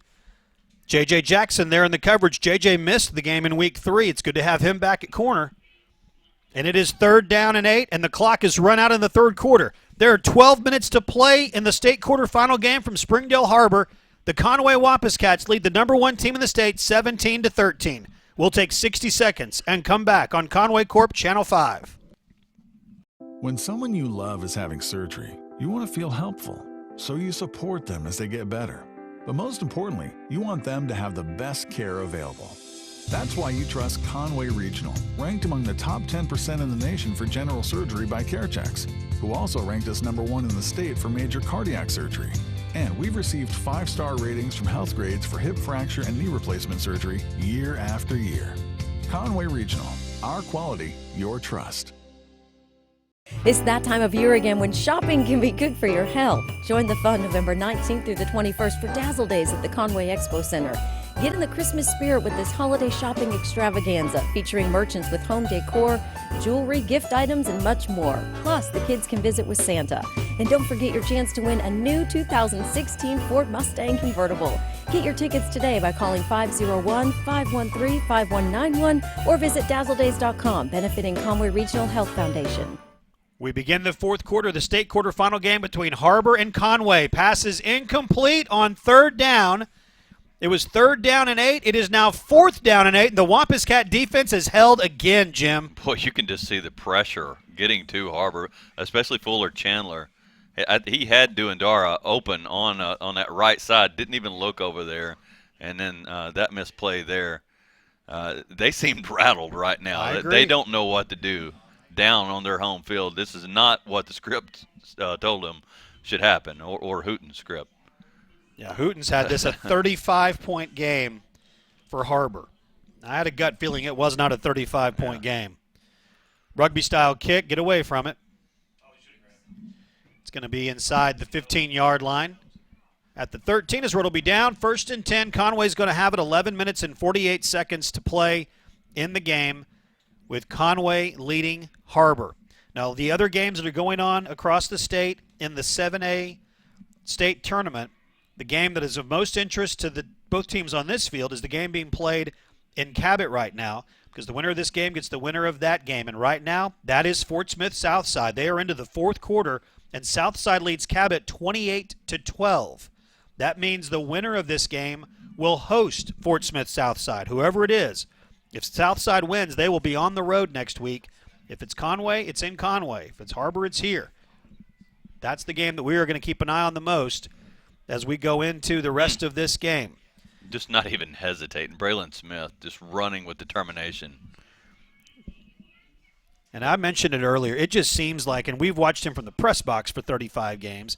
J.J. Jackson there in the coverage. J.J. missed the game in week 3. It's good to have him back at corner. And it is 3rd down and 8, and the clock is run out in the 3rd quarter. There are 12 minutes to play in the state quarterfinal game from Springdale Har-Ber. The Conway Wampus Cats lead the number 1 team in the state 17-13. We'll take 60 seconds and come back on Conway Corp Channel 5. When someone you love is having surgery, you want to feel helpful, so you support them as they get better. But most importantly, you want them to have the best care available. That's why you trust Conway Regional, ranked among the top 10% in the nation for general surgery by CareChecks, who also ranked us number 1 in the state for major cardiac surgery. And we've received 5-star ratings from Health Grades for hip fracture and knee replacement surgery year after year. Conway Regional, our quality, your trust. It's that time of year again when shopping can be good for your health. Join the fun November 19th through the 21st for Dazzle Days at the Conway Expo Center. Get in the Christmas spirit with this holiday shopping extravaganza featuring merchants with home decor, jewelry, gift items, and much more. Plus, the kids can visit with Santa. And don't forget your chance to win a new 2016 Ford Mustang convertible. Get your tickets today by calling 501-513-5191 or visit dazzledays.com, benefiting Conway Regional Health Foundation. We begin the 4th quarter, the state quarterfinal game between Har-Ber and Conway. Passes incomplete on 3rd down. It was 3rd down and 8. It is now 4th down and 8. And the Wampus Cat defense is held again, Jim. Boy, you can just see the pressure getting to Har-Ber, especially Fuller Chandler. He had Duandara open on that right side, didn't even look over there. And then that misplay there. They seemed rattled right now. I agree. They don't know what to do down on their home field. This is not what the script told them should happen, or Hooten's script. Yeah, Hooten's had this a 35-point game for Har-Ber. I had a gut feeling it was not a 35-point game. Rugby-style kick, get away from it. It's going to be inside the 15-yard line. At the 13 is where it'll be down. 1st and 10. Conway's going to have it 11 minutes and 48 seconds to play in the game, with Conway leading Har-Ber. Now, the other games that are going on across the state in the 7A state tournament, the game that is of most interest to both teams on this field is the game being played in Cabot right now because the winner of this game gets the winner of that game. And right now, that is Fort Smith Southside. They are into the fourth quarter, and Southside leads Cabot 28-12. That means the winner of this game will host Fort Smith Southside, whoever it is. If Southside wins, they will be on the road next week. If it's Conway, it's in Conway. If it's Har-Ber, it's here. That's the game that we are going to keep an eye on the most as we go into the rest of this game. Just not even hesitating. Braylon Smith just running with determination. And I mentioned it earlier, it just seems like, and we've watched him from the press box for 35 games,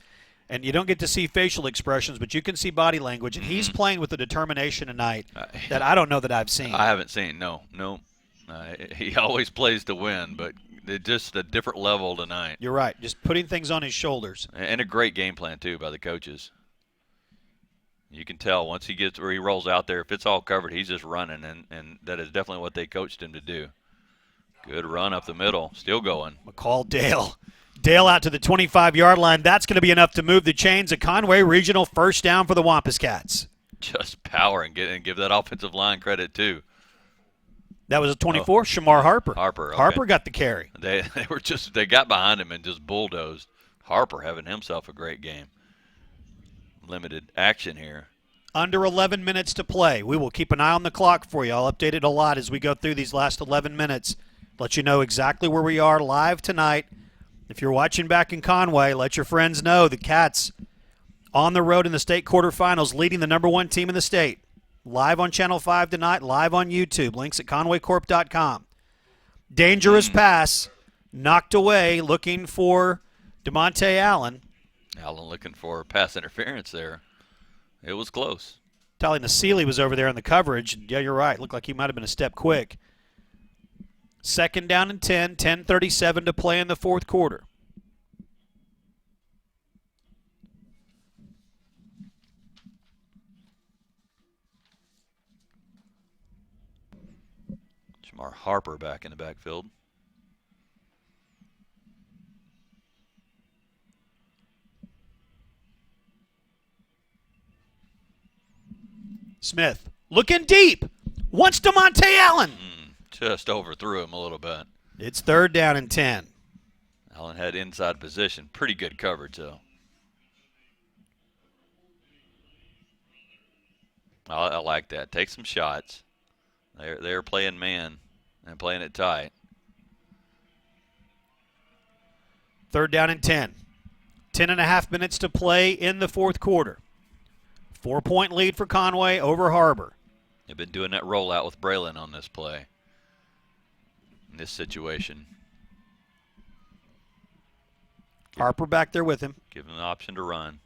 and you don't get to see facial expressions, but you can see body language, and he's playing with a determination tonight that I don't know that I've seen. I haven't seen, no. He always plays to win, but it's just a different level tonight. You're right, just putting things on his shoulders. And a great game plan, too, by the coaches. You can tell once he gets where he rolls out there, if it's all covered, he's just running, and that is definitely what they coached him to do. Good run up the middle, still going. McCall Dale. Dale out to the 25-yard line. That's going to be enough to move the chains. A Conway Regional first down for the Wampus Cats. Just power and give that offensive line credit, too. That was a 24, Shamar Har-Ber. Har-Ber, okay. Har-Ber got the carry. They got behind him and just bulldozed. Har-Ber having himself a great game. Limited action here. Under 11 minutes to play. We will keep an eye on the clock for you. I'll update it a lot as we go through these last 11 minutes. Let you know exactly where we are live tonight. If you're watching back in Conway, let your friends know the Cats on the road in the state quarterfinals, leading the #1 team in the state. Live on Channel 5 tonight, live on YouTube. Links at conwaycorp.com. Dangerous pass, knocked away, looking for DeMonte Allen. Allen looking for pass interference there. It was close. Tali Nasili was over there in the coverage. Yeah, you're right. Looked like he might have been a step quick. Second down and 10, 10:37 to play in the fourth quarter. Shamar Har-Ber back in the backfield. Smith looking deep. Wants DeMonte Allen. Just overthrew him a little bit. It's third down and 10. Allen had inside position. Pretty good coverage, though. I like that. Take some shots. They're playing man and playing it tight. Third down and 10. 10.5 minutes to play in the fourth quarter. 4-point lead for Conway over Har-Ber. They've been doing that rollout with Braylon on this play. In this situation. Har-Ber back there with him. Give him the option to run.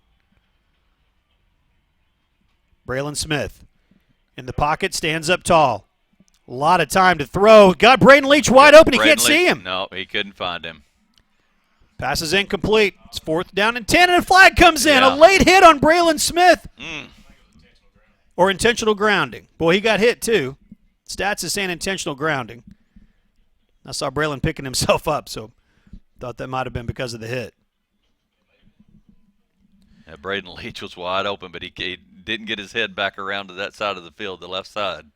Braylon Smith in the pocket, stands up tall. A lot of time to throw. Got Braden Leach wide open. He can't see him. No, he couldn't find him. Pass is incomplete. It's fourth down and 10, and a flag comes in. Yeah. A late hit on Braylon Smith. Or intentional grounding. Boy, he got hit too. Stats is saying intentional grounding. I saw Braylon picking himself up, so thought that might have been because of the hit. Yeah, Braden Leach was wide open, but he didn't get his head back around to that side of the field, the left side.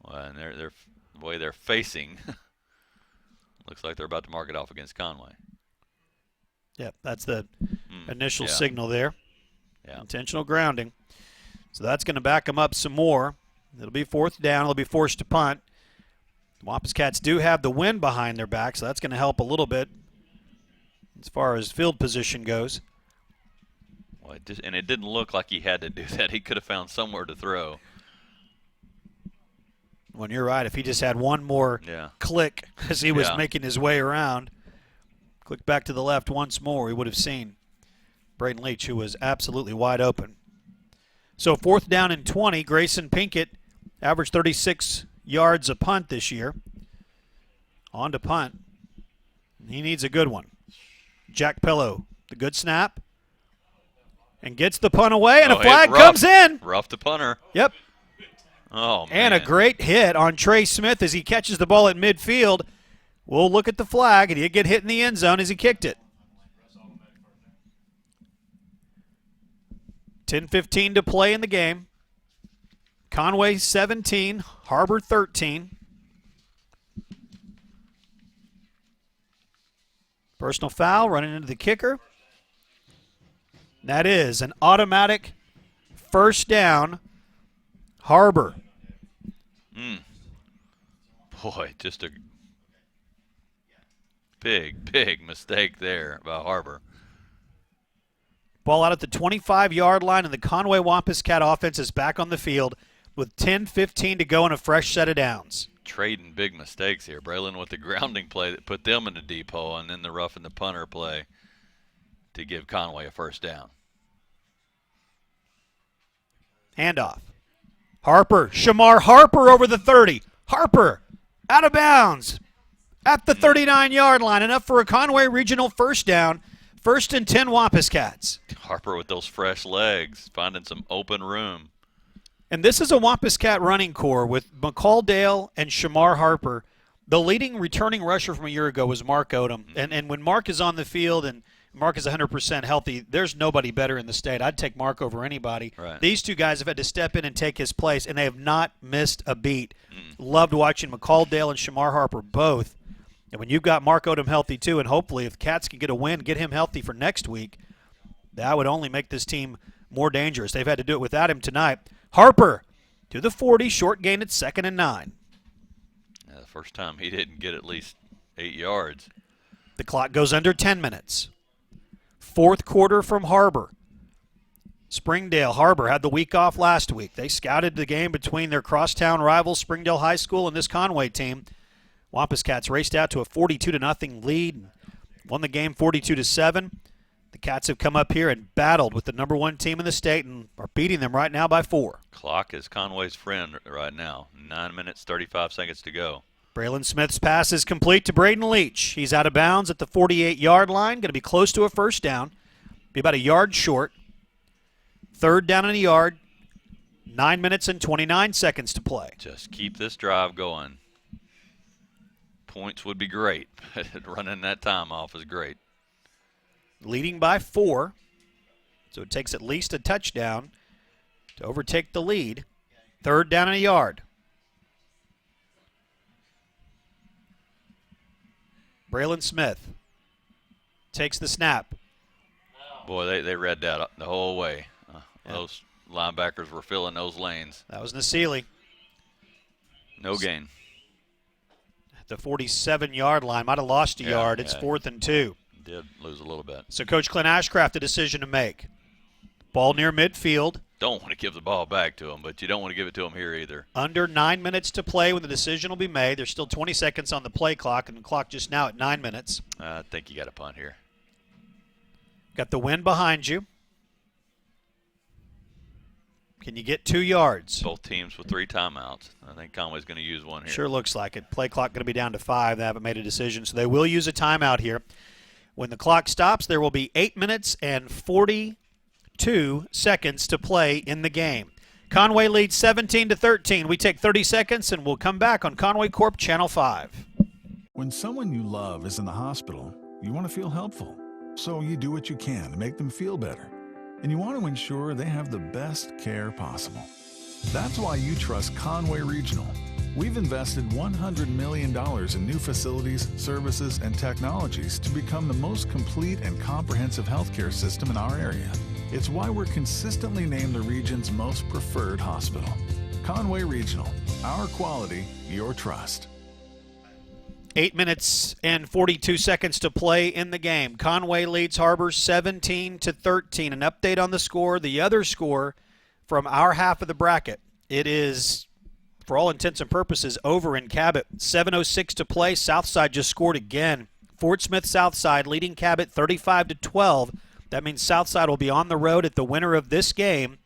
Well, and they're the way they're facing, looks like they're about to mark it off against Conway. Yep, that's the initial yeah. signal there. Yeah. Intentional grounding. So that's going to back them up some more. It'll be fourth down. They'll be forced to punt. The Wampus Cats do have the wind behind their back, so that's going to help a little bit as far as field position goes. Well, it didn't look like he had to do that. He could have found somewhere to throw. When you're right, if he just had one more click as he was making his way around, click back to the left once more, he would have seen Braden Leach, who was absolutely wide open. So fourth down and 20, Grayson Pinkett averaged 36 yards a punt this year. On to punt. He needs a good one. Jack Pillow, the good snap. And gets the punt away, and a flag comes in. Rough the punter. Yep. Oh, man. And a great hit on Trey Smith as he catches the ball at midfield. We'll look at the flag, and he'll get hit in the end zone as he kicked it. 10:15 to play in the game. Conway 17, Har-Ber 13. Personal foul running into the kicker. That is an automatic first down, Har-Ber. Boy, just a big mistake there by Har-Ber. Ball out at the 25-yard line, and the Conway Wampus Cat offense is back on the field with 10:15 to go and a fresh set of downs. Trading big mistakes here. Braylon with the grounding play that put them in the deep hole, and then the rough and the punter play to give Conway a first down. Handoff. Har-Ber, Shamar Har-Ber over the 30. Har-Ber out of bounds at the 39-yard line. Enough for a Conway Regional first down. 1st and 10 Wampus Cats. Har-Ber with those fresh legs, finding some open room. And this is a Wampus Cat running core with McCall and Shamar Har-Ber. The leading returning rusher from a year ago was Mark Odom. And when Mark is on the field and Mark is 100% healthy, there's nobody better in the state. I'd take Mark over anybody. Right. These two guys have had to step in and take his place, and they have not missed a beat. Loved watching McCall and Shamar Har-Ber both. And when you've got Mark Odom healthy too, and hopefully if the Cats can get a win, get him healthy for next week, that would only make this team more dangerous. They've had to do it without him tonight. Har-Ber to the 40, short gain at 2nd and 9. Yeah, the first time he didn't get at least 8 yards. The clock goes under 10 minutes. 4th quarter from Har-Ber. Springdale Har-Ber had the week off last week. They scouted the game between their crosstown rivals, Springdale High School, and this Conway team. Wampus Cats raced out to a 42-0 lead and won the game 42-7. The Cats have come up here and battled with the number 1 team in the state and are beating them right now by 4. Clock is Conway's friend right now. 9 minutes, 35 seconds to go. Braylon Smith's pass is complete to Braden Leach. He's out of bounds at the 48-yard line. Going to be close to a first down. Be about a yard short. 3rd down and a yard. 9 minutes and 29 seconds to play. Just keep this drive going. Points would be great, but running that time off is great. Leading by 4. So it takes at least a touchdown to overtake the lead. 3rd down and a yard. Braylon Smith takes the snap. Boy, they read that the whole way. Those linebackers were filling those lanes. That was Nasili. No gain. The 47-yard line. Might have lost a yard. It's 4th and 2. Did lose a little bit. So Coach Clint Ashcraft, a decision to make. Ball near midfield. Don't want to give the ball back to him, but you don't want to give it to him here either. Under 9 minutes to play when the decision will be made. There's still 20 seconds on the play clock, and the clock just now at 9 minutes. I think you got a punt here. Got the wind behind you. Can you get 2 yards? Both teams with 3 timeouts. I think Conway's going to use one here. Sure looks like it. Play clock going to be down to 5. They haven't made a decision, so they will use a timeout here. When the clock stops, there will be 8 minutes and 42 seconds to play in the game. Conway leads 17-13. We take 30 seconds, and we'll come back on Conway Corp Channel 5. When someone you love is in the hospital, you want to feel helpful. So you do what you can to make them feel better. And you want to ensure they have the best care possible. That's why you trust Conway Regional. We've invested $100 million in new facilities, services, and technologies to become the most complete and comprehensive healthcare system in our area. It's why we're consistently named the region's most preferred hospital. Conway Regional, our quality, your trust. 8 minutes and 42 seconds to play in the game. Conway leads Har-Ber 17-13. An update on the score, the other score from our half of the bracket. It is, for all intents and purposes, over in Cabot. 7:06 to play. Southside just scored again. Fort Smith Southside leading Cabot 35-12. That means Southside will be on the road at the winner of this game.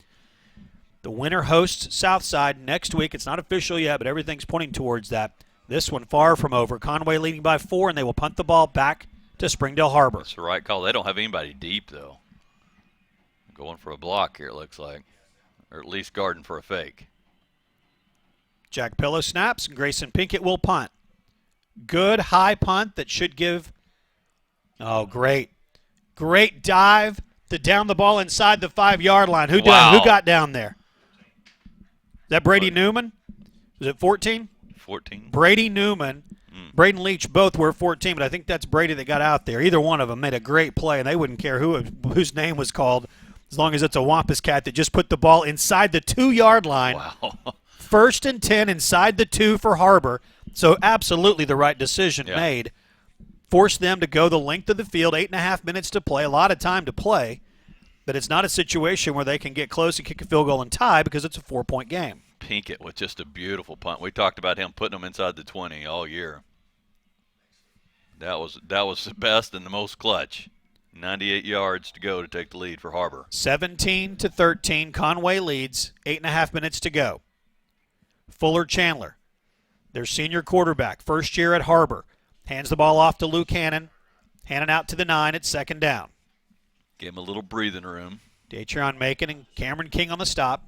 The winner hosts Southside next week. It's not official yet, but everything's pointing towards that. This one far from over. Conway leading by 4, and they will punt the ball back to Springdale Har-Ber. That's the right call. They don't have anybody deep, though. Going for a block here, it looks like. Or at least guarding for a fake. Jack Pillow snaps, and Grayson Pinkett will punt. Good high punt that should give. Oh, great. Great dive to down the ball inside the 5-yard line. Who Wow. Who got down there? that Brady Newman? Was it 14? 14. Brady Newman, Braden Leach both were 14, but I think that's Brady that got out there. Either one of them made a great play, and they wouldn't care whose name was called as long as it's a Wampus Cat that just put the ball inside the 2-yard line. Wow. 1st and 10 inside the 2 for Har-Ber. So absolutely the right decision made. Forced them to go the length of the field, 8.5 minutes to play, a lot of time to play. But it's not a situation where they can get close and kick a field goal and tie because it's a 4-point game. Pinkett with just a beautiful punt. We talked about him putting them inside the 20 all year. That was the best and the most clutch. 98 yards to go to take the lead for Har-Ber. 17-13, Conway leads, 8.5 minutes to go. Fuller Chandler, their senior quarterback, first year at Har-Ber, hands the ball off to Luke Hannon. Hannon out to the 9 at 2nd down. Give him a little breathing room. Datron Macon and Cameron King on the stop.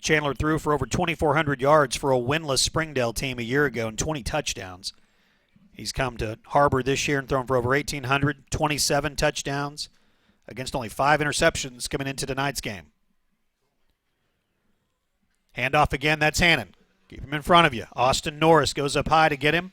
Chandler threw for over 2,400 yards for a winless Springdale team a year ago and 20 touchdowns. He's come to Har-Ber this year and thrown for over 1,800, 27 touchdowns against only 5 interceptions coming into tonight's game. Handoff again, that's Hannon. Keep him in front of you. Austin Norris goes up high to get him.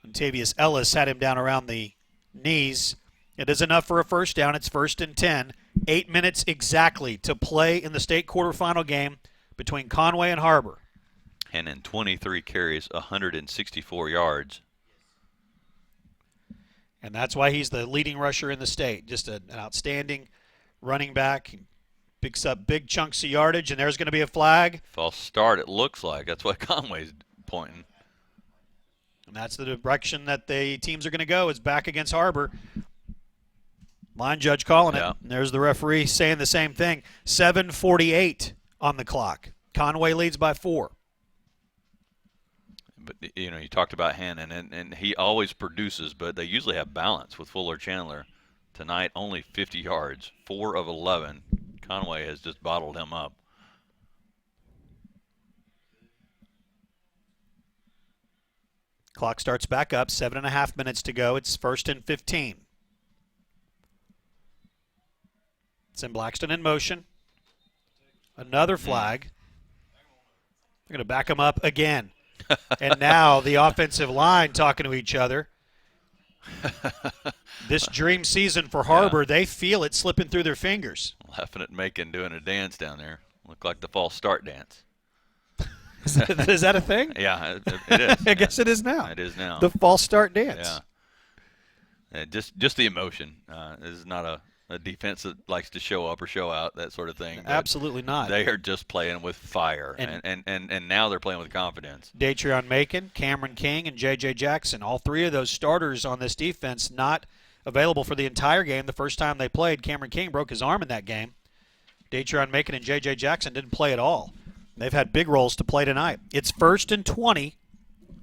Montavious Ellis had him down around the knees. It is enough for a first down. It's 1st and 10. 8 minutes exactly to play in the state quarterfinal game between Conway and Har-Ber. And in 23 carries, 164 yards. And that's why he's the leading rusher in the state. Just an outstanding running back. He picks up big chunks of yardage, and there's going to be a flag. False start, it looks like. That's why Conway's pointing. And that's the direction that the teams are going to go, is back against Har-Ber. Line judge calling it. And there's the referee saying the same thing. 7:48 on the clock. Conway leads by 4. But, you know, you talked about Hannon, and he always produces, but they usually have balance with Fuller Chandler. Tonight, only 50 yards, 4 of 11. Conway has just bottled him up. Clock starts back up, 7.5 minutes to go. It's 1st and 15. It's in Blackston in motion. Another flag. They're going to back him up again. And now the offensive line talking to each other. This dream season for Har-Ber, they feel it slipping through their fingers. Laughing at Macon doing a dance down there. Looked like the false start dance. Is that a thing? Yeah, it is. I guess it is now. It is now. The false start dance. Yeah. Just the emotion. This is not a defense that likes to show up or show out, that sort of thing. Absolutely not. They are just playing with fire, and now they're playing with confidence. Datron Macon, Cameron King, and J.J. Jackson, all 3 of those starters on this defense not available for the entire game. The first time they played, Cameron King broke his arm in that game. Datron Macon and J.J. Jackson didn't play at all. They've had big roles to play tonight. It's 1st and 20,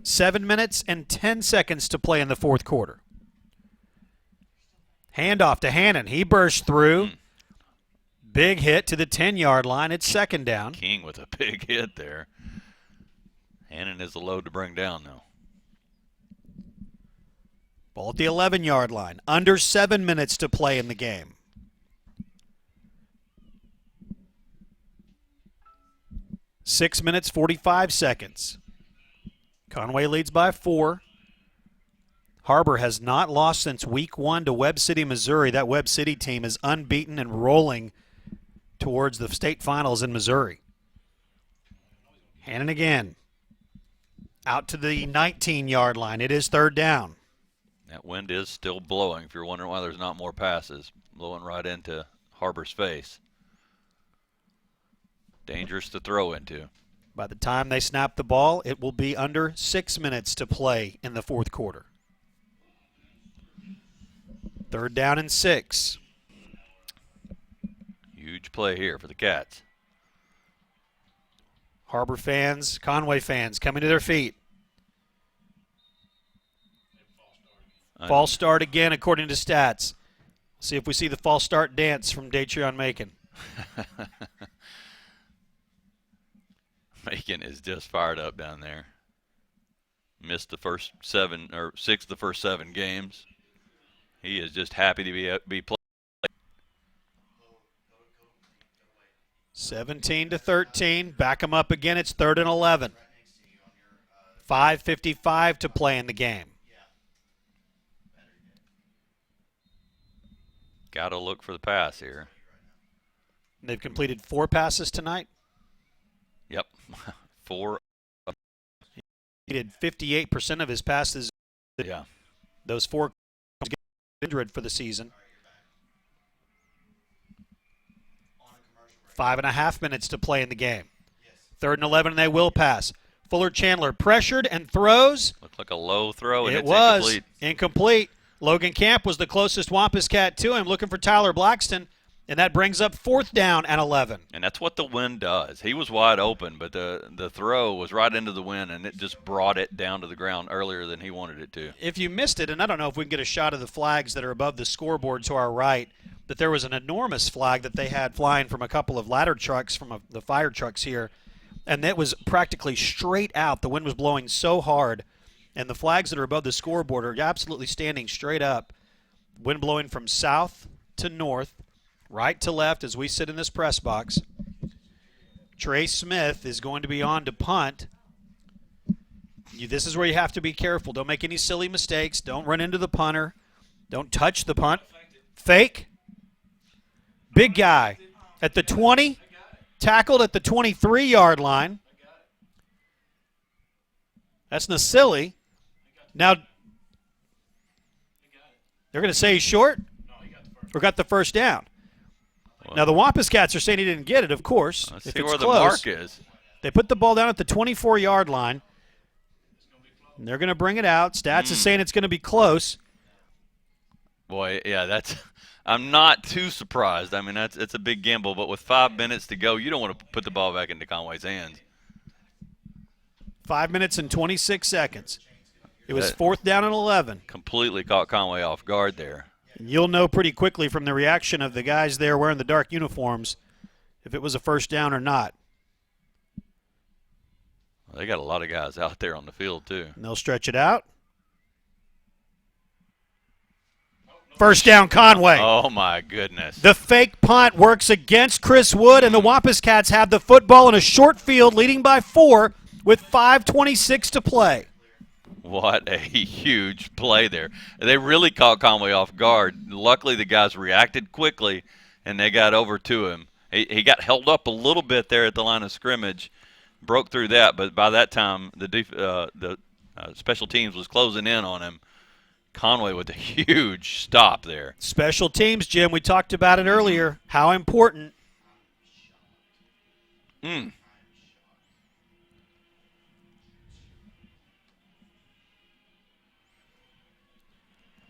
7 minutes and 10 seconds to play in the 4th quarter. Handoff to Hannon. He bursts through. Big hit to the 10-yard line. It's 2nd down. King with a big hit there. Hannon is a load to bring down, though. Ball at the 11-yard line. Under 7 minutes to play in the game. Six minutes, 45 seconds. Conway leads by 4. Har-Ber has not lost since week 1 to Webb City, Missouri. That Webb City team is unbeaten and rolling towards the state finals in Missouri. Hannon again. Out to the 19-yard line. It is 3rd down. That wind is still blowing, if you're wondering why there's not more passes. Blowing right into Har-Ber's face. Dangerous to throw into. By the time they snap the ball, it will be under 6 minutes to play in the 4th quarter. 3rd down and 6. Huge play here for the Cats. Har-Ber fans, Conway fans coming to their feet. False start again, according to stats. See if we see the false start dance from Datron Macon. Macon is just fired up down there. Missed the first 6 of the first 7 games. He is just happy to be playing. 17-13. Back them up again. It's 3rd and 11. 5:55 to play in the game. Got to look for the pass here. They've completed 4 passes tonight. Yep. 4. He did 58% of his passes. Yeah. Those 4 injured for the season. 5.5 minutes to play in the game. 3rd and 11, and they will pass. Fuller Chandler pressured and throws. Looked like a low throw, and It it's was incomplete. incomplete. Logan Camp was the closest Wampus Cat to him, looking for Tyler Blackston, and that brings up 4th down and 11. And that's what the wind does. He was wide open, but the throw was right into the wind, and it just brought it down to the ground earlier than he wanted it to. If you missed it, and I don't know if we can get a shot of the flags that are above the scoreboard to our right, but there was an enormous flag that they had flying from a couple of ladder trucks, from the fire trucks here, and that was practically straight out. The wind was blowing so hard, and the flags that are above the scoreboard are absolutely standing straight up. Wind blowing from south to north, right to left as we sit in this press box. Trey Smith is going to be on to punt. This is where you have to be careful. Don't make any silly mistakes. Don't run into the punter. Don't touch the punt. Fake. Big guy at the 20. Tackled at the 23-yard line. That's Nasili. Now, they're going to say he's short? Or got the first down? Now, the Wampus Cats are saying he didn't get it, of course. Let's if see it's where close. the mark is. They put the ball down at the 24-yard line. And they're going to bring it out. Stats is saying it's going to be close. Boy, yeah, that's – I'm not too surprised. I mean, it's a big gamble, but with 5 minutes to go, you don't want to put the ball back into Conway's hands. 5 minutes and 26 seconds. It was 4th down and 11. Completely caught Conway off guard there. And you'll know pretty quickly from the reaction of the guys there wearing the dark uniforms if it was a first down or not. Well, they got a lot of guys out there on the field, too. And they'll stretch it out. First down, Conway. Oh, my goodness. The fake punt works against Chris Wood, and the Wampus Cats have the football in a short field leading by 4 with 5:26 to play. What a huge play there. They really caught Conway off guard. Luckily, the guys reacted quickly, and they got over to him. He got held up a little bit there at the line of scrimmage, broke through that, but by that time, the special teams was closing in on him. Conway with a huge stop there. Special teams, Jim, we talked about it earlier. How important. And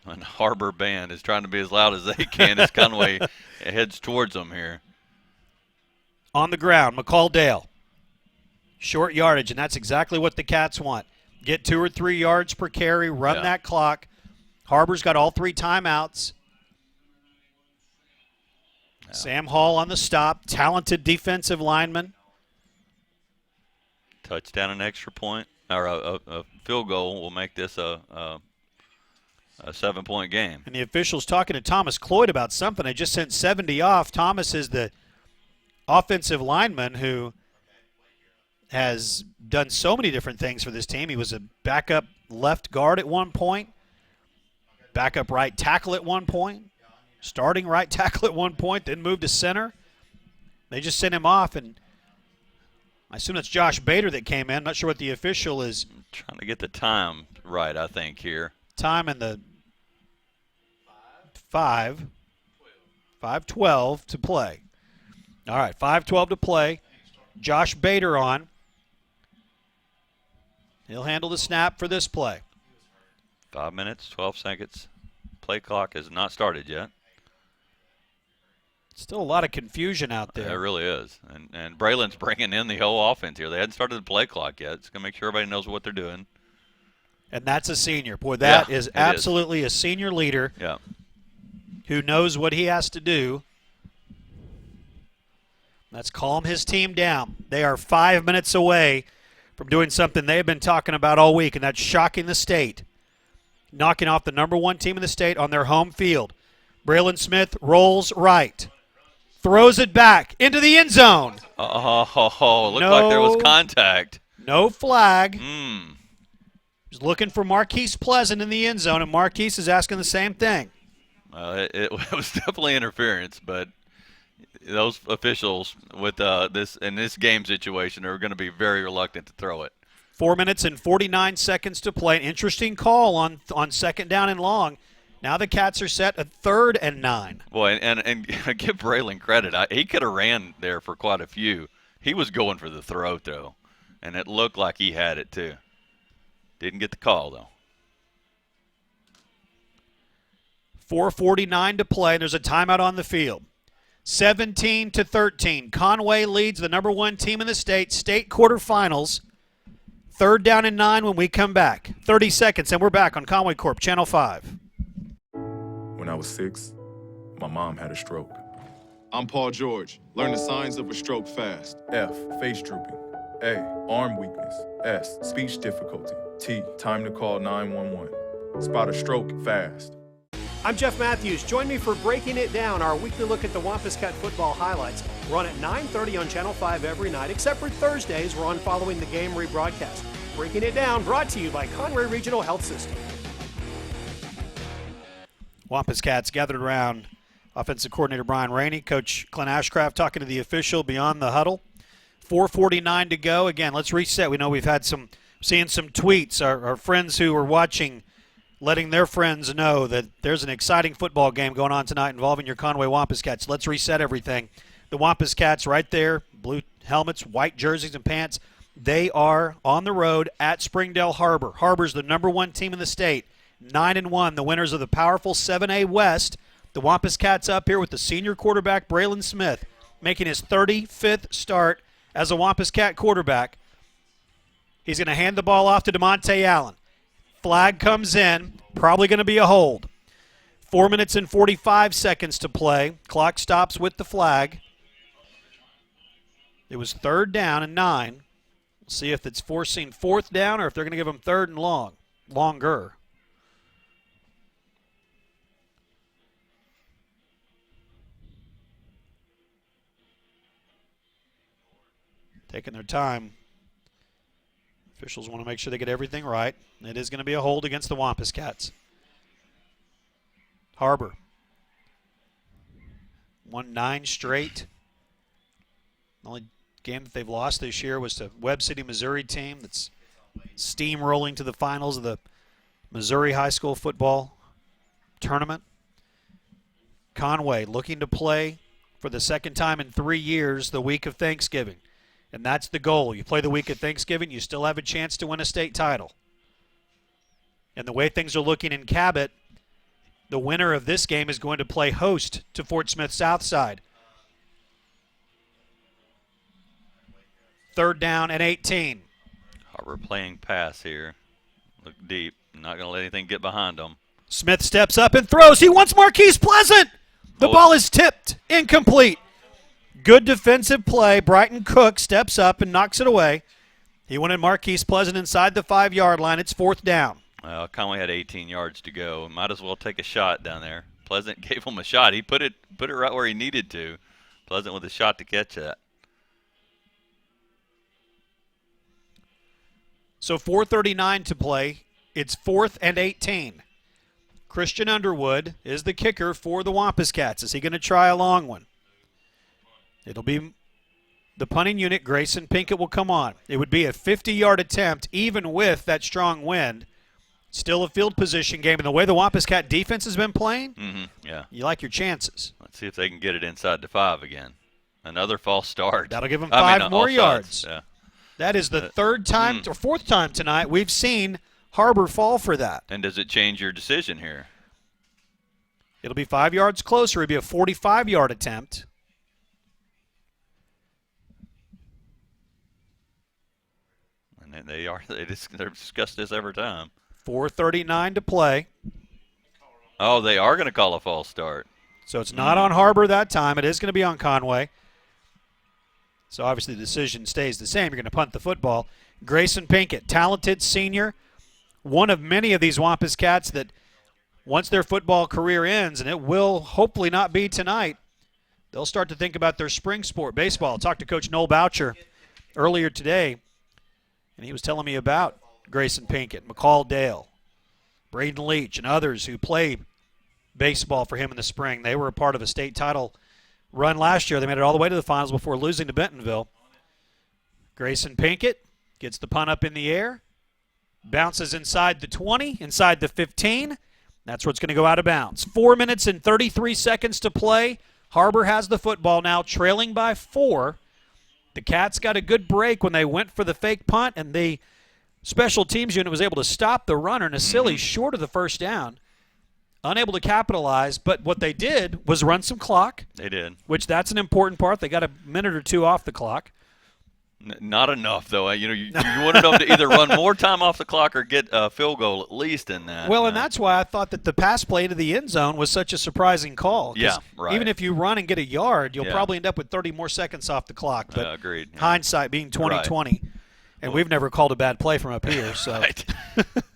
Har-Ber band is trying to be as loud as they can as Conway heads towards them here. On the ground, McCall Dale. Short yardage, and that's exactly what the Cats want. Get 2 or 3 yards per carry, run that clock. Har-Ber's got all 3 timeouts. Yeah. Sam Hall on the stop, talented defensive lineman. Touchdown, an extra point, or a field goal will make this a 7-point game. And the officials talking to Thomas Cloyd about something. They just sent 70 off. Thomas is the offensive lineman who has done so many different things for this team. He was a backup left guard at one point, backup right tackle at one point, starting right tackle at one point, then moved to center. They just sent him off, and I assume that's Josh Bader that came in. Not sure what the official is. I'm trying to get the time right, I think, here. Time in the 5:12 to play. All right, 5:12 to play. Josh Bader on. He'll handle the snap for this play. 5 minutes, 12 seconds. Play clock has not started yet. Still a lot of confusion out there. There really is. And Braylon's bringing in the whole offense here. They hadn't started the play clock yet. It's going to make sure everybody knows what they're doing. And that's a senior. Boy, that is it absolutely a senior leader who knows what he has to do. Let's calm his team down. They are 5 minutes away from doing something they have been talking about all week, and that's shocking the state, knocking off the number 1 team in the state on their home field. Braylon Smith rolls right, throws it back into the end zone. Looked like there was contact. No flag. He's looking for Marquise Pleasant in the end zone, and Marquise is asking the same thing. It was definitely interference, but those officials with this game situation are going to be very reluctant to throw it. 4 minutes and 49 seconds to play. An interesting call on second down and long. Now the Cats are set at 3rd and 9. Boy, and give Braylon credit. He could have ran there for quite a few. He was going for the throw, though, and it looked like he had it, too. Didn't get the call, though. 4:49 to play, and there's a timeout on the field. 17-13. Conway leads the number 1 team in the state quarterfinals. 3rd down and 9 when we come back. 30 seconds, and we're back on Conway Corp, Channel 5. When I was 6, my mom had a stroke. I'm Paul George. Learn the signs of a stroke fast. F, face drooping. A, arm weakness. S, speech difficulty. T, time to call 911. Spot a stroke fast. I'm Jeff Matthews. Join me for Breaking It Down, our weekly look at the Wampus Cat football highlights. We're on at 9:30 on Channel 5 every night, except for Thursdays. We're on following the game rebroadcast. Breaking It Down, brought to you by Conway Regional Health System. Wampus Cats gathered around offensive coordinator Brian Rainey, Coach Clint Ashcraft talking to the official beyond the huddle. 4:49 to go. Again, let's reset. We know we've had seeing some tweets. Our friends who are watching letting their friends know that there's an exciting football game going on tonight involving your Conway Wampus Cats. Let's reset everything. The Wampus Cats right there, blue helmets, white jerseys and pants. They are on the road at Springdale Har-Ber. Har-Ber's the number 1 team in the state, 9-1, the winners of the powerful 7A West. The Wampus Cats up here with the senior quarterback, Braylon Smith, making his 35th start as a Wampus Cat quarterback. He's going to hand the ball off to DeMonte Allen. Flag comes in, probably going to be a hold. 4 minutes and 45 seconds to play. Clock stops with the flag. It was 3rd down and 9. We'll see if it's forcing 4th down or if they're going to give them 3rd and longer. Taking their time. Officials want to make sure they get everything right. It is going to be a hold against the Wampus Cats. Har-Ber won 9 straight. The only game that they've lost this year was to Webb City, Missouri team that's steamrolling to the finals of the Missouri High School football tournament. Conway looking to play for the second time in 3 years the week of Thanksgiving. And that's the goal. You play the week of Thanksgiving, you still have a chance to win a state title. And the way things are looking in Cabot, the winner of this game is going to play host to Fort Smith Southside. 3rd down and 18. Har-Ber playing pass here. Look deep. Not going to let anything get behind them. Smith steps up and throws. He wants Marquise Pleasant. The ball is tipped. Incomplete. Good defensive play. Brighton Cook steps up and knocks it away. He wanted Marquise Pleasant inside the 5-yard line. It's 4th down. Conway had 18 yards to go. Might as well take a shot down there. Pleasant gave him a shot. He put it right where he needed to. Pleasant with a shot to catch that. So 4:39 to play. It's 4th and 18. Christian Underwood is the kicker for the Wampus Cats. Is he going to try a long one? It'll be the punting unit. Grayson Pinkett will come on. It would be a 50-yard attempt, even with that strong wind. Still a field position game. And the way the Wampus Cat defense has been playing, yeah, you like your chances. Let's see if they can get it inside the 5 again. Another false start. That'll give them 5 more yards. Yeah. That is the 3rd time or 4th time tonight we've seen Har-Ber fall for that. And does it change your decision here? It'll be 5 yards closer. It'll be a 45-yard attempt. And they discuss this every time. 4:39 to play. Oh, they are going to call a false start. So it's not on Har-Ber that time. It is going to be on Conway. So obviously the decision stays the same. You're going to punt the football. Grayson Pinkett, talented senior, one of many of these Wampus Cats that once their football career ends, and it will hopefully not be tonight, they'll start to think about their spring sport, baseball. I talked to Coach Noel Boucher earlier today, and he was telling me about Grayson Pinkett, McCall Dale, Braden Leach, and others who play baseball for him in the spring. They were a part of a state title run last year. They made it all the way to the finals before losing to Bentonville. Grayson Pinkett gets the punt up in the air, bounces inside the 20, inside the 15. That's where it's going to go out of bounds. 4 minutes and 33 seconds to play. Har-Ber has the football now, trailing by 4. The Cats got a good break when they went for the fake punt, and the special teams unit was able to stop the runner. Nasili short of the first down, unable to capitalize, but what they did was run some clock. They did. Which that's an important part. They got a minute or two off the clock. Not enough, though. You wanted them to either run more time off the clock or get a field goal at least in that. Well, and that's why I thought that the pass play to the end zone was such a surprising call. Yeah, right. Even if you run and get a yard, you'll probably end up with 30 more seconds off the clock. But agreed. Yeah. Hindsight being 20/20. And we've never called a bad play from up here. So. Right.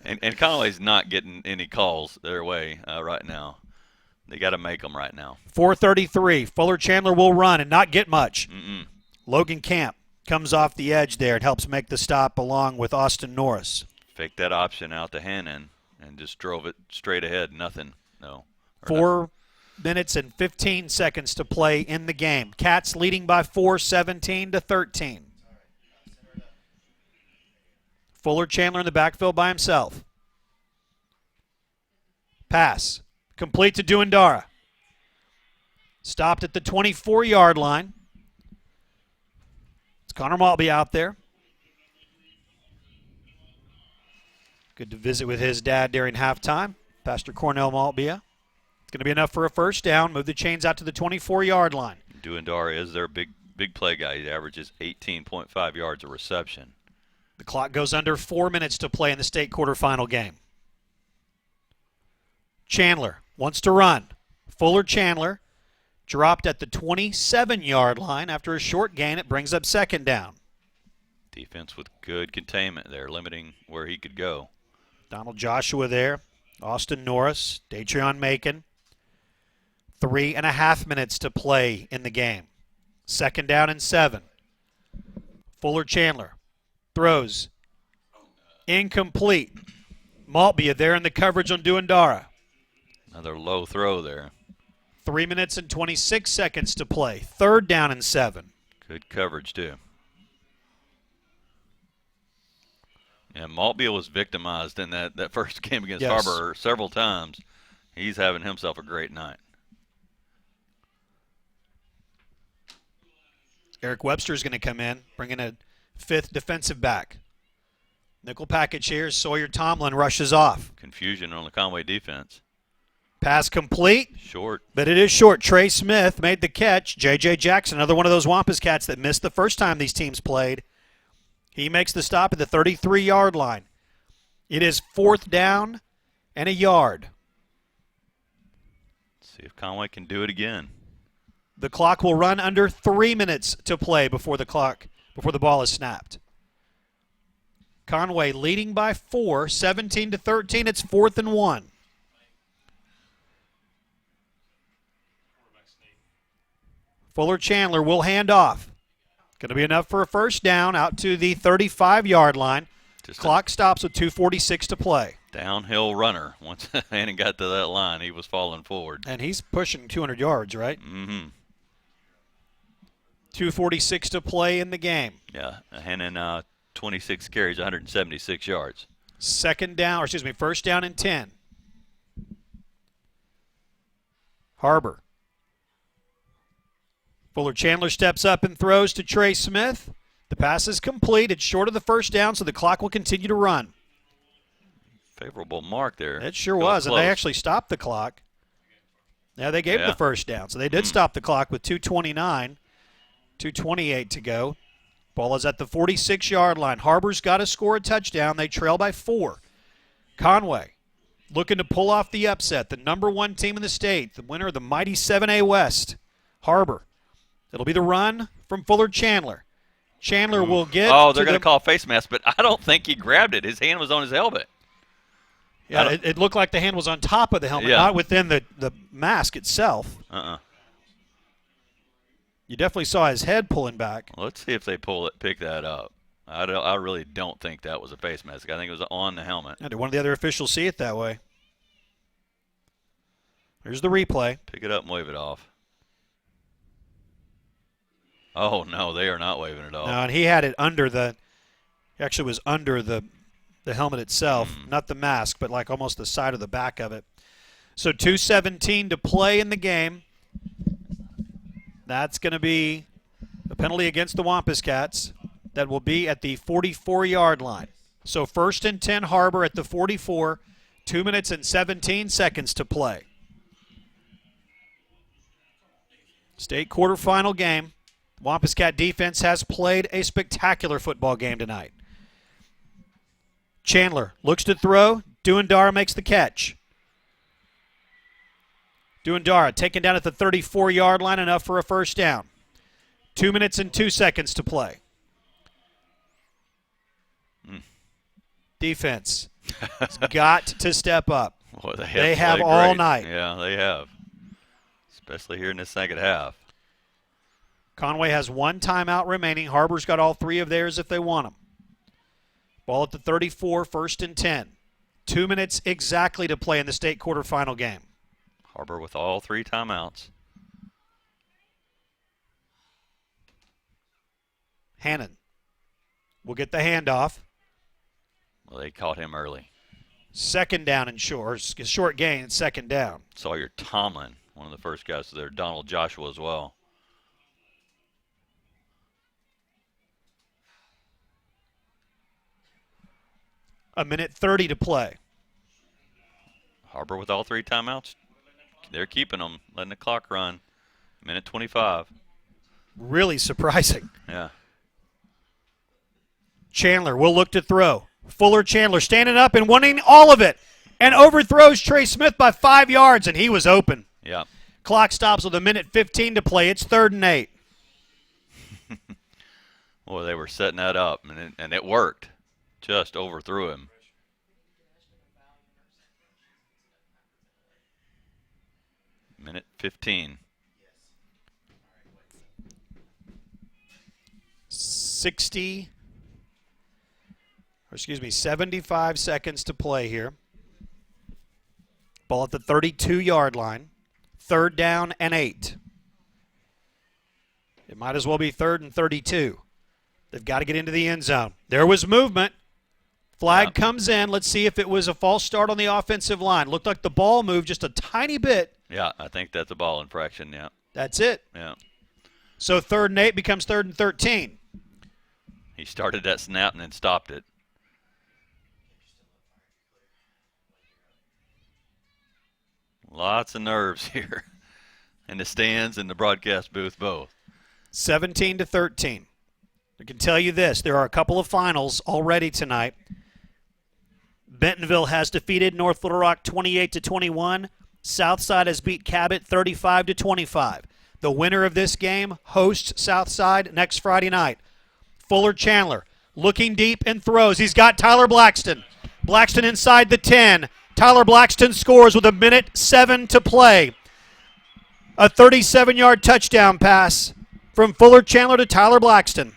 and Conway's not getting any calls their way right now. They got to make them right now. 4:33. Fuller Chandler will run and not get much. Logan Camp comes off the edge there and helps make the stop along with Austin Norris. Faked that option out to Hannon and just drove it straight ahead. Nothing. No. 4 minutes and 15 seconds to play in the game. Cats leading by 4, 17-13. Fuller Chandler in the backfield by himself. Pass. Complete to Duandara. Stopped at the 24-yard line. It's Connor Maltby out there. Good to visit with his dad during halftime, Pastor Cornell Maltby. It's going to be enough for a first down. Move the chains out to the 24-yard line. Duandara is their big play guy. He averages 18.5 yards of reception. The clock goes under 4 minutes to play in the state quarterfinal game. Chandler wants to run. Fuller Chandler dropped at the 27-yard line. After a short gain, it brings up second down. Defense with good containment there, limiting where he could go. Donald Joshua there. Austin Norris. Datrion Macon. 3.5 minutes to play in the game. Second down and 7. Fuller Chandler throws. Incomplete. Maltby there in the coverage on Duandara. Another low throw there. 3 minutes and 26 seconds to play. Third down and 7. Good coverage, too. And Maltby was victimized in that first game against Har-Ber several times. He's having himself a great night. Eric Webster is going to come in, bringing a 5th defensive back. Nickel package here. Sawyer Tomlin rushes off. Confusion on the Conway defense. Pass complete. Short. But it is short. Trey Smith made the catch. J.J. Jackson, another one of those Wampus Cats that missed the first time these teams played. He makes the stop at the 33-yard line. It is 4th down and a yard. Let's see if Conway can do it again. The clock will run under 3 minutes to play before the ball is snapped. Conway leading by 4, 17-13. It's 4th and 1. Fuller Chandler will hand off. Going to be enough for a first down out to the 35-yard line. Clock stops with 2:46 to play. Downhill runner. Once Hannon got to that line, he was falling forward. And he's pushing 200 yards, right? Mm-hmm. 2:46 to play in the game. Yeah, Hannon 26 carries, 176 yards. First down and 10. Har-Ber. Fuller Chandler steps up and throws to Trey Smith. The pass is complete. It's short of the first down, so the clock will continue to run. Favorable mark there. It sure was, and they actually stopped the clock. Yeah, they gave the first down, so they did stop the clock with 2:28 to go. Ball is at the 46-yard line. Har-Ber's got to score a touchdown. They trail by 4. Conway looking to pull off the upset. The number 1 team in the state, the winner of the mighty 7A West, Har-Ber. It'll be the run from Fuller Chandler. Chandler will get. Oh, they're going to call face mask, but I don't think he grabbed it. His hand was on his helmet. Yeah, it looked like the hand was on top of the helmet, Yeah. not within the mask itself. You definitely saw his head pulling back. Well, let's see if they pick that up. I really don't think that was a face mask. I think it was on the helmet. Did one of the other officials see it that way? Here's the replay. Pick it up and wave it off. Oh, no, they are not waving it off. No, and he had it under the – actually was under the helmet itself, not the mask, but like almost the side of the back of it. So 2:17 to play in the game. That's going to be a penalty against the Wampus Cats. That will be at the 44-yard line. So 1st and 10 Har-Ber at the 44, 2 minutes and 17 seconds to play. State quarterfinal game. Wampus Cat defense has played a spectacular football game tonight. Chandler looks to throw. Duandara makes the catch. Duandara taken down at the 34-yard line, enough for a first down. 2 minutes and 2 seconds to play. Defense has got to step up. Boy, they have played all great. night. Yeah, they have, especially here in the second half. Conway has one timeout remaining. Har-Ber's got all three of theirs if they want them. Ball at the 34, 1st and 10. 2 minutes exactly to play in the state quarterfinal game. Har-Ber with all three timeouts. Hannon will get the handoff. Well, they caught him early. Second down and short gain and second down. Sawyer Tomlin, one of the first guys there. Donald Joshua as well. A minute 30 to play. Har-Ber with all three timeouts. They're keeping them, letting the clock run. Minute 25. Really surprising. Yeah. Chandler will look to throw. Fuller Chandler standing up and wanting all of it. And overthrows Trey Smith by 5 yards, and he was open. Yeah. Clock stops with a minute 15 to play. It's 3rd and 8. Well, they were setting that up, and it worked. Just overthrew him. Minute 15. 75 seconds to play here. Ball at the 32-yard line. 3rd down and 8. It might as well be 3rd and 32. They've got to get into the end zone. There was movement. Flag comes in. Let's see if it was a false start on the offensive line. Looked like the ball moved just a tiny bit. Yeah, I think that's a ball infraction, yeah. That's it. Yeah. So 3rd and 8 becomes 3rd and 13. He started that snap and then stopped it. Lots of nerves here in the stands and the broadcast booth both. 17 to 13. I can tell you this, there are a couple of finals already tonight. Bentonville has defeated North Little Rock 28 to 21. Southside has beat Cabot 35 to 25. The winner of this game hosts Southside next Friday night. Fuller Chandler looking deep and throws. He's got Tyler Blackston. Blackston inside the 10. Tyler Blackston scores with a minute 7 to play. A 37-yard touchdown pass from Fuller Chandler to Tyler Blackston.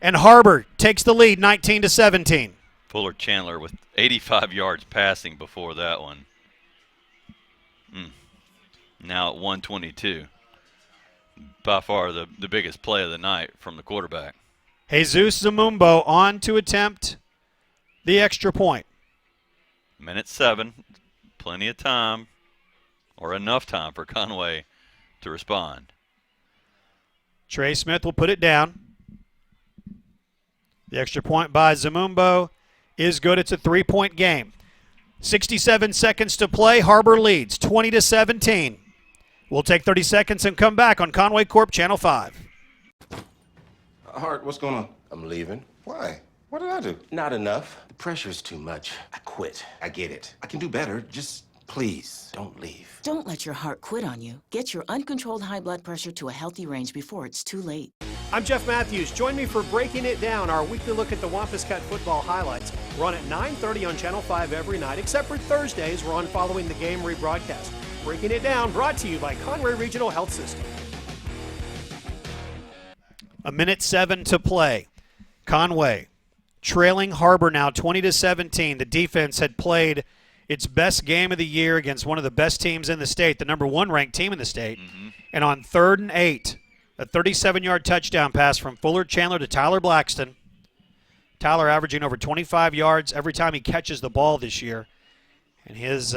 And Har-Ber takes the lead 19 to 17. Fuller Chandler with 85 yards passing before that one. Now at 122. By far the biggest play of the night from the quarterback. Jesus Zamumbo on to attempt the extra point. Minute 7. Plenty of time, or enough time for Conway to respond. Trey Smith will put it down. The extra point by Zamumbo is good. It's a 3-point game. 67 seconds to play. Har-Ber leads 20 to 17. We'll take 30 seconds and come back on Conway Corp Channel 5. Hart, what's going on? I'm leaving. Why? What did I do? Not enough. The pressure's too much. I quit. I get it. I can do better. Just please don't leave. Don't let your heart quit on you. Get your uncontrolled high blood pressure to a healthy range before it's too late. I'm Jeff Matthews. Join me for Breaking It Down, our weekly look at the Wampus Cat football highlights. We're on at 9:30 on Channel 5 every night, except for Thursdays. We're on following the game rebroadcast. Breaking It Down, brought to you by Conway Regional Health System. 1:07 to play. Conway trailing Har-Ber now 20-17. The defense had played its best game of the year against one of the best teams in the state, the number 1 ranked team in the state. And on 3rd and 8, a 37-yard touchdown pass from Fuller Chandler to Tyler Blackston. Tyler averaging over 25 yards every time he catches the ball this year. And his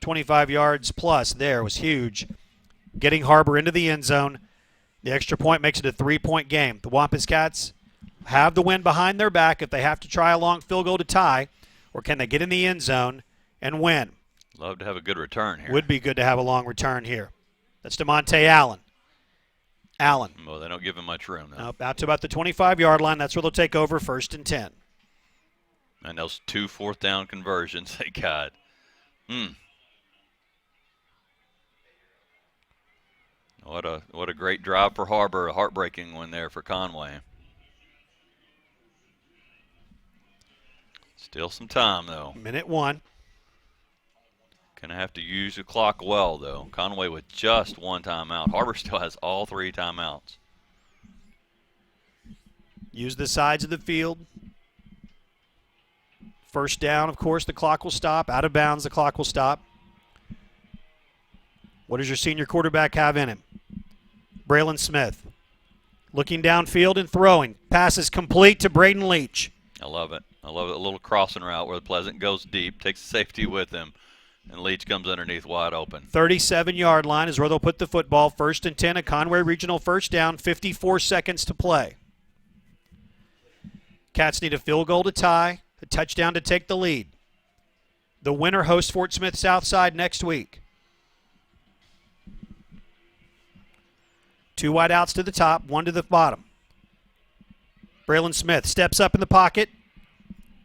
25 yards plus there was huge. Getting Har-Ber into the end zone. The extra point makes it a 3-point game. The Wampus Cats have the win behind their back if they have to try a long field goal to tie, or can they get in the end zone and win? Love to have a good return here. Would be good to have a long return here. That's DeMonte Allen. Allen. Well, they don't give him much room, though. Out to about the 25-yard line. That's where they'll take over 1st and 10. And those 2 fourth-down conversions they got. What a great drive for Har-Ber. A heartbreaking one there for Conway. Still some time, though. Minute 1. Going to have to use the clock well, though. Conway with just 1 timeout. Har-Ber still has all 3 timeouts. Use the sides of the field. First down, of course, the clock will stop. Out of bounds, the clock will stop. What does your senior quarterback have in him? Braylon Smith. Looking downfield and throwing. Pass is complete to Braden Leach. I love it. I love it. A little crossing route where Pleasant goes deep, takes the safety with him, and Leach comes underneath wide open. 37-yard line is where they'll put the football. 1st and 10, a Conway Regional first down, 54 seconds to play. Cats need a field goal to tie, a touchdown to take the lead. The winner hosts Fort Smith Southside next week. 2 wide outs to the top, 1 to the bottom. Braylon Smith steps up in the pocket.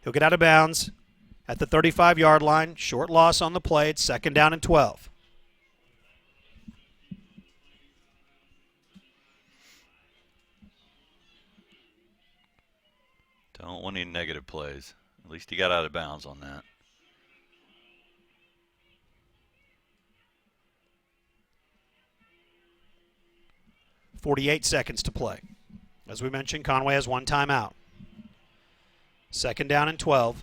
He'll get out of bounds at the 35-yard line. Short loss on the play. It's 2nd down and 12. Don't want any negative plays. At least he got out of bounds on that. .48 seconds to play. As we mentioned, Conway has 1 timeout. 2nd down and 12.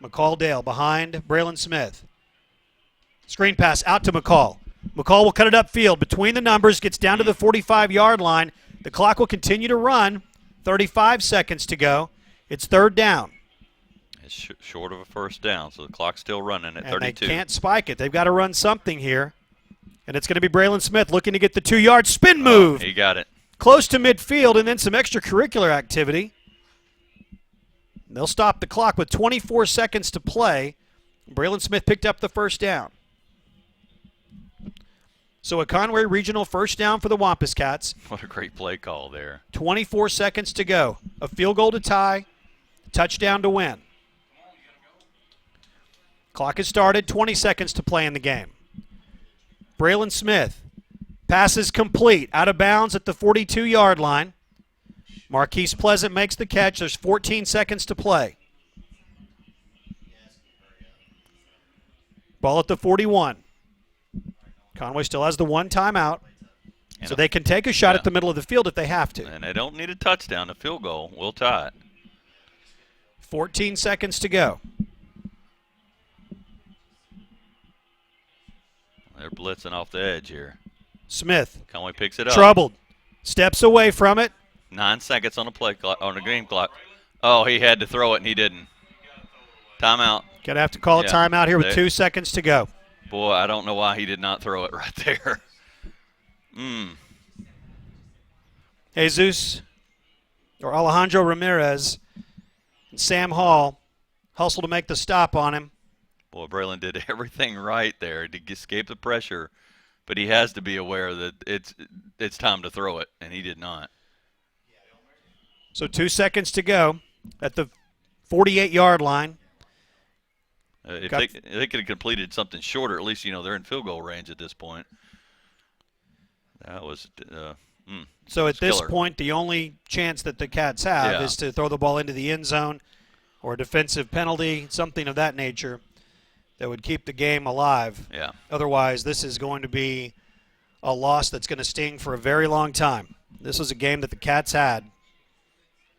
McCall Dale behind Braylon Smith. Screen pass out to McCall. McCall will cut it upfield between the numbers, gets down to the 45-yard line. The clock will continue to run. 35 seconds to go. It's 3rd down. It's short of a first down, so the clock's still running at 32. And they can't spike it. They've got to run something here. And it's going to be Braylon Smith looking to get the 2-yard spin move. He got it. Close to midfield, and then some extracurricular activity. They'll stop the clock with 24 seconds to play. Braylon Smith picked up the 1st down. So a Conway Regional first down for the Wampus Cats. What a great play call there. 24 seconds to go. A field goal to tie, touchdown to win. Clock has started, 20 seconds to play in the game. Braylon Smith, pass is complete, out of bounds at the 42-yard line. Marquise Pleasant makes the catch. There's 14 seconds to play. Ball at the 41. Conway still has the 1 timeout, so they can take a shot at the middle of the field if they have to. And they don't need a touchdown. A field goal will tie it. 14 seconds to go. They're blitzing off the edge here. Smith. Conway picks it up. Troubled. Steps away from it. 9 seconds on the play clock, on the game clock. Oh, he had to throw it and he didn't. Timeout. Gonna have to call a timeout here with 2 seconds to go. Boy, I don't know why he did not throw it right there. Jesus or Alejandro Ramirez and Sam Hall hustle to make the stop on him. Boy, Braylon did everything right there to escape the pressure, but he has to be aware that it's time to throw it, and he did not. So 2 seconds to go at the 48-yard line. If they could have completed something shorter, at least, they're in field goal range at this point. That was So at this killer. point, the only chance that the Cats have is to throw the ball into the end zone or a defensive penalty, something of that nature that would keep the game alive. Yeah. Otherwise, this is going to be a loss that's going to sting for a very long time. This was a game that the Cats had.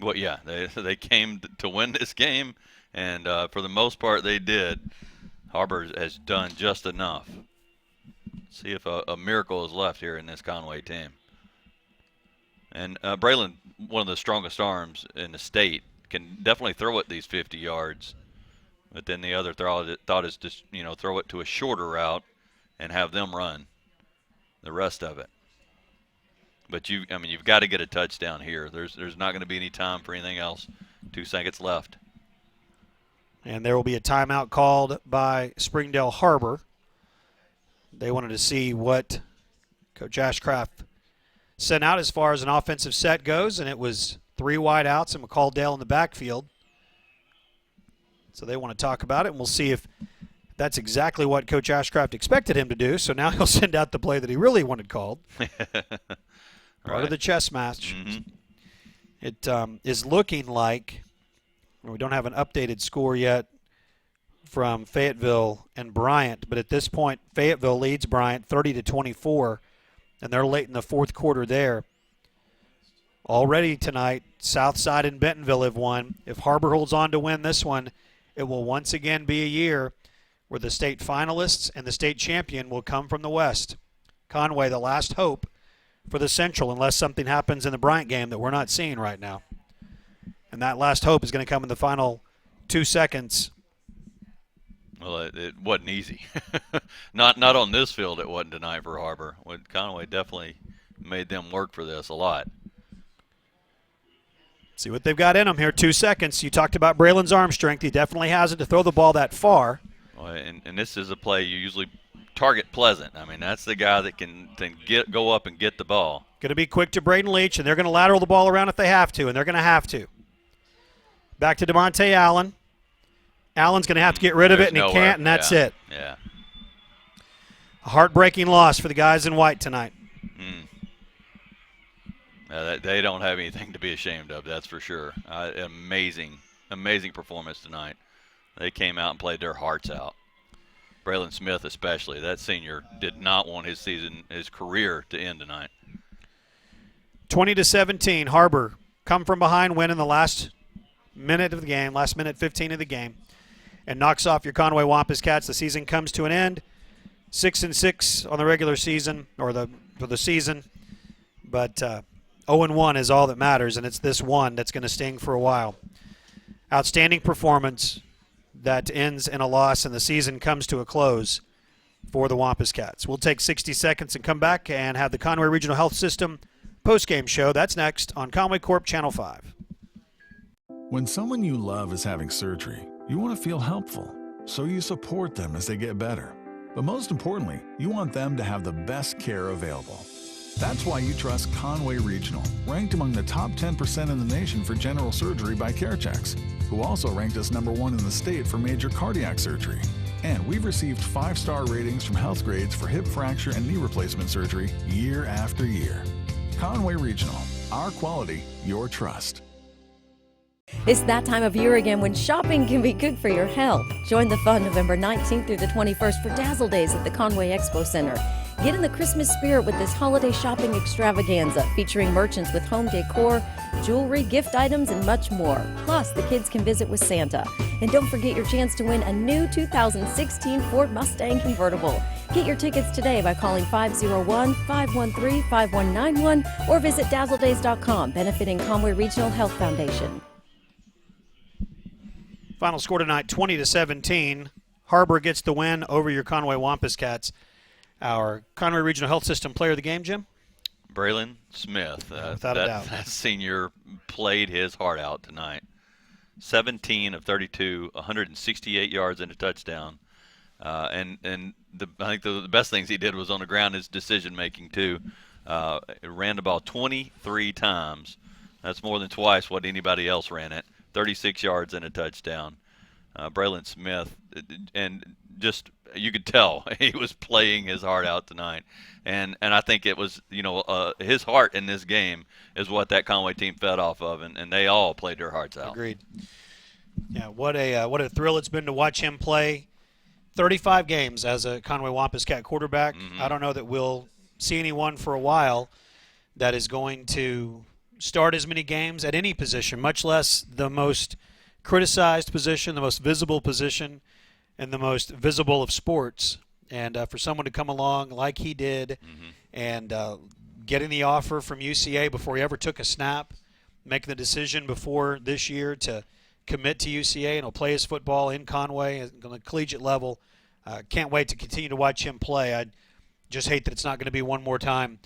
Well, yeah, they came to win this game, and for the most part they did. Har-Ber has done just enough. See if a miracle is left here in this Conway team. And Braylon, one of the strongest arms in the state, can definitely throw it these 50 yards. But then the other thought is just, throw it to a shorter route and have them run the rest of it. But you've got to get a touchdown here. There's not going to be any time for anything else. 2 seconds left. And there will be a timeout called by Springdale Har-Ber. They wanted to see what Coach Ashcraft sent out as far as an offensive set goes, and it was 3 wide outs and McCall-Dale in the backfield. So they want to talk about it, and we'll see if that's exactly what Coach Ashcraft expected him to do. So now he'll send out the play that he really wanted called. Part of the chess match. Mm-hmm. It is looking like we don't have an updated score yet from Fayetteville and Bryant, but at this point Fayetteville leads Bryant 30-24, and they're late in the fourth quarter there. Already tonight, Southside and Bentonville have won. If Har-Ber holds on to win this one, it will once again be a year where the state finalists and the state champion will come from the West. Conway, the last hope for the Central, unless something happens in the Bryant game that we're not seeing right now. And that last hope is going to come in the final 2 seconds. Well, it wasn't easy. not on this field it wasn't tonight for Har-Ber. Conway definitely made them work for this a lot. See what they've got in them here. 2 seconds. You talked about Braylon's arm strength. He definitely has it to throw the ball that far. Well, and this is a play you usually target Pleasant. That's the guy that can go up and get the ball. Going to be quick to Braden Leach, and they're going to lateral the ball around if they have to, and they're going to have to. Back to DeMonte Allen. Allen's going to have to get rid of it, and he can't, and that's it. Yeah. A heartbreaking loss for the guys in white tonight. They don't have anything to be ashamed of, that's for sure. Amazing performance tonight. They came out and played their hearts out. Braylon Smith especially. That senior did not want his career to end tonight. 20-17, Har-Ber come from behind, win in the last minute of the game, last minute 15 of the game, and knocks off your Conway Wampus Cats. The season comes to an end. 6-6 on the regular season, or for the season, but 0-1 is all that matters, and it's this one that's going to sting for a while. Outstanding performance that ends in a loss, and the season comes to a close for the Wampus Cats. We'll take 60 seconds and come back and have the Conway Regional Health System postgame show. That's next on Conway Corp Channel 5. When someone you love is having surgery, you want to feel helpful, so you support them as they get better. But most importantly, you want them to have the best care available. That's why you trust Conway Regional, ranked among the top 10% in the nation for general surgery by CareChecks, who also ranked us #1 in the state for major cardiac surgery. And we've received 5-star ratings from Health Grades for hip fracture and knee replacement surgery year after year. Conway Regional, our quality, your trust. It's that time of year again when shopping can be good for your health. Join the fun November 19th through the 21st for Dazzle Days at the Conway Expo Center. Get in the Christmas spirit with this holiday shopping extravaganza featuring merchants with home decor, jewelry, gift items, and much more. Plus, the kids can visit with Santa. And don't forget your chance to win a new 2016 Ford Mustang convertible. Get your tickets today by calling 501-513-5191 or visit dazzledays.com, benefiting Conway Regional Health Foundation. Final score tonight, 20-17. Har-Ber gets the win over your Conway Wampus Cats. Our Conway Regional Health System player of the game, Jim? Braylon Smith. Without a doubt. That senior played his heart out tonight. 17 of 32, 168 yards and a touchdown. I think the best things he did was on the ground, his decision-making, too. Ran the ball 23 times. That's more than twice what anybody else ran it. 36 yards and a touchdown. Braylon Smith, and just you could tell he was playing his heart out tonight, and I think it was his heart in this game is what that Conway team fed off of, and they all played their hearts out. Agreed. Yeah, what a thrill it's been to watch him play. 35 games as a Conway Wampus Cat quarterback. I don't know that we'll see anyone for a while that is going to start as many games at any position, much less the most criticized position, the most visible position, and the most visible of sports. And for someone to come along like he did and getting the offer from UCA before he ever took a snap, making the decision before this year to commit to UCA and he'll play his football in Conway on the collegiate level. Can't wait to continue to watch him play. I just hate that it's not going to be one more time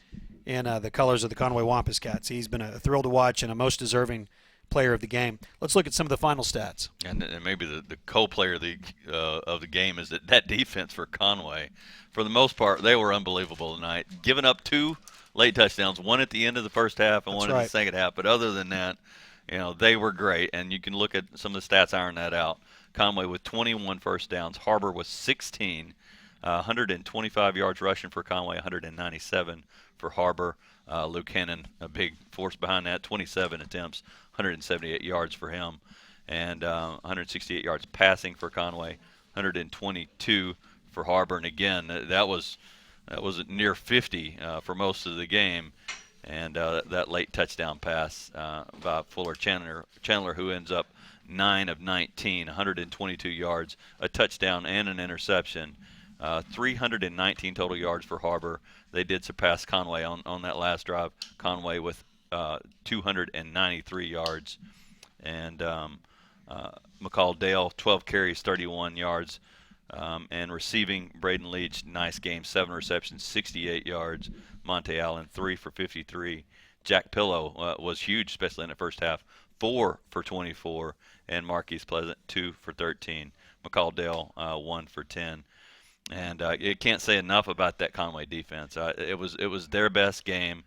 in the colors of the Conway Wampus Cats. He's been a thrill to watch and a most deserving player of the game. Let's look at some of the final stats. And maybe the co-player of the game is that defense for Conway. For the most part, they were unbelievable tonight. Giving up 2 late touchdowns, one at the end of the first half and one in the second half. But other than that, they were great. And you can look at some of the stats, iron that out. Conway with 21 first downs. Har-Ber with 16. 125 yards rushing for Conway, 197 for Har-Ber. Luke Hennon, a big force behind that, 27 attempts, 178 yards for him, and 168 yards passing for Conway, 122 for Har-Ber. And again, that was near 50 for most of the game, and that late touchdown pass by Fuller Chandler, who ends up 9 of 19, 122 yards, a touchdown and an interception. 319 total yards for Har-Ber. They did surpass Conway on that last drive. Conway with 293 yards. And McCall Dale, 12 carries, 31 yards. And receiving, Braden Leach, nice game, 7 receptions, 68 yards. Monte Allen, 3 for 53. Jack Pillow was huge, especially in the first half, 4 for 24. And Marquise Pleasant, 2 for 13. McCall Dale, 1 for 10. And you can't say enough about that Conway defense. It was their best game,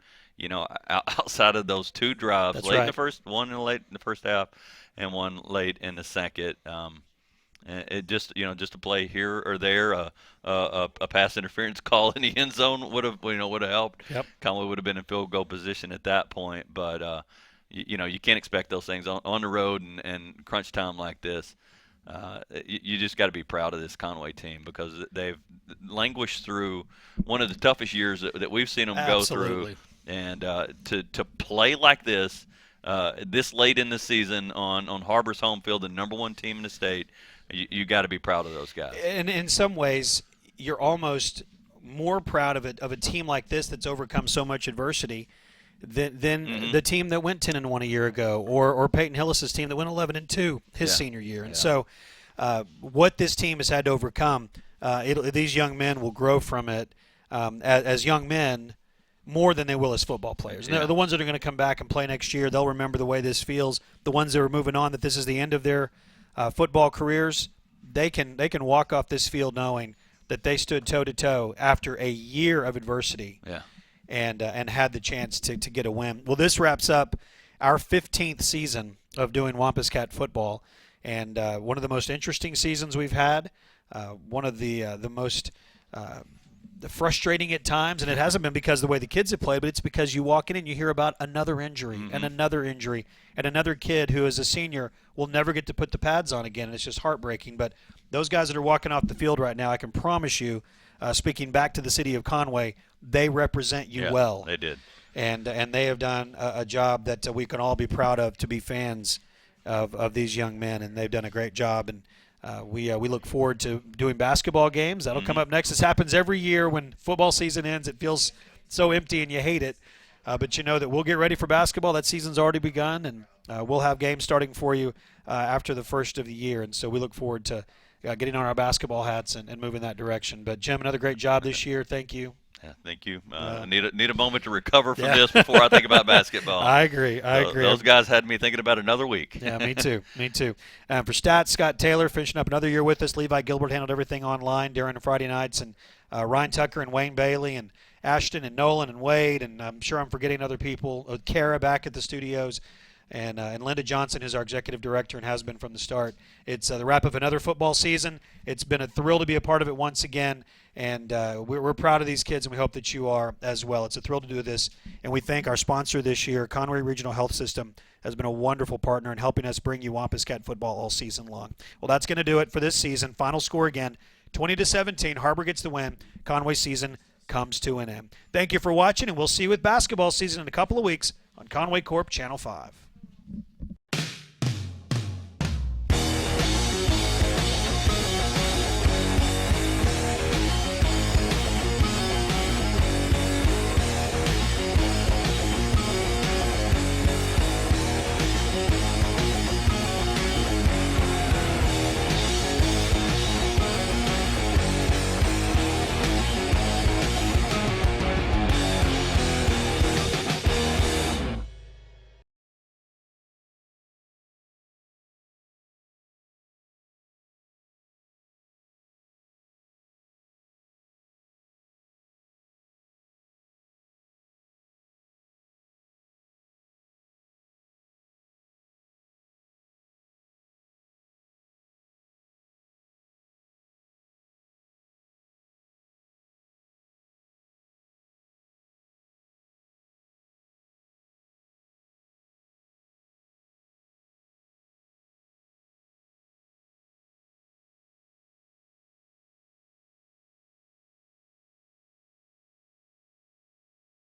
outside of those 2 drives. That's late right. in the first, one late in the first half, and one late in the second. It just to play here or there, a pass interference call in the end zone would have helped. Yep. Conway would have been in field goal position at that point, but you can't expect those things on the road and crunch time like this. You just got to be proud of this Conway team because they've languished through one of the toughest years that we've seen them go through, and to play like this this late in the season on Har-Ber's home field, the #1 team in the state, you got to be proud of those guys. And in some ways, you're almost more proud of a team like this that's overcome so much adversity than the team that went 10-1 a year ago, or Peyton Hillis's team that went 11-2 his senior year. And so, what this team has had to overcome, these young men will grow from it as young men more than they will as football players. Yeah. The ones that are going to come back and play next year, they'll remember the way this feels. The ones that are moving on, that this is the end of their football careers, they can walk off this field knowing that they stood toe-to-toe after a year of adversity. Yeah. And had the chance to get a win. Well, this wraps up our 15th season of doing Wampus Cat football, and one of the most interesting seasons we've had, one of the most frustrating at times, and it hasn't been because of the way the kids have played, but it's because you walk in and you hear about another injury and another injury, and another kid who is a senior will never get to put the pads on again, and it's just heartbreaking. But those guys that are walking off the field right now, I can promise you, speaking back to the city of Conway, they represent you well. They did. And they have done a job that we can all be proud of, to be fans of these young men, and they've done a great job. And we look forward to doing basketball games. That'll come up next. This happens every year when football season ends. It feels so empty and you hate it. But you know that we'll get ready for basketball. That season's already begun, and we'll have games starting for you after the first of the year. And so we look forward to getting on our basketball hats and moving that direction. But, Jim, another great job this year. Thank you. Yeah, thank you. I need a moment to recover from this before I think about basketball. I agree. Those guys had me thinking about another week. Yeah, me too. Me too. For Stats, Scott Taylor finishing up another year with us. Levi Gilbert handled everything online during the Friday nights, and Ryan Tucker and Wayne Bailey and Ashton and Nolan and Wade, and I'm sure I'm forgetting other people. Kara back at the studios. and Linda Johnson is our executive director and has been from the start. It's the wrap of another football season. It's been a thrill to be a part of it once again, and we're proud of these kids, and we hope that you are as well. It's a thrill to do this, and we thank our sponsor this year, Conway Regional Health System, has been a wonderful partner in helping us bring you Wampus Cat football all season long. Well, that's going to do it for this season. Final score again, 20-17. Har-Ber gets the win. Conway season comes to an end. Thank you for watching, and we'll see you with basketball season in a couple of weeks on Conway Corp Channel 5.